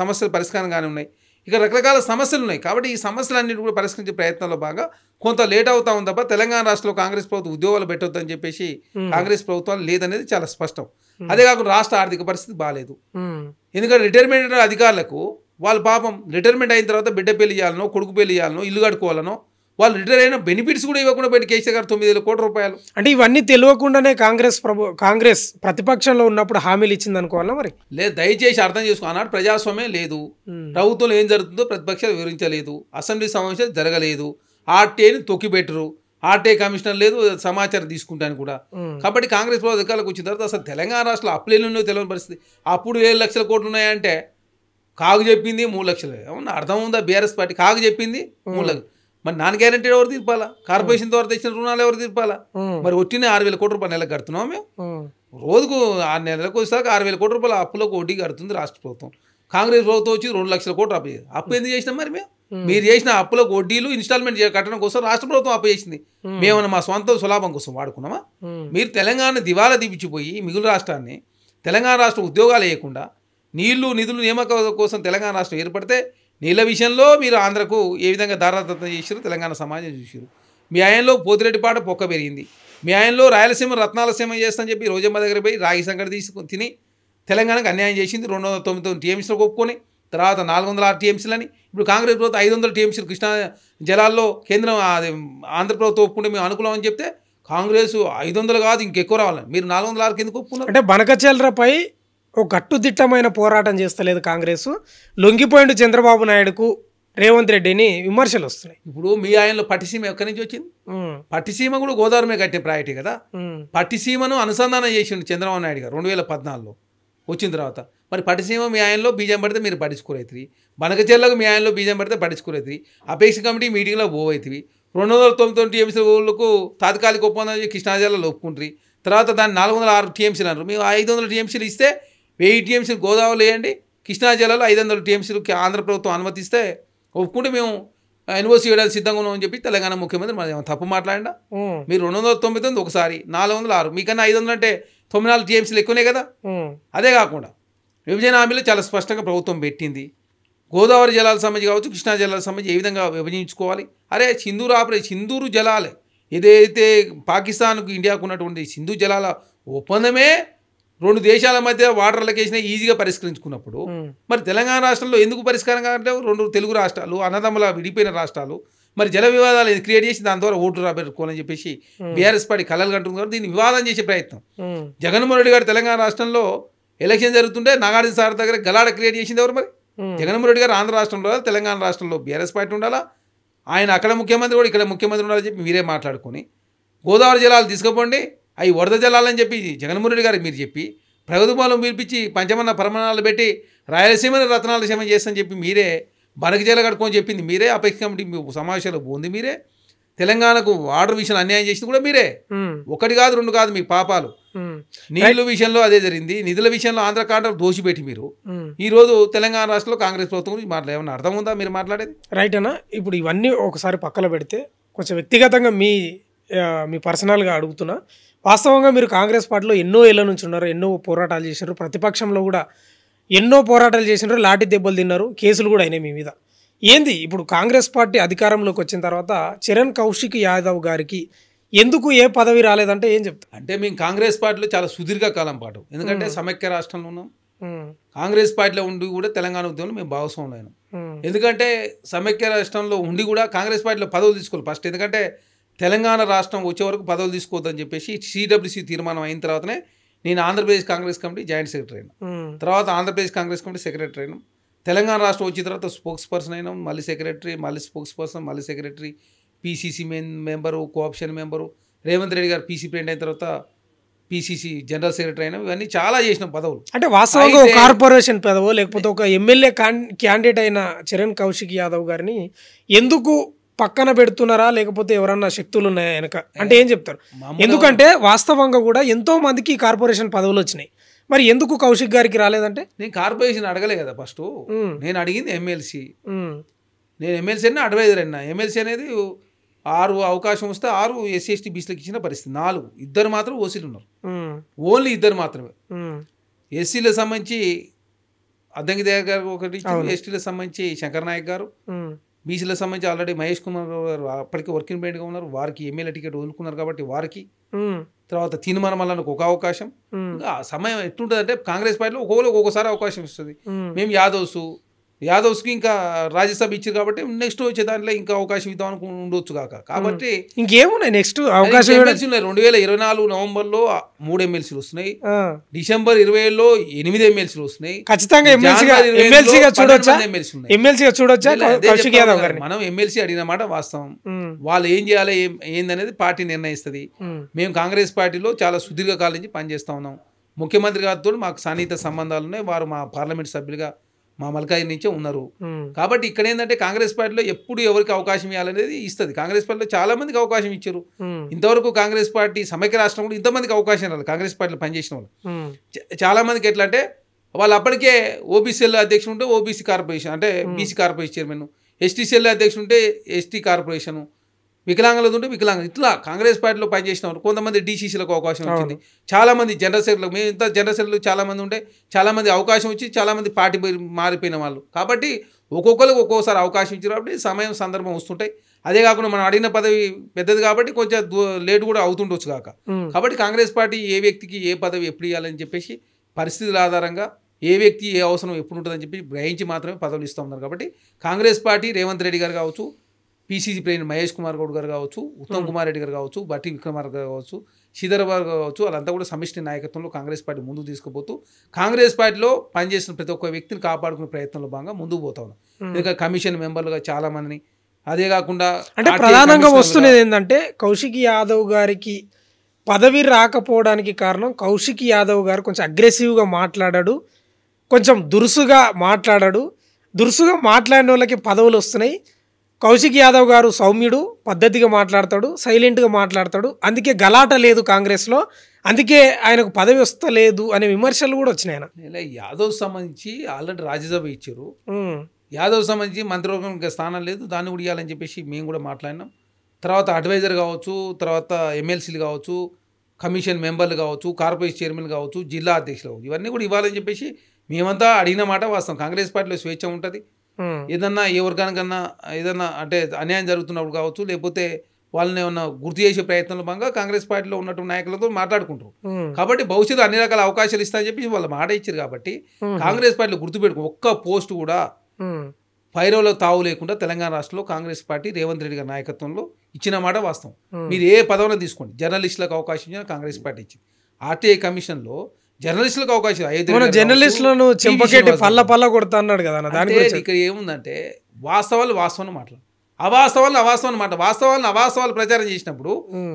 సమస్యలు పరిష్కారంగానే ఉన్నాయి, ఇక రకరకాల సమస్యలు ఉన్నాయి. కాబట్టి ఈ సమస్యలన్నిటి కూడా పరిష్కరించే ప్రయత్నంలో భాగంగా కొంత లేట్ అవుతా ఉంది తప్ప తెలంగాణ రాష్ట్రంలో కాంగ్రెస్ ప్రభుత్వం ఉద్యోగాలు పెట్టొద్దని చెప్పేసి కాంగ్రెస్ ప్రభుత్వాలు లేదనేది చాలా స్పష్టం. అదే కాకుండా రాష్ట్ర ఆర్థిక పరిస్థితి బాగాలేదు. ఎందుకంటే రిటైర్మెంట్ అధికారులకు వాళ్ళు పాపం రిటైర్మెంట్ అయిన తర్వాత బిడ్డ పెళ్లి చేయాలనో, కొడుకు పెళ్లి చేయాలనో, ఇల్లు కట్టుకోవాలనో, వాళ్ళు రిటైర్ అయిన బెనిఫిట్స్ కూడా ఇవ్వకుండా పెట్టి కేసీఆర్ గారు 9,000 కోట్ల రూపాయలు. అంటే ఇవన్నీ తెలియకుండానే కాంగ్రెస్ ప్రతిపక్షంలో ఉన్నప్పుడు హామీలు ఇచ్చింది అనుకోవాలా? మరి లేదు, దయచేసి అర్థం చేసుకో. ఆనాడు ప్రజాస్వామ్యం లేదు, ప్రభుత్వంలో ఏం జరుగుతుందో ప్రతిపక్షాలు వివరించలేదు, అసెంబ్లీ సమావేశాలు జరగలేదు, ఆర్టీఐని తొక్కిపెట్టరు, ఆర్టీఐ కమిషనర్ లేదు సమాచారం తీసుకుంటాను కూడా. కాబట్టి కాంగ్రెస్ ప్రభుత్వ అధికారులకు వచ్చిన తర్వాత అసలు తెలంగాణ రాష్ట్రంలో అప్పులు ఎన్నో తెలియని పరిస్థితి. అప్పుడు 7 లక్షల కోట్లు ఉన్నాయంటే కాగు చెప్పింది 3 లక్షలు. ఏమన్నా అర్థం ఉందా? బీఆర్ఎస్ పార్టీ కాగు చెప్పింది 3 లక్షలు. మరి నాన్ గ్యారెంటీ ఎవరు తీర్పాలా? కార్పొరేషన్ ద్వారా తెచ్చిన రుణాలు ఎవరు తీర్పాలా? మరి ఒట్టినే 6,000 కోట్ల రూపాయలు నెలకు కడుతున్నాం మేము. రోజుకు 6 నెలలకు వచ్చేసరికి 6,000 కోట్ల రూపాయల అప్పులకు వడ్డీ కడుతుంది రాష్ట్ర ప్రభుత్వం. కాంగ్రెస్ ప్రభుత్వం వచ్చి 2 లక్షల కోట్లు అప్పు ఎందుకు చేసినాం? మరి మీరు చేసిన అప్పులకు వడ్డీలు ఇన్స్టాల్మెంట్ కట్టడం కోసం రాష్ట్ర ప్రభుత్వం అప్పు చేసింది. మేమన్నా మా సొంత సులాభం కోసం వాడుకున్నామా? మీరు తెలంగాణ దివాలా దీపించిపోయి మిగులు రాష్ట్రాన్ని, తెలంగాణ రాష్ట్రం ఉద్యోగాలు వేయకుండా నీళ్లు నిధులు నియామకాల కోసం తెలంగాణ రాష్ట్రం ఏర్పడితే నీళ్ళ విషయంలో మీరు ఆంధ్రకు ఏ విధంగా దారాదత్తం చేశారు తెలంగాణ సమాజం చూసారు. మీ ఆయనలో పోతిరెడ్డిపాట పొక్క పెరిగింది, మీ ఆయనలో రాయలసీమ రత్నాలసీమ చేస్తానని చెప్పి రోజమ్మ దగ్గర పోయి రాగి సంగటి తీసుకుని తిని తెలంగాణకు అన్యాయం చేసింది. 299 టీఎంసీలకు ఒప్పుకొని తర్వాత 406 టీఎంసీలని, ఇప్పుడు కాంగ్రెస్ ప్రభుత్వం 500 టీఎంసీలు కృష్ణా జలాల్లో కేంద్రం ఆంధ్ర ప్రభుత్వం ఒప్పుకుంటే మేము అనుకూలం అని చెప్తే కాంగ్రెస్ 500 కాదు ఇంకెక్కువ రావాలని మీరు 406 కిందకు ఒప్పుకున్నారు. అంటే బనకచెల్రపై ఒక కట్టుదిట్టమైన పోరాటం చేస్తలేదు కాంగ్రెస్, లొంగిపోయిండు చంద్రబాబు నాయుడుకు రేవంత్ రెడ్డిని విమర్శలు వస్తున్నాయి. ఇప్పుడు మీ ఆయనలో పట్టిసీమ ఎక్కడి నుంచి వచ్చింది? పట్టిసీమ కూడా గోదావరి మీద కట్టే ప్రాయటీ కదా. పట్టిసీమను అనుసంధానం చేసిండు చంద్రబాబు నాయుడు గారు 2014లో వచ్చిన తర్వాత. మరి పట్టిసీమ మీ ఆయనలో బీజం పడితే మీరు పట్టించుకోరైతుంది, బనకచెల్లకు మీ ఆయనలో బీజం పడితే పట్టించుకోరైతుంది, అపేక్ష కమిటీ మీటింగ్లో పోవైతుంది, 299 టీఎంసీలకు తాత్కాలిక ఒప్పందం కృష్ణా జిల్లాలో ఒప్పుకుంటారు, తర్వాత దాన్ని 406 టీఎంసీలు అన్నారు. మేము 500 టీఎంసీలు ఇస్తే 1000 టీఎంసీలు గోదావరిలో వేయండి, కృష్ణా జిల్లాలో 500 టీఎంసీలు ఆంధ్ర ప్రభుత్వం అనుమతిస్తే ఒప్పుకుంటే మేము ఎన్ఓసీ వేయడానికి సిద్ధంగా ఉన్నామని చెప్పి తెలంగాణ ముఖ్యమంత్రి మరి ఏమైనా తప్పు మాట్లాడినా? మీరు 299 ఒకసారి, 406, మీకన్నా 500 అంటే 94 టీఎంసీలు ఎక్కువనే కదా. అదే కాకుండా విభజన హామీలో చాలా స్పష్టంగా ప్రభుత్వం పెట్టింది, గోదావరి జలాలకు సంబంధించి కావచ్చు, కృష్ణా జలాలకు సంబంధించి ఏ విధంగా విభజించుకోవాలి. అరే సింధూరు జలాలే ఏదైతే పాకిస్తాన్కు ఇండియాకు ఉన్నటువంటి సింధు జలాల ఒప్పందమే 2 దేశాల మధ్య వాటర్ అలొకేషన్ ఈజీగా పరిష్కరించుకున్నప్పుడు మరి తెలంగాణ రాష్ట్రంలో ఎందుకు పరిష్కారం కావాలంటే 2 తెలుగు రాష్ట్రాలు అన్నదమ్ముల విడిపోయిన రాష్ట్రాలు మరి జల వివాదాలు క్రియేట్ చేసి దాని ద్వారా ఓటు రాబెట్టుకోవాలని చెప్పేసి బీఆర్ఎస్ పార్టీ కలలు కంటుంది కాబట్టి దీన్ని వివాదం చేసే ప్రయత్నం. జగన్మోహన్ రెడ్డి గారు తెలంగాణ రాష్ట్రంలో ఎలక్షన్ జరుగుతుంటే నాగార్జున సార్ దగ్గర గలాడ క్రియేట్ చేసింది ఎవరు? మరి జగన్మోహన్ రెడ్డి గారు ఆంధ్ర రాష్ట్రంలో తెలంగాణ రాష్ట్రంలో బీఆర్ఎస్ పార్టీ ఉండాలా, ఆయన అక్కడ ముఖ్యమంత్రి కూడా ఇక్కడ ముఖ్యమంత్రి ఉండాలని చెప్పి మీరే మాట్లాడుకొని గోదావరి జలాలు తీసుకుపోండి, అవి వరద జలాలని చెప్పి జగన్మోహన్ రెడ్డి గారికి మీరు చెప్పి ప్రభుత్వాలను పిలిపించి పంచమన్న పరమాణాలు పెట్టి రాయలసీమను రత్నాల సీమ చేస్తని చెప్పి మీరే బనక జల కట్టుకొని చెప్పింది మీరే, అపెక్స్ కమిటీ సమావేశాలు పోంది మీరే, తెలంగాణకు వాటర్ విషయంలో అన్యాయం చేసింది కూడా మీరే. 1 కాదు 2 కాదు మీ పాపాలు. నీళ్ళ విషయంలో అదే జరిగింది, నిధుల విషయంలో ఆంధ్ర కాంట్రాక్ట్ దోషిపెట్టి మీరు ఈరోజు తెలంగాణ రాష్ట్రంలో కాంగ్రెస్ ప్రభుత్వం గురించి ఏమన్నా అర్థం ఉందా మీరు మాట్లాడేది? రైట్ అన్న. ఇప్పుడు ఇవన్నీ ఒకసారి పక్కన పెడితే కొంచెం వ్యక్తిగతంగా మీ పర్సనల్గా అడుగుతున్నా. వాస్తవంగా మీరు కాంగ్రెస్ పార్టీలో ఎన్నో ఏళ్ళ నుంచి ఉన్నారు, ఎన్నో పోరాటాలు చేసినారు, ప్రతిపక్షంలో కూడా ఎన్నో పోరాటాలు చేసినారు, లాఠీ దెబ్బలు తిన్నారు, కేసులు కూడా అయినాయి మీ మీద. ఏంది ఇప్పుడు కాంగ్రెస్ పార్టీ అధికారంలోకి వచ్చిన తర్వాత చరణ్ కౌశిక్ యాదవ్ గారికి ఎందుకు ఏ పదవి రాలేదంటే ఏం చెప్తారు? అంటే మేము కాంగ్రెస్ పార్టీలో చాలా సుదీర్ఘ కాలం పాటు, ఎందుకంటే సమైక్య రాష్ట్రంలో ఉన్నాం, కాంగ్రెస్ పార్టీలో ఉండి కూడా తెలంగాణ ఉద్యమంలో మేము భాగస్వాములైన. ఎందుకంటే సమైక్య రాష్ట్రంలో ఉండి కూడా కాంగ్రెస్ పార్టీలో పదవులు తీసుకోవాలి ఫస్ట్, ఎందుకంటే తెలంగాణ రాష్ట్రం వచ్చే వరకు పదవులు తీసుకోవద్దని చెప్పేసి సిడబ్ల్యూసీ తీర్మానం అయిన తర్వాతనే నేను Andhra Pradesh Congress committee joint secretary అయినా, తర్వాత ఆంధ్రప్రదేశ్ కాంగ్రెస్ కమిటీ సెక్రటరీ అయినా, తెలంగాణ రాష్ట్రం వచ్చిన తర్వాత స్పోక్స్ పర్సన్ అయినాం, మళ్ళీ సెక్రటరీ, మళ్ళీ స్పోక్స్ పర్సన్, మళ్ళీ secretary, PCC member, cooption member, Revanth Reddy గారు పీసీ ప్రెసిడెంట్ అయిన తర్వాత పీసీసీ జనరల్ సెక్రటరీ అయినా, ఇవన్నీ చాలా చేసిన పదవులు. అంటే వాస్తవంగా కార్పొరేషన్ పదవో లేకపోతే ఒక ఎమ్మెల్యే క్యాండిడేట్ అయిన చరణ్ కౌశిక్ యాదవ్ గారిని ఎందుకు పక్కన పెడుతున్నారా, లేకపోతే ఎవరన్నా శక్తులు ఉన్నాయా వెనక అంటే ఏం చెప్తారు? ఎందుకంటే వాస్తవంగా కూడా ఎంతో మందికి కార్పొరేషన్ పదవులు వచ్చినాయి, మరి ఎందుకు కౌశిక్ గారికి రాలేదంటే? నేను కార్పొరేషన్ అడగలే కదా ఫస్ట్, నేను అడిగింది ఎమ్మెల్సీ. నేను ఎమ్మెల్సీ అయినా అడ్వైజర్ అయినా. ఎమ్మెల్సీ అనేది 6 అవకాశం వస్తే 6 ఎస్సీ ఎస్టీ బీసీలకు ఇచ్చిన పరిస్థితి, 4 2 మాత్రం ఓసీలు ఉన్నారు, ఓన్లీ 2 మాత్రమే. ఎస్సీలకు సంబంధించి అద్దంకి దయాకర్ గారు ఒకటి, ఎస్టీలకు సంబంధించి శంకర్ నాయక్ గారు, బీసీలకు సంబంధించి ఆల్రెడీ మహేష్ కుమార్ గారు అప్పటికే వర్కింగ్ ప్రెసిడెంట్గా ఉన్నారు, వారికి ఎమ్మెల్యే టికెట్ వదులుకున్నారు కాబట్టి వారికి, తర్వాత తీర్మానం మళ్ళీ ఒక అవకాశం. ఇంకా సమయం ఎట్లుంటుంది అంటే కాంగ్రెస్ పార్టీలో ఒక్కొక్కసారి అవకాశం ఇస్తుంది. మేము యాదవ్స్కి ఇంకా రాజ్యసభ ఇచ్చారు కాబట్టి నెక్స్ట్ వచ్చే దాంట్లో ఇంకా అవకాశం ఇద్దాం అనుకుని ఉండొచ్చు కాక, కాబట్టి ఇంకేమున్నాయి నెక్స్ట్ అవకాశం. ఎమ్మెల్సీ ఉన్నాయి 2024 నవంబర్లో 3 ఎమ్మెల్సీలు వస్తున్నాయి, డిసెంబర్ 20లో 8 ఎమ్మెల్సీలు వస్తున్నాయి. ఖచ్చితంగా ఎమ్మెల్సీగా చూడొచ్చా? మనం ఎమ్మెల్సీ అడిగిన మాట వాస్తవం, వాళ్ళు ఏం చేయాలి ఏందనేది పార్టీ నిర్ణయిస్తుంది. మేము కాంగ్రెస్ పార్టీలో చాలా సుదీర్ఘకాలం నుంచి పనిచేస్తా ఉన్నాం, ముఖ్యమంత్రి గారితో మాకు సన్నిహిత సంబంధాలు ఉన్నాయి, వారు మా పార్లమెంట్ సభ్యులుగా మా మల్కాయి నుంచే ఉన్నారు. కాబట్టి ఇక్కడ ఏంటంటే కాంగ్రెస్ పార్టీలో ఎప్పుడు ఎవరికి అవకాశం ఇవ్వాలనేది ఇస్తుంది. కాంగ్రెస్ పార్టీలో చాలా మందికి అవకాశం ఇచ్చారు, ఇంతవరకు కాంగ్రెస్ పార్టీ సమైక్య రాష్ట్రం కూడా ఇంతమందికి అవకాశం రాలేదు. కాంగ్రెస్ పార్టీలో పనిచేసిన వాళ్ళు చాలా మందికి ఎట్లా అంటే వాళ్ళు అప్పటికే ఓబీసీఎల్ అధ్యక్షుడు ఉంటే ఓబీసీ కార్పొరేషన్ అంటే బీసీ కార్పొరేషన్ చైర్మన్, ఎస్టీసీఎల్ అధ్యక్షుడు ఉంటే ఎస్టీ కార్పొరేషను, వికలాంగులది ఉంటే వికలాంగులు, ఇట్లా కాంగ్రెస్ పార్టీలో పనిచేసిన వాళ్ళు కొంతమంది డీసీసీలకు అవకాశం వచ్చింది, చాలామంది జనరల్ సెక్రటరీలకు, మేము ఇంత జనరల్ సెక్రటరీలు చాలామంది ఉంటే చాలామంది అవకాశం వచ్చి చాలామంది పార్టీ మారిపోయిన వాళ్ళు. కాబట్టి ఒక్కొక్కరికి ఒక్కొక్కసారి అవకాశం ఇచ్చారు కాబట్టి సమయం సందర్భం వస్తుంటాయి. అదే కాకుండా మనం అడిగిన పదవి పెద్దది కాబట్టి కొంచెం లేట్ కూడా అవుతుండొచ్చు కాక. కాబట్టి కాంగ్రెస్ పార్టీ ఏ వ్యక్తికి ఏ పదవి ఎప్పుడు ఇవ్వాలని చెప్పేసి పరిస్థితుల ఆధారంగా ఏ వ్యక్తి ఏ అవసరం ఎప్పుడు ఉంటుందని చెప్పి గ్రహించి మాత్రమే పదవులు ఇస్తూ ఉన్నారు. కాబట్టి కాంగ్రెస్ పార్టీ రేవంత్ రెడ్డి గారు కావచ్చు, పీసీసీ ప్రెసిడెంట్ మహేష్ కుమార్ గౌడ్ గారు కావచ్చు, ఉత్తమ్ కుమార్ రెడ్డి గారు కావచ్చు, బట్టి విక్రమార్క గారు కావచ్చు, శ్రీధర్ గారు కావచ్చు, వాళ్ళంతా కూడా సమిష్టి నాయకత్వంలో కాంగ్రెస్ పార్టీ ముందుకు తీసుకుపోతూ కాంగ్రెస్ పార్టీలో పనిచేసిన ప్రతి ఒక్క వ్యక్తిని కాపాడుకునే ప్రయత్నంలో భాగంగా ముందుకు పోతా ఉన్నాం. ఇంకా కమిషన్ మెంబర్లుగా చాలా మందిని, అదే కాకుండా అంటే ప్రధానంగా వస్తున్నది ఏంటంటే కౌశిక్ యాదవ్ గారికి పదవి రాకపోవడానికి కారణం కౌశిక్ యాదవ్ గారు కొంచెం అగ్రెసివ్గా మాట్లాడాడు, కొంచెం దురుసుగా మాట్లాడాడు. దురుసుగా మాట్లాడిన వాళ్ళకి పదవులు వస్తున్నాయి. కౌశిక్ యాదవ్ గారు సౌమ్యుడు, పద్ధతిగా మాట్లాడతాడు, సైలెంట్గా మాట్లాడతాడు, అందుకే గలాట లేదు కాంగ్రెస్లో. అందుకే ఆయనకు పదవి వస్తలేదు అనే విమర్శలు కూడా వచ్చినాయి ఆయన. ఇలా యాదవ్ సంబంధించి ఆల్రెడీ రాజ్యసభ ఇచ్చారు. ఉమ్, యాదవ్ సంబంధించి మంత్రివర్గం ఇంకా స్థానం లేదు, దాన్ని కూడా ఇవ్వాలని చెప్పేసి మేము కూడా మాట్లాడినాం. తర్వాత అడ్వైజర్ కావచ్చు, తర్వాత ఎమ్మెల్సీలు కావచ్చు, కమిషన్ మెంబర్లు కావచ్చు, కార్పొరేషన్ చైర్మన్ కావచ్చు, జిల్లా అధ్యక్షులు కావచ్చు, ఇవన్నీ కూడా ఇవ్వాలని చెప్పేసి మేమంతా అడిగిన మాట వాస్తవం. కాంగ్రెస్ పార్టీలో స్వేచ్ఛ ఉంటుంది. ఉమ్, ఏదన్నా ఏ వర్గానికన్నా ఏదన్నా అంటే అన్యాయం జరుగుతున్నప్పుడు కావచ్చు, లేకపోతే వాళ్ళని ఏమన్నా గుర్తు చేసే ప్రయత్నంలో భాగంగా కాంగ్రెస్ పార్టీలో ఉన్నటువంటి నాయకులతో మాట్లాడుకుంటారు. ఉమ్, కాబట్టి భవిష్యత్తు అన్ని రకాల అవకాశాలు ఇస్తామని చెప్పి వాళ్ళ మాట ఇచ్చారు. కాబట్టి కాంగ్రెస్ పార్టీలో గుర్తుపెట్టుకో, ఒక్క పోస్ట్ కూడా ఉమ్, పైరవలో తావు లేకుండా తెలంగాణ రాష్ట్రంలో కాంగ్రెస్ పార్టీ రేవంత్ రెడ్డి గారి నాయకత్వంలో ఇచ్చిన మాట వాస్తవం. మీరు ఏ పదవిలో తీసుకోండి, జర్నలిస్టులకు అవకాశం ఇచ్చిన కాంగ్రెస్ పార్టీ ఇచ్చింది. ఆర్టీఐ కమిషన్లో జర్నలిస్టులకు అవకాశం, మన జర్నలిస్టులను చెంపకెట్టి పల్ల కొడతా అన్నాడు కదా అన్న. దాని గురించి ఇక్కడ ఏముందంటే వాస్తవాలు వాస్తవాన్ని మాట్లాడు, అవాస్తవాలను అవాస్తవాన్ని మాట, వాస్తవాలను అవాస్తవాలు ప్రచారం చేసినప్పుడు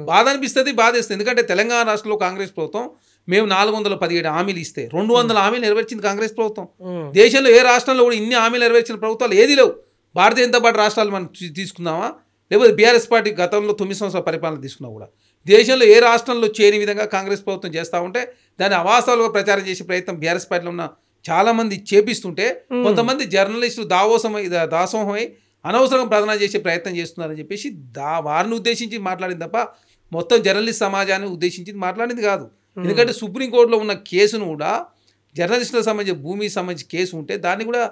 బాధ అనిపిస్తుంది, బాధేస్తుంది. ఎందుకంటే తెలంగాణ రాష్ట్రంలో కాంగ్రెస్ ప్రభుత్వం మేము 417 హామీలు ఇస్తే 200 హామీలు నెరవేర్చింది కాంగ్రెస్ ప్రభుత్వం. దేశంలో ఏ రాష్ట్రంలో కూడా ఇన్ని హామీలు నెరవేర్చిన ప్రభుత్వాలు ఏది లేవు. భారతీయ జనతా పార్టీ రాష్ట్రాలు మనం తీసుకుందామా, లేకపోతే బీఆర్ఎస్ పార్టీ గతంలో 9 సంవత్సరాల పరిపాలన తీసుకున్నా కూడా దేశంలో ఏ రాష్ట్రంలో చేయని విధంగా కాంగ్రెస్ ప్రభుత్వం చేస్తూ ఉంటే దాన్ని అవాస్తవాలుగా ప్రచారం చేసే ప్రయత్నం బీఆర్ఎస్ పార్టీలో ఉన్న చాలామంది చేపిస్తుంటే కొంతమంది జర్నలిస్టులు దాసోహమై అనవసరంగా ప్రధానం చేసే ప్రయత్నం చేస్తున్నారని చెప్పేసి వారిని ఉద్దేశించి మాట్లాడింది తప్ప మొత్తం జర్నలిస్ట్ సమాజాన్ని ఉద్దేశించి మాట్లాడింది కాదు. ఎందుకంటే సుప్రీంకోర్టులో ఉన్న కేసును కూడా జర్నలిస్టులకు సంబంధించి భూమికి సంబంధించి కేసు ఉంటే దాన్ని కూడా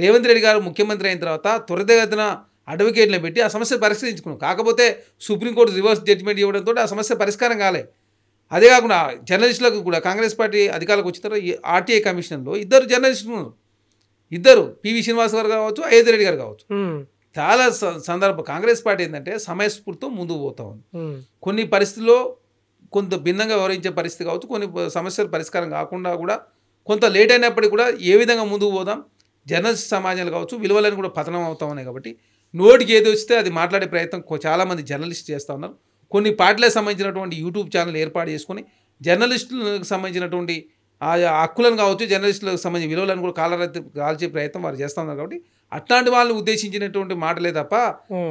రేవంత్ రెడ్డి గారు ముఖ్యమంత్రి అయిన తర్వాత త్వరితగతిన అడ్వకేట్లను పెట్టి ఆ సమస్య పరిష్కరించుకున్నాం. కాకపోతే సుప్రీంకోర్టు రివర్స్ జడ్జిమెంట్ ఇవ్వడంతో ఆ సమస్య పరిష్కారం కాలే. అదే కాకుండా జర్నలిస్టులకు కూడా కాంగ్రెస్ పార్టీ అధికారులకు వచ్చిన తర్వాత ఆర్టీఐ కమిషన్లో 2 జర్నలిస్టులు ఉన్నారు. 2 పివి శ్రీనివాస్ గారు కావచ్చు, అయోధ్య రెడ్డి గారు కావచ్చు. చాలా సందర్భం కాంగ్రెస్ పార్టీ ఏంటంటే సమయస్ఫూర్తితో ముందుకు పోతా ఉంది. కొన్ని పరిస్థితుల్లో కొంత భిన్నంగా వ్యవహరించే పరిస్థితి కావచ్చు, కొన్ని సమస్యలు పరిష్కారం కాకుండా కూడా కొంత లేట్ అయినప్పటికీ కూడా ఏ విధంగా ముందుకు పోదాం, జర్నలిస్ట్ సమాజాలు కావచ్చు విలువలను కూడా పతనం అవుతా ఉన్నాయి. కాబట్టి నోటికి ఏది వస్తే అది మాట్లాడే ప్రయత్నం చాలామంది జర్నలిస్ట్ చేస్తూ ఉన్నారు. కొన్ని పార్టీలకు సంబంధించినటువంటి యూట్యూబ్ ఛానల్ ఏర్పాటు చేసుకొని జర్నలిస్టులకు సంబంధించినటువంటి ఆ హక్కులను కావచ్చు, జర్నలిస్టులకు సంబంధించిన విలువలను కూడా కాల్చే ప్రయత్నం వారు చేస్తూ ఉన్నారు. కాబట్టి అట్లాంటి వాళ్ళని ఉద్దేశించినటువంటి మాటలే తప్ప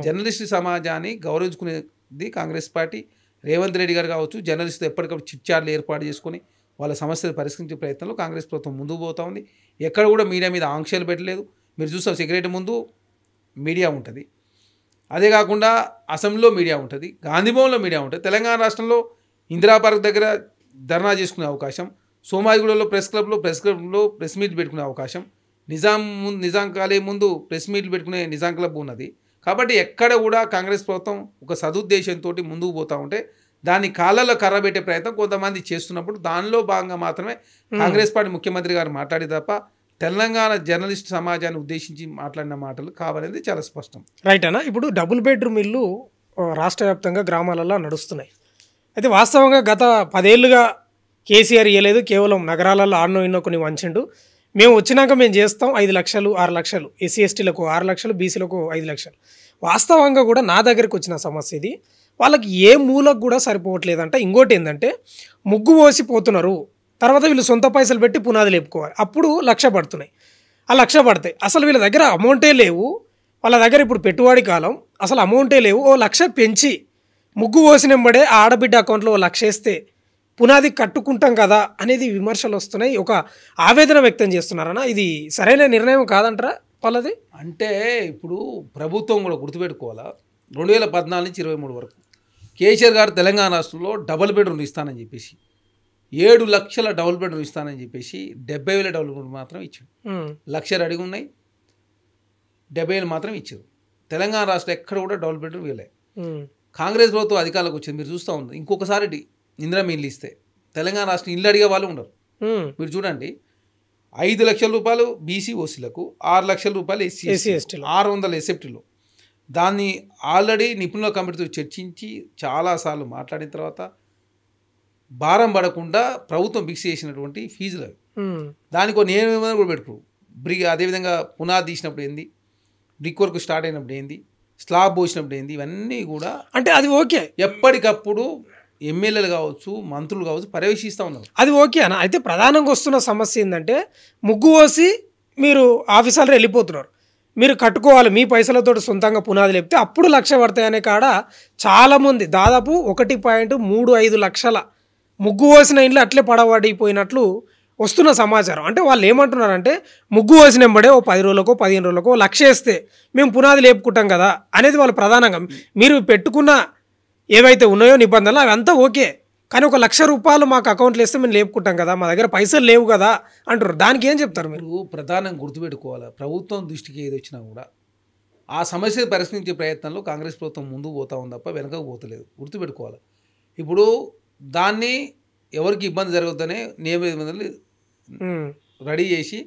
జర్నలిస్టు సమాజాన్ని గౌరవించుకునేది కాంగ్రెస్ పార్టీ. రేవంత్ రెడ్డి గారు కావచ్చు జర్నలిస్టులు ఎప్పటికప్పుడు చిట్చాట్లు ఏర్పాటు చేసుకొని వాళ్ళ సమస్యలు పరిష్కరించే ప్రయత్నంలో కాంగ్రెస్ ప్రభుత్వం ముందుకు పోతూ ఉంది. ఎక్కడ కూడా మీడియా మీద ఆంక్షలు పెట్టలేదు. మీరు చూస్తాం సెక్రటరీ ముందు మీడియా ఉంటుంది, అదే కాకుండా అసెంబ్లీలో మీడియా ఉంటుంది, గాంధీభవన్లో మీడియా ఉంటుంది. తెలంగాణ రాష్ట్రంలో ఇందిరా పార్క్ దగ్గర ధర్నా చేసుకునే అవకాశం, సోమాజిగూడలో ప్రెస్ క్లబ్లో ప్రెస్ మీట్ పెట్టుకునే అవకాశం, నిజాం కాలేజ్ ముందు ప్రెస్ మీట్లు పెట్టుకునే నిజాం క్లబ్ ఉన్నది. కాబట్టి ఎక్కడ కూడా కాంగ్రెస్ ప్రభుత్వం ఒక సదుద్దేశంతో ముందుకు పోతూ ఉంటే దాన్ని కాళ్ళలో కర్రబెట్టే ప్రయత్నం కొంతమంది చేస్తున్నప్పుడు దానిలో భాగంగా మాత్రమే కాంగ్రెస్ పార్టీ ముఖ్యమంత్రి గారు మాట్లాడి తప్ప తెలంగాణ జర్నలిస్ట్ సమాజాన్ని ఉద్దేశించి మాట్లాడిన మాటలు కావాలనేది చాలా స్పష్టం. రైట్ అన్న. ఇప్పుడు డబుల్ బెడ్రూమ్ ఇల్లు రాష్ట్ర వ్యాప్తంగా గ్రామాలలో నడుస్తున్నాయి. అయితే వాస్తవంగా గత 10 ఏళ్ళుగా కేసీఆర్ ఇవ్వలేదు, కేవలం నగరాలలో ఆడనో ఇన్నో కొన్ని వంచిండు. మేము వచ్చినాక మేము చేస్తాం 5 లక్షలు 6 లక్షలు, ఎస్సీ ఎస్టీలకు 6 లక్షలు, బీసీలకు 5 లక్షలు. వాస్తవంగా కూడా నా దగ్గరికి వచ్చిన సమస్య ఇది. వాళ్ళకి ఏ మూలకు కూడా సరిపోవట్లేదంట. ఇంకోటి ఏంటంటే ముగ్గు పోసిపోతున్నారు, తర్వాత వీళ్ళు సొంత పైసలు పెట్టి పునాది లేపుకోవాలి, అప్పుడు 1 లక్ష పడుతున్నాయి. ఆ 1 లక్ష పడతాయి, అసలు వీళ్ళ దగ్గర అమౌంటే లేవు. వాళ్ళ దగ్గర ఇప్పుడు పెట్టుబడి కాలం, అసలు అమౌంటే లేవు. 1 లక్ష పెంచి ముగ్గు పోసినంబడే ఆ ఆడబిడ్డ అకౌంట్లో 1 లక్ష వేస్తే పునాది కట్టుకుంటాం కదా అనేది విమర్శలు వస్తున్నాయి. ఒక ఆవేదన వ్యక్తం చేస్తున్నారన్న. ఇది సరైన నిర్ణయం కాదంటారా వాళ్ళది? అంటే ఇప్పుడు ప్రభుత్వం కూడా గుర్తుపెట్టుకోవాలా, 2014 నుంచి 23 వరకు కేసీఆర్ గారు తెలంగాణ రాష్ట్రంలో డబుల్ బెడ్రూమ్ ఇస్తానని చెప్పేసి 7 లక్షల డబుల్ బెడ్రూమ్ ఇస్తానని చెప్పేసి 70,000 డబుల్ బెడ్రూమ్ మాత్రం ఇచ్చాడు. 1 లక్ష అడిగి ఉన్నాయి, 70,000 మాత్రం ఇచ్చారు. తెలంగాణ రాష్ట్రం ఎక్కడ కూడా డబుల్ బెడ్రూమ్ ఇవ్వలే. కాంగ్రెస్ ప్రభుత్వం అధికారులకు వచ్చింది, మీరు చూస్తూ ఉంది. ఇంకొకసారి ఇందిరా ఇల్లు ఇస్తే తెలంగాణ రాష్ట్రం ఇల్లు అడిగే వాళ్ళు ఉండరు. మీరు చూడండి, 5 లక్షల రూపాయలు బీసీ ఓసీలకు, 6 లక్షల రూపాయలు ఎస్సీ ఎస్టీలు, 600 ఎస్ఎఫ్టీలు. దాన్ని ఆల్రెడీ నిపుణుల కమిటీతో చర్చించి చాలాసార్లు మాట్లాడిన తర్వాత భారం పడకుండా ప్రభుత్వం ఫిక్స్ చేసినటువంటి ఫీజులు అవి. దానికి ఒక నియమం కూడా పెట్టుకో. అదేవిధంగా పునాది తీసినప్పుడు ఏంది, బ్రిక్ వర్క్ స్టార్ట్ అయినప్పుడు ఏంది, స్లాబ్ పోసినప్పుడు ఏంది, ఇవన్నీ కూడా అంటే అది ఓకే. ఎప్పటికప్పుడు ఎమ్మెల్యేలు కావచ్చు, మంత్రులు కావచ్చు పర్యవేక్షిస్తూ ఉన్నారు. అది ఓకే అన్న. అయితే ప్రధానంగా వస్తున్న సమస్య ఏంటంటే ముగ్గు పోసి మీరు ఆఫీసర్లు వెళ్ళిపోతున్నారు, మీరు కట్టుకోవాలి మీ పైసలతో సొంతంగా పునాది లేపితే అప్పుడు 1 లక్ష పడతాయనే కాడ చాలామంది దాదాపు 1.35 లక్షల ముగ్గు పోసిన ఇండ్లు అట్లే పడబడిపోయినట్లు వస్తున్న సమాచారం. అంటే వాళ్ళు ఏమంటున్నారంటే ముగ్గు పోసిన వెంబడే ఓ 10 రోజులకో 15 రోజులకో లక్ష వేస్తే మేము పునాది లేపుకుంటాం కదా అనేది వాళ్ళు ప్రధానంగా. మీరు పెట్టుకున్న ఏవైతే ఉన్నాయో నిబంధనలు అవి అంతా ఓకే, కానీ ఒక ₹1,00,000 మాకు అకౌంట్లో వేస్తే మేము లేపుకుంటాం కదా, మా దగ్గర పైసలు లేవు కదా అంటారు. దానికి ఏం చెప్తారు మీరు? ప్రధానంగా గుర్తుపెట్టుకోవాలి, ప్రభుత్వం దృష్టికి ఏది వచ్చినా కూడా ఆ సమస్యను పరిష్కరించే ప్రయత్నంలో కాంగ్రెస్ ప్రభుత్వం ముందుకు పోతా ఉంది తప్ప వెనకకు పోతలేదు. గుర్తుపెట్టుకోవాలి. ఇప్పుడు దాన్ని ఎవరికి ఇబ్బంది జరగద్దనే నియమ నిబంధనలు రెడీ చేసి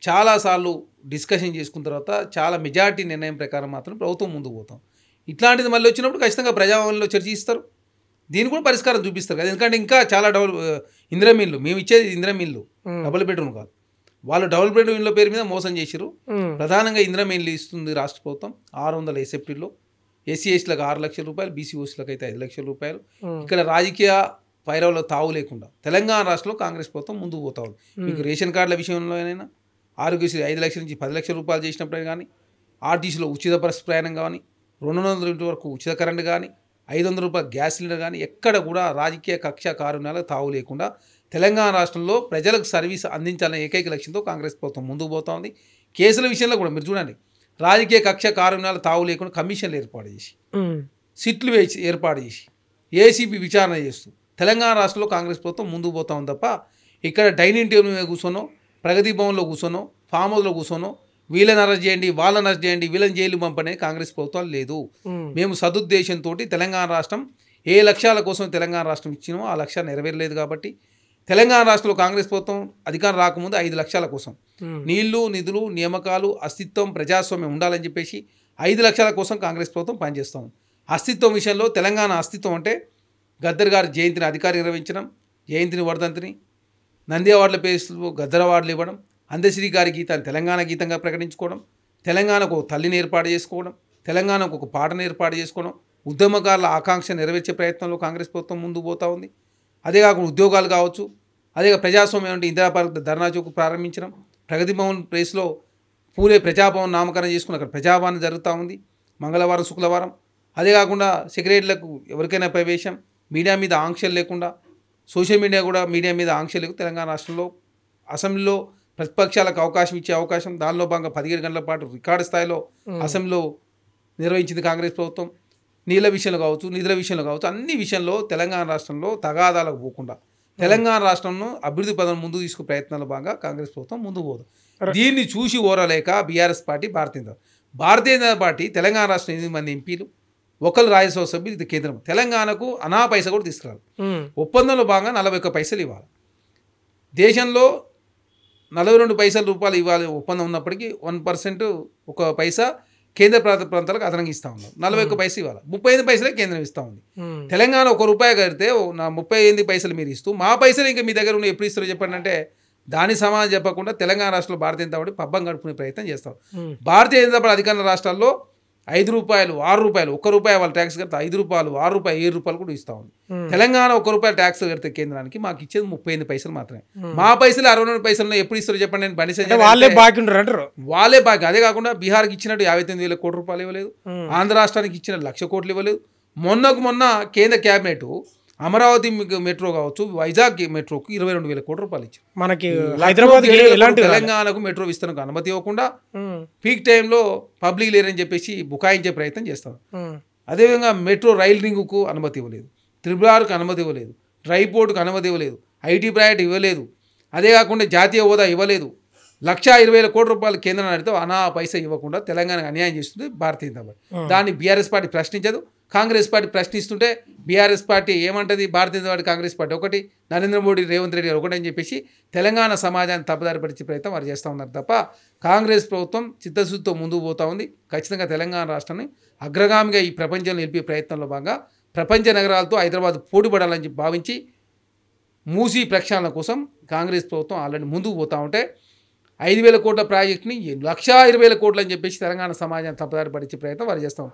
చాలాసార్లు డిస్కషన్ చేసుకున్న తర్వాత చాలా మెజారిటీ నిర్ణయం ప్రకారం మాత్రం ప్రభుత్వం ముందుకు పోతాం. ఇట్లాంటిది మళ్ళీ వచ్చినప్పుడు ఖచ్చితంగా ప్రజాభవన్లో చర్చిస్తారు, దీన్ని కూడా పరిష్కారం చూపిస్తారు కదా. ఎందుకంటే ఇంకా చాలా ఇందిరమ్మ ఇల్లు మేము ఇచ్చేది ఇందిరమ్మ ఇల్లు, డబుల్ బెడ్రూమ్ కాదు. వాళ్ళు డబుల్ బెడ్రూమ్ ఇళ్ళ పేరు మీద మోసం చేశారు. ప్రధానంగా ఇందిరమ్మ ఇల్లు ఇస్తుంది రాష్ట్ర ప్రభుత్వం 600 ఎస్ఎఫ్టీలో, ఎస్సీ ఎస్టీలకు 6 లక్షల రూపాయలు, బీసీ ఓసీలకు అయితే 5 లక్షల రూపాయలు. ఇక్కడ రాజకీయ పైరవులో తావు లేకుండా తెలంగాణ రాష్ట్రంలో కాంగ్రెస్ ప్రభుత్వం ముందుకు పోతా ఉంది. మీకు రేషన్ కార్డుల విషయంలోనైనా, ఆరోగ్యశ్రీ 5 లక్షల నుంచి 10 లక్షల రూపాయలు చేసినప్పుడే కానీ, ఆర్టీసీలో ఉచిత బస్సు ప్రయాణం కానీ, 200 వరకు ఉచిత కరెంట్ కానీ, 500 రూపాయల గ్యాస్ సిలిండర్ కానీ, ఎక్కడ కూడా రాజకీయ కక్ష కారుణ్యాలకు తావు లేకుండా తెలంగాణ రాష్ట్రంలో ప్రజలకు సర్వీస్ అందించాలనే ఏకైక లక్ష్యంతో కాంగ్రెస్ ప్రభుత్వం ముందుకు పోతా ఉంది. కేసుల విషయంలో కూడా మీరు చూడండి, రాజకీయ కక్ష కారుణ్యాలు తావు లేకుండా కమిషన్లు ఏర్పాటు చేసి, సిట్లు వేసి ఏర్పాటు చేసి, ఏసీబీ విచారణ చేస్తూ తెలంగాణ రాష్ట్రంలో కాంగ్రెస్ ప్రభుత్వం ముందుకు పోతా ఉంది తప్ప ఇక్కడ డైనింగ్ టేబుల్ మీద కూర్చోనో, ప్రగతి భవన్లో కూర్చోనో, ఫామ్ హౌస్లో కూర్చోనో వీళ్ళని అరెస్ట్ చేయండి, వాళ్ళని అరెస్ట్ చేయండి, వీళ్ళని జైలు పంపనే కాంగ్రెస్ ప్రభుత్వాలు లేదు. మేము సదుద్దేశంతో తెలంగాణ రాష్ట్రం ఏ లక్ష్యాల కోసం తెలంగాణ రాష్ట్రం ఇచ్చినో ఆ లక్ష్యాలు నెరవేరలేదు కాబట్టి తెలంగాణ రాష్ట్రంలో కాంగ్రెస్ ప్రభుత్వం అధికారం రాకముందు 5 లక్షల కోసం నీళ్లు, నిధులు, నియామకాలు, అస్తిత్వం, ప్రజాస్వామ్యం ఉండాలని చెప్పేసి 5 లక్షల కోసం కాంగ్రెస్ ప్రభుత్వం పనిచేస్తాం. అస్తిత్వం విషయంలో తెలంగాణ అస్తిత్వం అంటే గద్దర్ గారి జయంతిని అధికారిగా నిర్వహించడం, జయంతిని వర్ధంతిని నంది అవార్డుల పేరులో గద్దర్ అవార్డులు ఇవ్వడం, అందశ్రీ గారి గీతాన్ని తెలంగాణ గీతంగా ప్రకటించుకోవడం, తెలంగాణకు ఒక తల్లిని ఏర్పాటు చేసుకోవడం, తెలంగాణకు ఒక పాటను ఏర్పాటు చేసుకోవడం, ఉద్యమకారుల ఆకాంక్ష నెరవేర్చే ప్రయత్నంలో కాంగ్రెస్ ప్రభుత్వం ముందుకు పోతా ఉంది. అదే కాకుండా ఉద్యోగాలు కావచ్చు, అదే ప్రజాస్వామ్యం అంటే ఇందిరా పార్క్ ధర్నా చౌక్ ప్రారంభించడం, ప్రగతి భవన్ ప్లేస్లో పూలే ప్రజాభవన్ నామకరణం చేసుకుని అక్కడ ప్రజాభవన్ జరుగుతూ ఉంది మంగళవారం, శుక్రవారం. అదే కాకుండా సెక్రటరీలకు ఎవరికైనా ప్రవేశం, మీడియా మీద ఆంక్షలు లేకుండా, సోషల్ మీడియా కూడా మీడియా మీద ఆంక్షలు లేకుండా తెలంగాణ రాష్ట్రంలో అసెంబ్లీలో ప్రతిపక్షాలకు అవకాశం ఇచ్చే అవకాశం, దానిలో భాగంగా 17 గంటల పాటు రికార్డు స్థాయిలో అసెంబ్లీలో నిర్వహించింది కాంగ్రెస్ ప్రభుత్వం. నీళ్ళ విషయంలో కావచ్చు, నిధుల విషయంలో కావచ్చు, అన్ని విషయంలో తెలంగాణ రాష్ట్రంలో తగాదాలకు పోకుండా తెలంగాణ రాష్ట్రంను అభివృద్ధి పదం ముందుకు తీసుకునే ప్రయత్నాల భాగంగా కాంగ్రెస్ ప్రభుత్వం ముందుకు పోదు. దీన్ని చూసి ఓరలేక బీఆర్ఎస్ పార్టీ, భారతీయ జనతా పార్టీ తెలంగాణ రాష్ట్రం 8 మంది ఎంపీలు, ఒకరు రాజ్యసభ సభ్యులు, ఇది కేంద్రం. తెలంగాణకు అనా పైసా కూడా తీసుకురాలి. ఒప్పందంలో భాగంగా 41 పైసలు ఇవ్వాలి. దేశంలో 42 పైసల రూపాయలు ఇవ్వాలి ఒప్పందం ఉన్నప్పటికీ 1% ఒక పైసా కేంద్ర ప్రాంతాలకు అదనంగా ఇస్తూ ఉన్నారు. 41 పైసలు ఇవ్వాలి, 35 పైసలే కేంద్రం ఇస్తూ ఉంది. తెలంగాణ ₹1 కడితే నా 38 పైసలు మీరు ఇస్తూ మా పైసలు ఇంకా మీ దగ్గర ఉన్న ఎప్పుడు ఇస్తారో చెప్పండి అంటే దాని సమాధానం చెప్పకుండా తెలంగాణ రాష్ట్రంలో భారతీయ జనతా పార్టీ పబ్బం గడుపుకునే ప్రయత్నం చేస్తాం. భారతీయ జనతా పార్టీ అధికార రాష్ట్రాల్లో ₹5, ₹6, ₹1 వాళ్ళు ట్యాక్స్ కడితే ₹5, ₹6, ₹7 కూడా ఇస్తా ఉంది. తెలంగాణ ₹1 ట్యాక్స్ కడితే కేంద్రానికి మాకు ఇచ్చేది 38 పైసలు మాత్రమే. మా పైసలు 62 పైసలు ఎప్పుడు ఇస్తారో చెప్పండి. నేను బండి వాళ్ళే బాకీ ఉంటారు, వాళ్ళే బాకీ. అదే కాకుండా బీహార్కి ఇచ్చినట్టు 59,000 కోట్ల రూపాయలు ఇవ్వలేదు, ఆంధ్ర రాష్ట్రానికి ఇచ్చిన 1,00,000 కోట్లు ఇవ్వలేదు. మొన్న కేంద్ర క్యాబినెట్ అమరావతి మెట్రో కావచ్చు, వైజాగ్ మెట్రోకి 22,000 కోట్ల రూపాయలు ఇచ్చారు. మనకి హైదరాబాద్ తెలంగాణకు మెట్రో విస్తరణకు అనుమతి ఇవ్వకుండా పీక్ టైంలో పబ్లిక్ లేరని చెప్పేసి బుకాయించే ప్రయత్నం చేస్తాం. అదేవిధంగా మెట్రో రైల్ రింగుకు అనుమతి ఇవ్వలేదు, RRRకు అనుమతి ఇవ్వలేదు, డ్రై పోర్టుకు అనుమతి ఇవ్వలేదు, ఐటీ ప్రాజెక్ట్ ఇవ్వలేదు. అదే కాకుండా జాతీయ హోదా ఇవ్వలేదు. 1,20,000 కోట్ల రూపాయలు కేంద్రం అడిగితే అనా పైసా ఇవ్వకుండా తెలంగాణకు అన్యాయం చేస్తుంది భారతీయ జనతా పార్టీ. దాన్ని బీఆర్ఎస్ పార్టీ ప్రశ్నించదు. కాంగ్రెస్ పార్టీ ప్రశ్నిస్తుంటే బీఆర్ఎస్ పార్టీ ఏమంటది, భారతీయ జనతా పార్టీ కాంగ్రెస్ పార్టీ ఒకటి, నరేంద్ర మోడీ, రేవంత్ రెడ్డి గారు ఒకటి అని చెప్పేసి తెలంగాణ సమాజాన్ని తప్పుదారి పడిచే ప్రయత్నం వారు చేస్తూ ఉన్నారు తప్ప కాంగ్రెస్ ప్రభుత్వం చిత్తశుద్ధితో ముందుకు పోతూ ఉంది. ఖచ్చితంగా తెలంగాణ రాష్ట్రాన్ని అగ్రగామిగా ఈ ప్రపంచంలో నిలిపే ప్రయత్నంలో భాగంగా ప్రపంచ నగరాలతో హైదరాబాద్ పోటీపడాలని చెప్పి భావించి మూసీ ప్రక్షాళన కోసం కాంగ్రెస్ ప్రభుత్వం ఆల్రెడీ ముందుకు పోతూ ఉంటే 5,000 కోట్ల ప్రాజెక్ట్ని 1,20,000 కోట్లు అని చెప్పేసి తెలంగాణ సమాజాన్ని తప్పుదారి పడిచే ప్రయత్నం వారు చేస్తాం.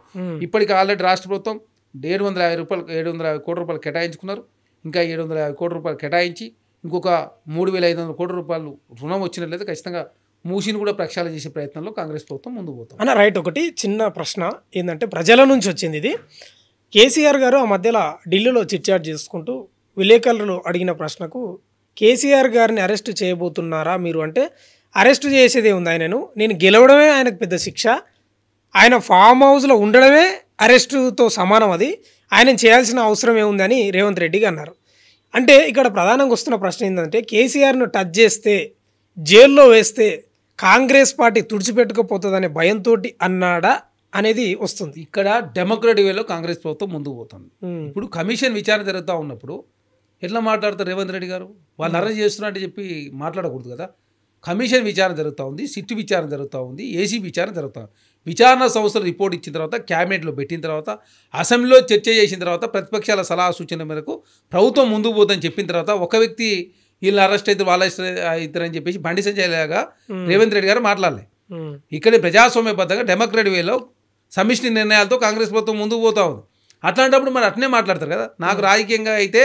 ఇప్పటికి ఆల్రెడీ రాష్ట్ర ప్రభుత్వం 750 కోట్ల రూపాయలు కేటాయించుకున్నారు. ఇంకా 750 కోట్ల రూపాయలు కేటాయించి ఇంకొక 3,500 కోట్ల రూపాయలు రుణం వచ్చినట్లయితే ఖచ్చితంగా మూసిని కూడా ప్రక్షాళన చేసే ప్రయత్నంలో కాంగ్రెస్ ప్రభుత్వం ముందుకు పోతాం. అన్న రైట్. ఒకటి చిన్న ప్రశ్న ఏంటంటే ప్రజల నుంచి వచ్చింది ఇది. కేసీఆర్ గారు ఆ మధ్యలో ఢిల్లీలో చిట్చాట్ చేసుకుంటూ విలేకరులు అడిగిన ప్రశ్నకు కేసీఆర్ గారిని అరెస్ట్ చేయబోతున్నారా మీరు అంటే అరెస్ట్ చేసేదే ఉంది ఆయనను, నేను గెలవడమే ఆయనకు పెద్ద శిక్ష, ఆయన ఫామ్ హౌస్లో ఉండడమే అరెస్టుతో సమానం, అది ఆయన చేయాల్సిన అవసరం ఏముందని రేవంత్ రెడ్డికి అన్నారు. అంటే ఇక్కడ ప్రధానంగా వస్తున్న ప్రశ్న ఏంటంటే కేసీఆర్ను టచ్ చేస్తే జైల్లో వేస్తే కాంగ్రెస్ పార్టీ తుడిచిపెట్టుకుపోతుందనే భయంతో అన్నాడా అనేది వస్తుంది. ఇక్కడ డెమోక్రటిక్ వేలో కాంగ్రెస్ ప్రభుత్వం ముందుకు పోతుంది. ఇప్పుడు కమిషన్ విచారణ జరుగుతూ ఉన్నప్పుడు ఎట్లా మాట్లాడతారు రేవంత్ రెడ్డి గారు? వాళ్ళు అరెస్ట్ చేస్తున్నారంటే చెప్పి మాట్లాడకూడదు కదా. కమిషన్ విచారణ జరుగుతూ ఉంది, సిట్ విచారణ జరుగుతూ ఉంది, ఏసీ విచారణ జరుగుతూ ఉంది. విచారణ సంస్థలు రిపోర్ట్ ఇచ్చిన తర్వాత క్యాబినెట్లో పెట్టిన తర్వాత అసెంబ్లీలో చర్చ చేసిన తర్వాత ప్రతిపక్షాల సలహా సూచన మేరకు ప్రభుత్వం ముందుకు పోతుందని చెప్పిన తర్వాత ఒక వ్యక్తి వీళ్ళు అరెస్ట్ అయితే వాళ్ళు అరెస్ట్ అవుతారని చెప్పేసి బండి సంజయ్ లాగా రేవంత్ రెడ్డి గారు మాట్లాడలే. ఇక్కడ ప్రజాస్వామ్యబద్ధంగా డెమోక్రటిక్ వేలో సమిష్టి నిర్ణయాలతో కాంగ్రెస్ ప్రభుత్వం ముందుకు పోతా ఉంది. అట్లాంటప్పుడు మరి అట్నే మాట్లాడతారు కదా. నాకు రాజకీయంగా అయితే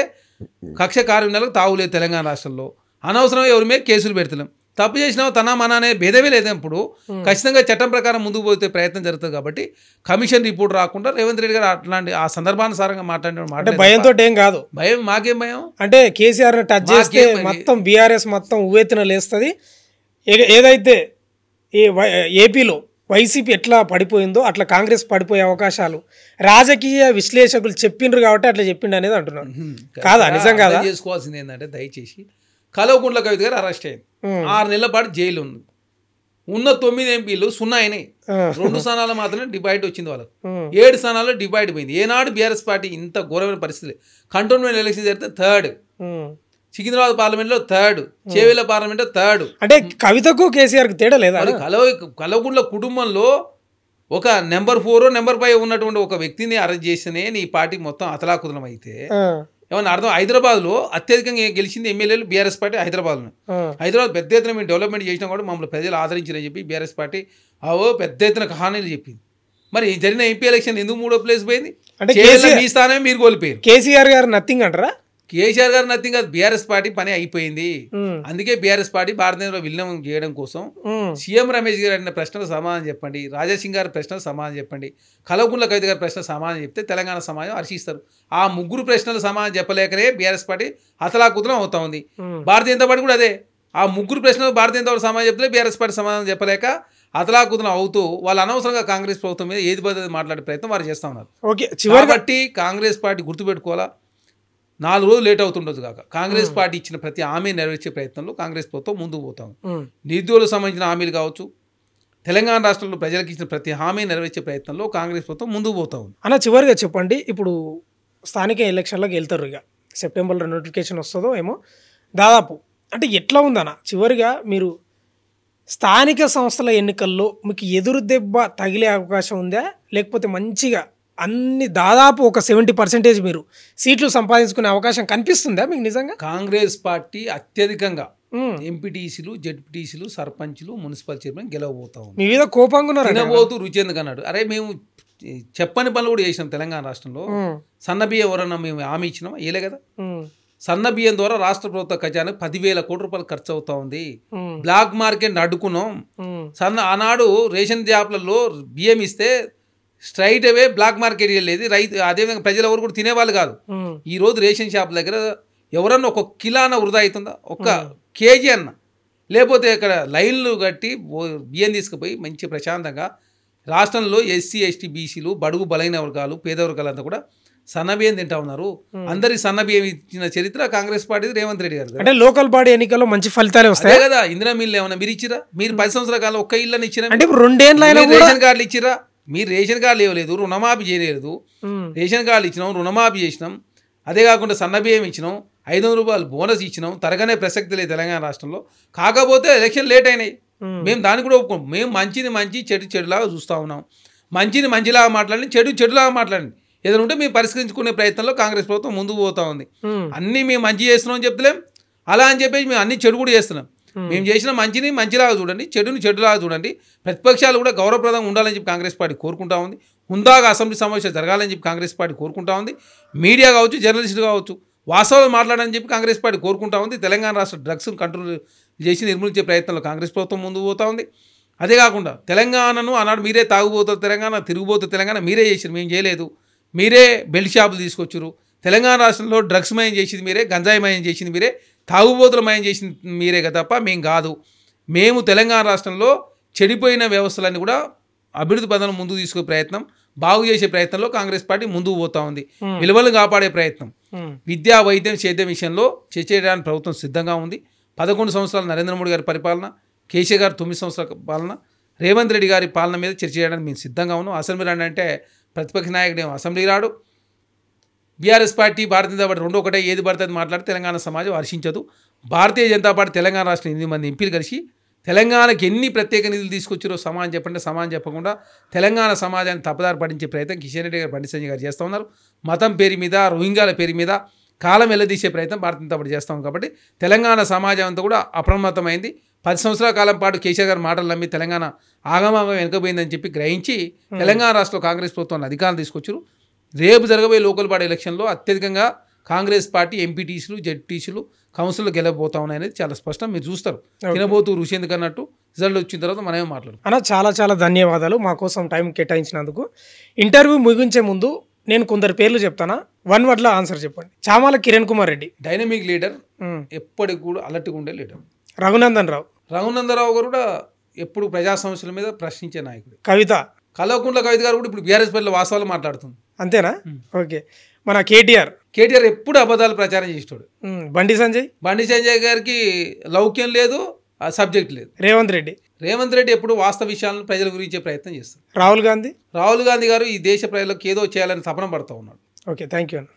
కక్ష కార్యక్రమాలకు తావులేదు తెలంగాణ రాష్ట్రంలో, అనవసరంగా ఎవరి మీద కేసులు పెడుతున్నాం, తప్పు చేసినావు తన మన అనే భేదమే లేదప్పుడు ఖచ్చితంగా చట్టం ప్రకారం ముందుకు పోతే ప్రయత్నం జరుగుతుంది. కాబట్టి కమిషన్ రిపోర్ట్ రాకుండా రేవంత్ రెడ్డి గారు అట్లాంటి ఆ సందర్భానుసారంగా మాట్లాడిన భయంతో ఏం కాదు. భయం మాకేం భయం అంటే కేసీఆర్ని టచ్ చేస్తే మొత్తం బీఆర్ఎస్ మొత్తం ఉవ్వెత్తున లేస్తుంది. ఏదైతే ఏపీలో వైసీపీ ఎట్లా పడిపోయిందో అట్లా కాంగ్రెస్ పడిపోయే అవకాశాలు రాజకీయ విశ్లేషకులు చెప్పిండ్రు కాబట్టి అట్లా చెప్పిండు అనేది అంటున్నాను. కాదా? నిజం కాదా? చేసుకోవాల్సింది ఏంటంటే దయచేసి కల్వకుంట్ల కవిత గారు అరెస్ట్ అయ్యింది, 6 నెలల పాటు జైలు ఉంది. ఉన్న 9 ఎంపీలు 0 అయినాయి, 2 స్థానాలు మాత్రమే డిబైట్ వచ్చింది వాళ్ళకు, 7 స్థానాల్లో డిబైట్ పోయింది. ఏనాడు బీఆర్ఎస్ పార్టీ ఇంత ఘోరమైన పరిస్థితి. కంటోన్మెంట్ ఎలక్షన్ జరిగితే 3rd, సికింద్రాబాద్ పార్లమెంట్లో 3rd, చేవెళ్ళ పార్లమెంట్లో 3rd. అంటే కవితకు కేసీఆర్కి తేడా లేదా? కల్వకుంట్ల కుటుంబంలో ఒక నెంబర్ 4 నెంబర్ 5 ఉన్నటువంటి ఒక వ్యక్తిని అరెస్ట్ చేస్తేనే నీ పార్టీ మొత్తం అతలాకుతలం అయితే ఏమన్నా అర్థం? హైదరాబాద్లో అత్యధికంగా గెలిచింది ఎమ్మెల్యేలు బీఆర్ఎస్ పార్టీ. హైదరాబాద్ పెద్ద ఎత్తున మేము డెవలప్మెంట్ చేసినా కూడా మమ్మల్ని ప్రజలు ఆదరించారని చెప్పి బీఆర్ఎస్ పార్టీ పెద్ద ఎత్తున కహానీలు చెప్పింది. మరి జరిగిన ఎంపీ ఎలక్షన్ ఎందుకు 3వ ప్లేస్ పోయింది? అంటే మీ స్థానమే మీరు కోల్పోయారు. కేసీఆర్ గారు నథింగ్ అంటారా? కేసీఆర్ గారు నథింగ్ కాదు, బీఆర్ఎస్ పార్టీ పని అయిపోయింది. అందుకే బీఆర్ఎస్ పార్టీ భారతదేశంలో విలీనం చేయడం కోసం సీఎం రమేష్ గారు అడిగిన ప్రశ్నలు సమాధానం చెప్పండి, రాజాసింగ్ గారి ప్రశ్నలు సమాధానం చెప్పండి, కల్వకుంట్ల కవిత గారి ప్రశ్నలు సమాధానం చెప్తే తెలంగాణ సమాజం హర్షిస్తారు. ఆ 3 ప్రశ్నలు సమాధానం చెప్పలేకనే బీఆర్ఎస్ పార్టీ అతలాకుతలం అవుతా ఉంది. భారతీయ జనతా పార్టీ కూడా అదే, ఆ 3 ప్రశ్నలు భారతీయ జనతా పార్టీ సమాధానం చెప్తే బీఆర్ఎస్ పార్టీ సమాధానం చెప్పలేక అతలాకుతలం అవుతూ వాళ్ళు అనవసరంగా కాంగ్రెస్ ప్రభుత్వం మీద ఏది పద్ధతి మాట్లాడే ప్రయత్నం వారు చేస్తూ ఉన్నారు. కాబట్టి కాంగ్రెస్ పార్టీ గుర్తుపెట్టుకోవాలా, 4 రోజులు లేట్ అవుతుండొచ్చు కాక కాంగ్రెస్ పార్టీ ఇచ్చిన ప్రతి హామీ నెరవేర్చే ప్రయత్నంలో కాంగ్రెస్ ప్రభుత్వం ముందుకు పోతాం. నిరుద్యోగులకు సంబంధించిన హామీలు కావచ్చు, తెలంగాణ రాష్ట్రంలో ప్రజలకు ఇచ్చిన ప్రతి హామీ నెరవేర్చే ప్రయత్నంలో కాంగ్రెస్ ప్రభుత్వం ముందుకు పోతా ఉంది. అన్న చివరిగా చెప్పండి, ఇప్పుడు స్థానిక ఎలక్షన్లోకి వెళ్తారు, ఇక సెప్టెంబర్లో నోటిఫికేషన్ వస్తుందో ఏమో దాదాపు, అంటే ఎట్లా ఉందన్న చివరిగా మీరు స్థానిక సంస్థల ఎన్నికల్లో మీకు ఎదురు దెబ్బ తగిలే అవకాశం ఉందా, లేకపోతే మంచిగా అన్ని దాదాపు ఒక 70% మీరు సీట్లు సంపాదించుకునే అవకాశం కనిపిస్తుందా మీకు నిజంగా? కాంగ్రెస్ పార్టీ అత్యధికంగా ఎంపీటీసీలు, జెడ్పీటీసీలు, సర్పంచ్లు, మున్సిపల్ చైర్మన్ గెలవబోతా ఉంది. మీ మీద కోపంగా ఉన్నారు. తినబోతూ రుచి ఎందుకు అన్నాడు? అరే మేము చెప్పని పనులు కూడా చేసినాం తెలంగాణ రాష్ట్రంలో. సన్నబియ్యం ఎవరన్నా మేము హామీ ఇచ్చినామా? ఏలే కదా. సన్నబియ్యం ద్వారా రాష్ట్ర ప్రభుత్వ ఖజానా 10,000 కోట్ల రూపాయలు ఖర్చు అవుతా ఉంది. బ్లాక్ మార్కెట్ అడ్డుకున్నాం. ఆనాడు రేషన్ జాబ్లలో బియ్యం ఇస్తే స్ట్రైట్ అవే బ్లాక్ మార్కెట్ వెళ్ళేది, రైతు అదేవిధంగా ప్రజలు ఎవరు కూడా తినేవాళ్ళు కాదు. ఈ రోజు రేషన్ షాప్ దగ్గర ఎవరన్నా ఒక కిలో అన్న వృధా అవుతుందా? ఒక కేజీ అన్న, లేకపోతే ఇక్కడ లైన్లు కట్టి బియ్యం తీసుకుపోయి మంచి ప్రశాంతంగా రాష్ట్రంలో ఎస్సీ, ఎస్టీ, బీసీలు, బడుగు బలైన వర్గాలు, పేద వర్గాలంతా కూడా సన్నబియ్యం తింటా ఉన్నారు. అందరికి సన్నబియ్యం ఇచ్చిన చరిత్ర కాంగ్రెస్ పార్టీ రేవంత్ రెడ్డి గారు. అంటే లోకల్ బాడీ ఎన్నికల్లో మంచి ఫలితాలు వస్తాయి కదా. ఇందిరా మిల్లు ఏమన్నా మీరు ఇచ్చిరా? మీరు 10 సంవత్సరాల కాలం ఒక్క ఇళ్ళని ఇచ్చిరా? అంటే 2 ఏళ్ళ రేషన్ కార్డులు ఇచ్చిరా? మీరు రేషన్ కార్డులు ఇవ్వలేదు, రుణమాఫీ చేయలేదు. రేషన్ కార్డులు ఇచ్చినాం, రుణమాఫీ చేసినాం. అదే కాకుండా సన్నబియ్యం ఇచ్చినాం, 500 రూపాయలు బోనస్ ఇచ్చినాం. తరగనే ప్రసక్తి లేదు తెలంగాణ రాష్ట్రంలో. కాకపోతే ఎలక్షన్ లేట్ అయినాయి, మేము దాన్ని కూడా ఒప్పుకోం. మేము మంచిని మంచి, చెడు చెడులాగా చూస్తూ ఉన్నాం. మంచిని మంచిలాగా మాట్లాడండి, చెడు చెడులాగా మాట్లాడండి. ఏదైనా ఉంటే మేము పరిష్కరించుకునే ప్రయత్నంలో కాంగ్రెస్ ప్రభుత్వం ముందుకు పోతా ఉంది. అన్నీ మేము మంచి చేస్తున్నాం అని చెప్తలేం, అలా అని చెప్పేసి మేము అన్ని చెడు కూడా చేస్తున్నాం. మేము చేసిన మంచిని మంచిలాగా చూడండి, చెడుని చెడులాగా చూడండి. ప్రతిపక్షాలు కూడా గౌరవప్రదంగా ఉండాలని చెప్పి కాంగ్రెస్ పార్టీ కోరుకుంటా ఉంది. హుందాగా అసెంబ్లీ సమావేశాలు జరగాలని చెప్పి కాంగ్రెస్ పార్టీ కోరుకుంటా ఉంది. మీడియా కావచ్చు, జర్నలిస్టులు కావచ్చు, వాస్తవాలు మాట్లాడాలని చెప్పి కాంగ్రెస్ పార్టీ కోరుకుంటా ఉంది. తెలంగాణ రాష్ట్ర డ్రగ్స్ను కంట్రోల్ చేసి నిర్మూలించే ప్రయత్నంలో కాంగ్రెస్ ప్రభుత్వం ముందుకు పోతా ఉంది. అదే కాకుండా తెలంగాణను ఆనాడు మీరే తాగుబోతు తెలంగాణ, తిరుగుబోతు తెలంగాణ మీరే చేసారు, మేము చేయలేదు. మీరే బెల్ట్ షాపులు తీసుకొచ్చారు, తెలంగాణ రాష్ట్రంలో డ్రగ్స్ మయం చేసింది మీరే, గంజాయి మయం చేసింది మీరే, తాగుబోతుల మయం చేసింది మీరే తప్ప మేము కాదు. మేము తెలంగాణ రాష్ట్రంలో చెడిపోయిన వ్యవస్థలన్నీ కూడా అభివృద్ధి పథంలో ముందుకు తీసుకునే ప్రయత్నం, బాగు చేసే ప్రయత్నంలో కాంగ్రెస్ పార్టీ ముందుకు పోతా ఉంది. విలువలు కాపాడే ప్రయత్నం, విద్యా వైద్యం సేద్యం విషయంలో చర్చ చేయడానికి ప్రభుత్వం సిద్ధంగా ఉంది. 11 సంవత్సరాల నరేంద్ర మోడీ గారి పరిపాలన, కేసీఆర్ గారు 9 సంవత్సరాల పాలన, రేవంత్ రెడ్డి గారి పాలన మీద చర్చ చేయడానికి మేము సిద్ధంగా ఉన్నాం. అసెంబ్లీ రండి అంటే ప్రతిపక్ష నాయకుడు ఏమో అసెంబ్లీ రాడు. బీఆర్ఎస్ పార్టీ, భారతీయ జనతా పార్టీ రెండు ఒకటే, ఏది పడితే అది మాట్లాడి తెలంగాణ సమాజం హర్షించదు. భారతీయ జనతా పార్టీ తెలంగాణ రాష్ట్రం 8 మంది ఎంపీలు కలిసి తెలంగాణకి ఎన్ని ప్రత్యేక నిధులు తీసుకొచ్చారో సమాజం చెప్పంటే సమాజం చెప్పకుండా తెలంగాణ సమాజాన్ని తప్పుదారి పడించే ప్రయత్నం కిషన్ రెడ్డి గారు, బండి సంజయ్ గారు చేస్తూ ఉన్నారు. మతం పేరు మీద, రోహింగ్యాల పేరు మీద కాలం వెళ్ళదీసే ప్రయత్నం భారతీయ జనతా పార్టీ చేస్తాం. కాబట్టి తెలంగాణ సమాజం అంతా కూడా అప్రమత్తమైంది. 10 సంవత్సరాల కాలం పాటు కేసీఆర్ గారి మాటలు నమ్మి తెలంగాణ ఆగమాగం వెనుకపోయిందని చెప్పి గ్రహించి తెలంగాణ రాష్ట్రంలో కాంగ్రెస్ ప్రభుత్వాన్ని అధికారం తీసుకొచ్చారు. రేపు జరగబోయే లోకల్ బాడీ ఎలక్షన్లో అత్యధికంగా కాంగ్రెస్ పార్టీ ఎంపీటీసీలు, జెడ్టీసీలు, కౌన్సిల్లో గెలవబోతా ఉన్నాయనేది చాలా స్పష్టం. మీరు చూస్తారు. తినబోతూ రుచి ఎందుకు అన్నట్టు రిజల్ట్ వచ్చిన తర్వాత మనమే మాట్లాడు. అన్న చాలా చాలా ధన్యవాదాలు మా కోసం టైం కేటాయించినందుకు. ఇంటర్వ్యూ ముగించే ముందు నేను కొందరు పేర్లు చెప్తానా, 1 wordలో ఆన్సర్ చెప్పండి. చామాల కిరణ్ కుమార్ రెడ్డి డైనమిక్ లీడర్, ఎప్పటికి కూడా అలర్ట్గా ఉండే లీడర్. రఘునందన్ రావు గారు కూడా ఎప్పుడు ప్రజా సమస్యల మీద ప్రశ్నించే నాయకుడు. కవిత కల్వకుంట్ల కవిత గారు కూడా ఇప్పుడు బీఆర్ఎస్ పార్టీలో వాస్తవాలు మాట్లాడుతుంది. అంతేనా? ఓకే. మన కేటీఆర్ ఎప్పుడు అబద్ధాలు ప్రచారం చేసేవాడు. బండి సంజయ్ గారికి లౌక్యం లేదు, సబ్జెక్ట్ లేదు. రేవంత్ రెడ్డి ఎప్పుడు వాస్తవ విషయాలను ప్రజల గురించే ప్రయత్నం చేస్తారు. రాహుల్ గాంధీ గారు ఈ దేశ ప్రజలకు ఏదో చేయాలని తపన పడుతూ ఉన్నాడు. ఓకే, థ్యాంక్ యూ అన్న.